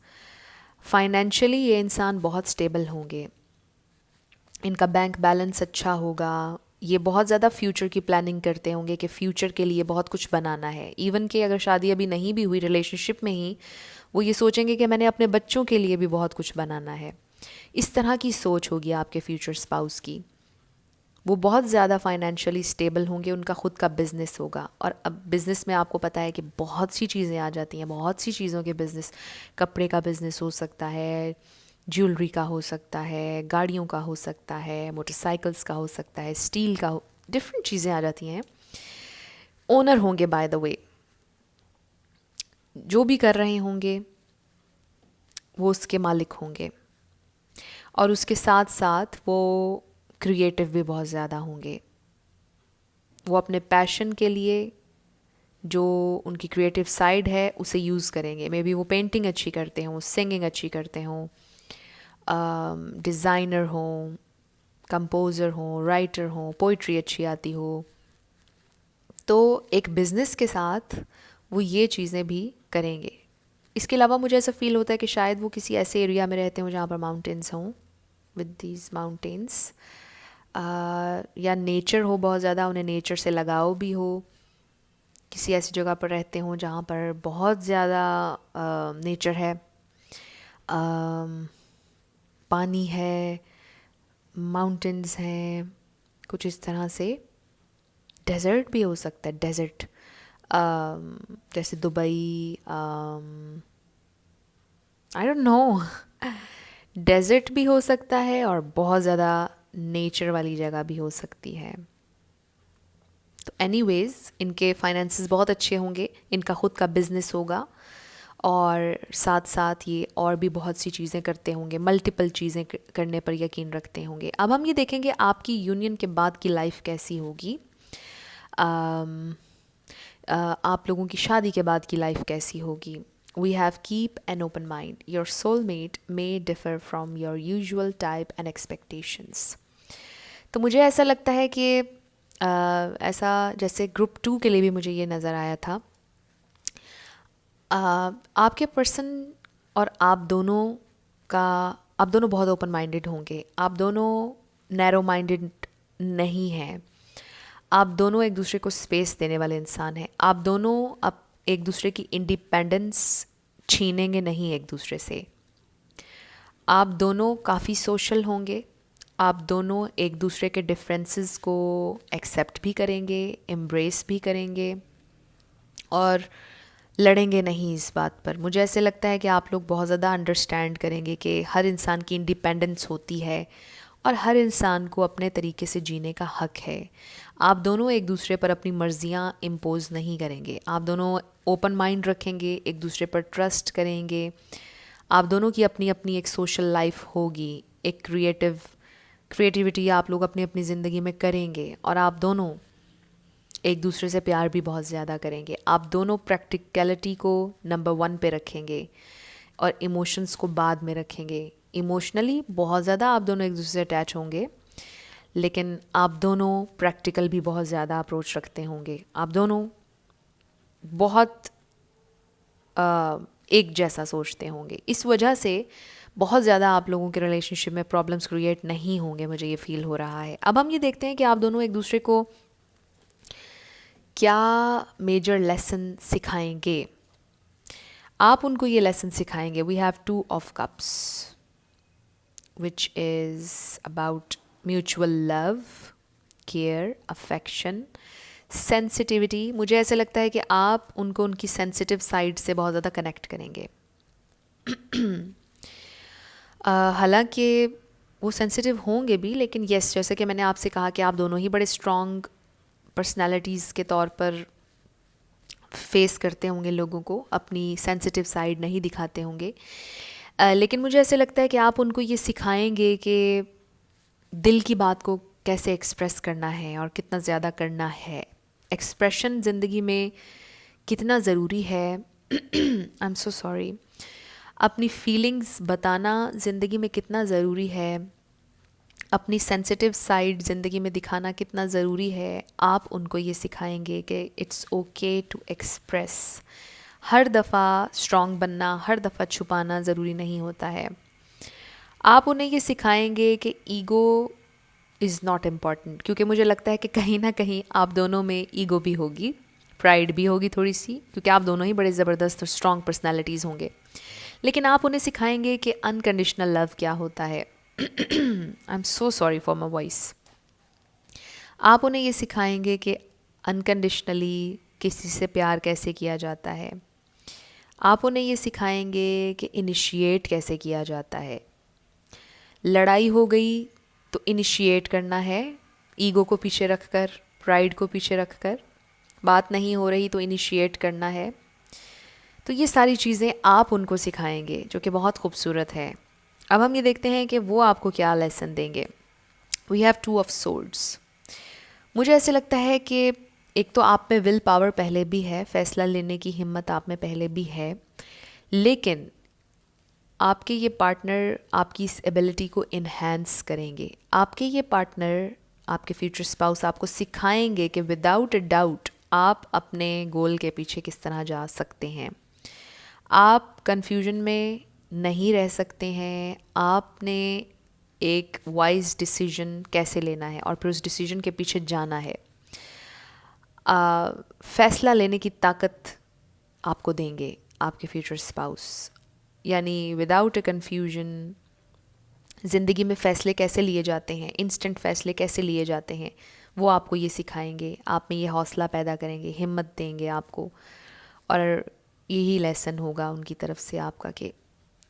फाइनेंशियली ये इंसान बहुत स्टेबल होंगे, इनका बैंक बैलेंस अच्छा होगा, ये बहुत ज़्यादा फ्यूचर की प्लानिंग करते होंगे कि फ़्यूचर के लिए बहुत कुछ बनाना है। इवन कि अगर शादी अभी नहीं भी हुई, रिलेशनशिप में ही वो ये सोचेंगे कि मैंने अपने बच्चों के लिए भी बहुत कुछ बनाना है। इस तरह की सोच होगी आपके फ्यूचर स्पाउस की। वो बहुत ज़्यादा फाइनेंशियली स्टेबल होंगे, उनका ख़ुद का बिज़नेस होगा। और अब बिज़नेस में आपको पता है कि बहुत सी चीज़ें आ जाती हैं, बहुत सी चीज़ों के बिज़नेस, कपड़े का बिज़नेस हो सकता है, ज्वेलरी का हो सकता है, गाड़ियों का हो सकता है, मोटरसाइकिल्स का हो सकता है, स्टील का हो, डिफरेंट चीज़ें आ जाती हैं। ओनर होंगे बाय द वे, जो भी कर रहे होंगे वो उसके मालिक होंगे, और उसके साथ साथ वो क्रिएटिव भी बहुत ज़्यादा होंगे। वो अपने पैशन के लिए, जो उनकी क्रिएटिव साइड है, उसे यूज़ करेंगे। मे बी वो पेंटिंग अच्छी करते हों, सिंगिंग अच्छी करते हों, डिज़ाइनर हों, कंपोज़र हों, राइटर हों, पोइट्री अच्छी आती हो। तो एक बिज़नेस के साथ वो ये चीज़ें भी करेंगे। इसके अलावा मुझे ऐसा फ़ील होता है कि शायद वो किसी ऐसे एरिया में रहते हों जहाँ पर माउंटेन्स हों, विद दीज माउंटेन्स, या नेचर हो बहुत ज़्यादा, उन्हें नेचर से लगाव भी हो। किसी ऐसी जगह पर रहते हों जहाँ पर बहुत ज़्यादा नेचर है, पानी है, माउंटेन्स हैं, कुछ इस तरह से। डेज़र्ट भी हो सकता है, डेज़र्ट, जैसे Dubai, I don't know, desert भी हो सकता है और बहुत ज़्यादा नेचर वाली जगह भी हो सकती है। तो एनीवेज़ इनके फाइनेंसेस बहुत अच्छे होंगे, इनका ख़ुद का बिज़नेस होगा, और साथ साथ ये और भी बहुत सी चीज़ें करते होंगे, मल्टीपल चीज़ें करने पर यकीन रखते होंगे। अब हम ये देखेंगे आपकी यूनियन के बाद की लाइफ कैसी होगी, आप लोगों की शादी के बाद की लाइफ कैसी होगी। We have keep an open mind, your soulmate may differ from your usual type and expectations. तो मुझे ऐसा लगता है कि ऐसा जैसे ग्रुप 2 के लिए भी मुझे ये नज़र आया था, आपके पर्सन और आप दोनों बहुत ओपन माइंडेड होंगे, आप दोनों नैरो माइंडेड नहीं हैं, आप दोनों एक दूसरे को स्पेस देने वाले इंसान हैं, आप दोनों अब एक दूसरे की इंडिपेंडेंस छीनेंगे नहीं एक दूसरे से, आप दोनों काफ़ी सोशल होंगे, आप दोनों एक दूसरे के डिफरेंसेस को एक्सेप्ट भी करेंगे, एम्ब्रेस भी करेंगे, और लड़ेंगे नहीं इस बात पर। मुझे ऐसे लगता है कि आप लोग बहुत ज़्यादा अंडरस्टैंड करेंगे कि हर इंसान की इंडिपेंडेंस होती है, और हर इंसान को अपने तरीके से जीने का हक है। आप दोनों एक दूसरे पर अपनी मर्जियाँ इम्पोज नहीं करेंगे, आप दोनों ओपन माइंड रखेंगे, एक दूसरे पर ट्रस्ट करेंगे। आप दोनों की अपनी अपनी एक सोशल लाइफ होगी, एक क्रिएटिविटी आप लोग अपनी अपनी ज़िंदगी में करेंगे, और आप दोनों एक दूसरे से प्यार भी बहुत ज़्यादा करेंगे। आप दोनों प्रैक्टिकलिटी को नंबर 1 पे रखेंगे और इमोशंस को बाद में रखेंगे। इमोशनली बहुत ज़्यादा आप दोनों एक दूसरे से अटैच होंगे, लेकिन आप दोनों प्रैक्टिकल भी बहुत ज़्यादा अप्रोच रखते होंगे। आप दोनों बहुत एक जैसा सोचते होंगे। इस वजह से बहुत ज़्यादा आप लोगों के रिलेशनशिप में प्रॉब्लम्स क्रिएट नहीं होंगे, मुझे ये फील हो रहा है। अब हम ये देखते हैं कि आप दोनों एक दूसरे को क्या मेजर लेसन सिखाएंगे। आप उनको ये लेसन सिखाएंगे। We have 2 of cups which is about mutual love, care, affection, sensitivity. मुझे ऐसे लगता है कि आप उनको उनकी सेंसिटिव साइड से बहुत ज़्यादा कनेक्ट करेंगे। हालांकि वो सेंसिटिव होंगे भी, लेकिन यस, जैसे कि मैंने आपसे कहा कि आप दोनों ही बड़े स्ट्रॉन्ग पर्सनालिटीज़ के तौर पर फेस करते होंगे लोगों को, अपनी सेंसिटिव साइड नहीं दिखाते होंगे। लेकिन मुझे ऐसे लगता है कि आप उनको ये सिखाएंगे कि दिल की बात को कैसे एक्सप्रेस करना है और कितना ज़्यादा करना है। एक्सप्रेशन ज़िंदगी में कितना ज़रूरी है। I am so sorry. अपनी फीलिंग्स बताना ज़िंदगी में कितना ज़रूरी है, अपनी सेंसिटिव साइड ज़िंदगी में दिखाना कितना ज़रूरी है। आप उनको ये सिखाएंगे कि इट्स ओके टू एक्सप्रेस। हर दफ़ा स्ट्रॉन्ग बनना, हर दफ़ा छुपाना ज़रूरी नहीं होता है। आप उन्हें ये सिखाएंगे कि ईगो इज़ नॉट इम्पॉर्टेंट, क्योंकि मुझे लगता है कि कहीं ना कहीं आप दोनों में ईगो भी होगी, प्राइड भी होगी थोड़ी सी, क्योंकि आप दोनों ही बड़े ज़बरदस्त और स्ट्रॉन्ग पर्सनैलिटीज़ होंगे। लेकिन आप उन्हें सिखाएंगे कि अनकंडीशनल लव क्या होता है। I am so sorry for my voice. आप उन्हें ये सिखाएंगे कि अनकंडीशनली किसी से प्यार कैसे किया जाता है। आप उन्हें ये सिखाएंगे कि इनिशिएट कैसे किया जाता है। लड़ाई हो गई तो इनिशिएट करना है, ईगो को पीछे रखकर, प्राइड को पीछे रखकर। बात नहीं हो रही तो इनिशिएट करना है। तो ये सारी चीज़ें आप उनको सिखाएंगे, जो कि बहुत खूबसूरत है। अब हम ये देखते हैं कि वो आपको क्या लेसन देंगे। We have 2 of swords. मुझे ऐसे लगता है कि एक तो आप में विल पावर पहले भी है, फ़ैसला लेने की हिम्मत आप में पहले भी है, लेकिन आपके ये पार्टनर आपकी इस एबिलिटी को इन्हेंस करेंगे। आपके ये पार्टनर, आपके फ्यूचर स्पाउस आपको सिखाएंगे कि विदाउट अ डाउट आप अपने गोल के पीछे किस तरह जा सकते हैं। आप कन्फ्यूजन में नहीं रह सकते हैं। आपने एक वाइज डिसीजन कैसे लेना है और फिर उस डिसीजन के पीछे जाना है। फ़ैसला लेने की ताकत आपको देंगे आपके फ्यूचर स्पाउस। यानी विदाउट अ कन्फ्यूजन ज़िंदगी में फ़ैसले कैसे लिए जाते हैं, इंस्टेंट फ़ैसले कैसे लिए जाते हैं, वो आपको ये सिखाएंगे। आप में ये हौसला पैदा करेंगे, हिम्मत देंगे आपको। और यही लेसन होगा उनकी तरफ से आपका कि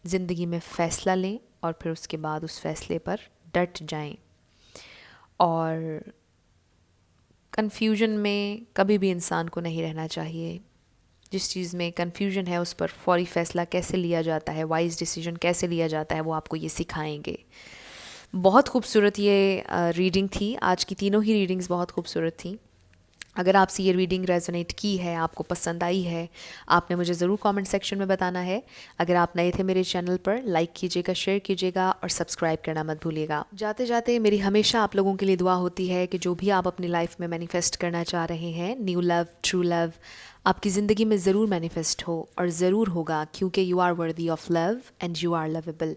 ज़िंदगी में फ़ैसला लें और फिर उसके बाद उस फ़ैसले पर डट जाएं। और कन्फ्यूजन में कभी भी इंसान को नहीं रहना चाहिए। जिस चीज़ में कन्फ्यूजन है उस पर फौरी फ़ैसला कैसे लिया जाता है, वाइज डिसीजन कैसे लिया जाता है, वो आपको ये सिखाएंगे। बहुत खूबसूरत ये रीडिंग थी। आज की तीनों ही रीडिंग्स बहुत खूबसूरत थी। अगर आपसे ये रीडिंग रेजोनेट की है, आपको पसंद आई है, आपने मुझे ज़रूर कमेंट सेक्शन में बताना है। अगर आप नए थे मेरे चैनल पर, लाइक कीजिएगा, शेयर कीजिएगा और सब्सक्राइब करना मत भूलिएगा। जाते जाते मेरी हमेशा आप लोगों के लिए दुआ होती है कि जो भी आप अपनी लाइफ में मैनिफेस्ट करना चाह रहे हैं, न्यू लव, ट्रू लव, आपकी ज़िंदगी में ज़रूर मैनिफेस्ट हो और ज़रूर होगा, क्योंकि you are worthy of love and you are lovable.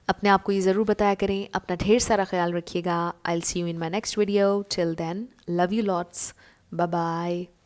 अपने आप को ये ज़रूर बताया करें। अपना ढेर सारा ख्याल रखिएगा। I will see you in my next video. Till then, love you lots. Bye bye.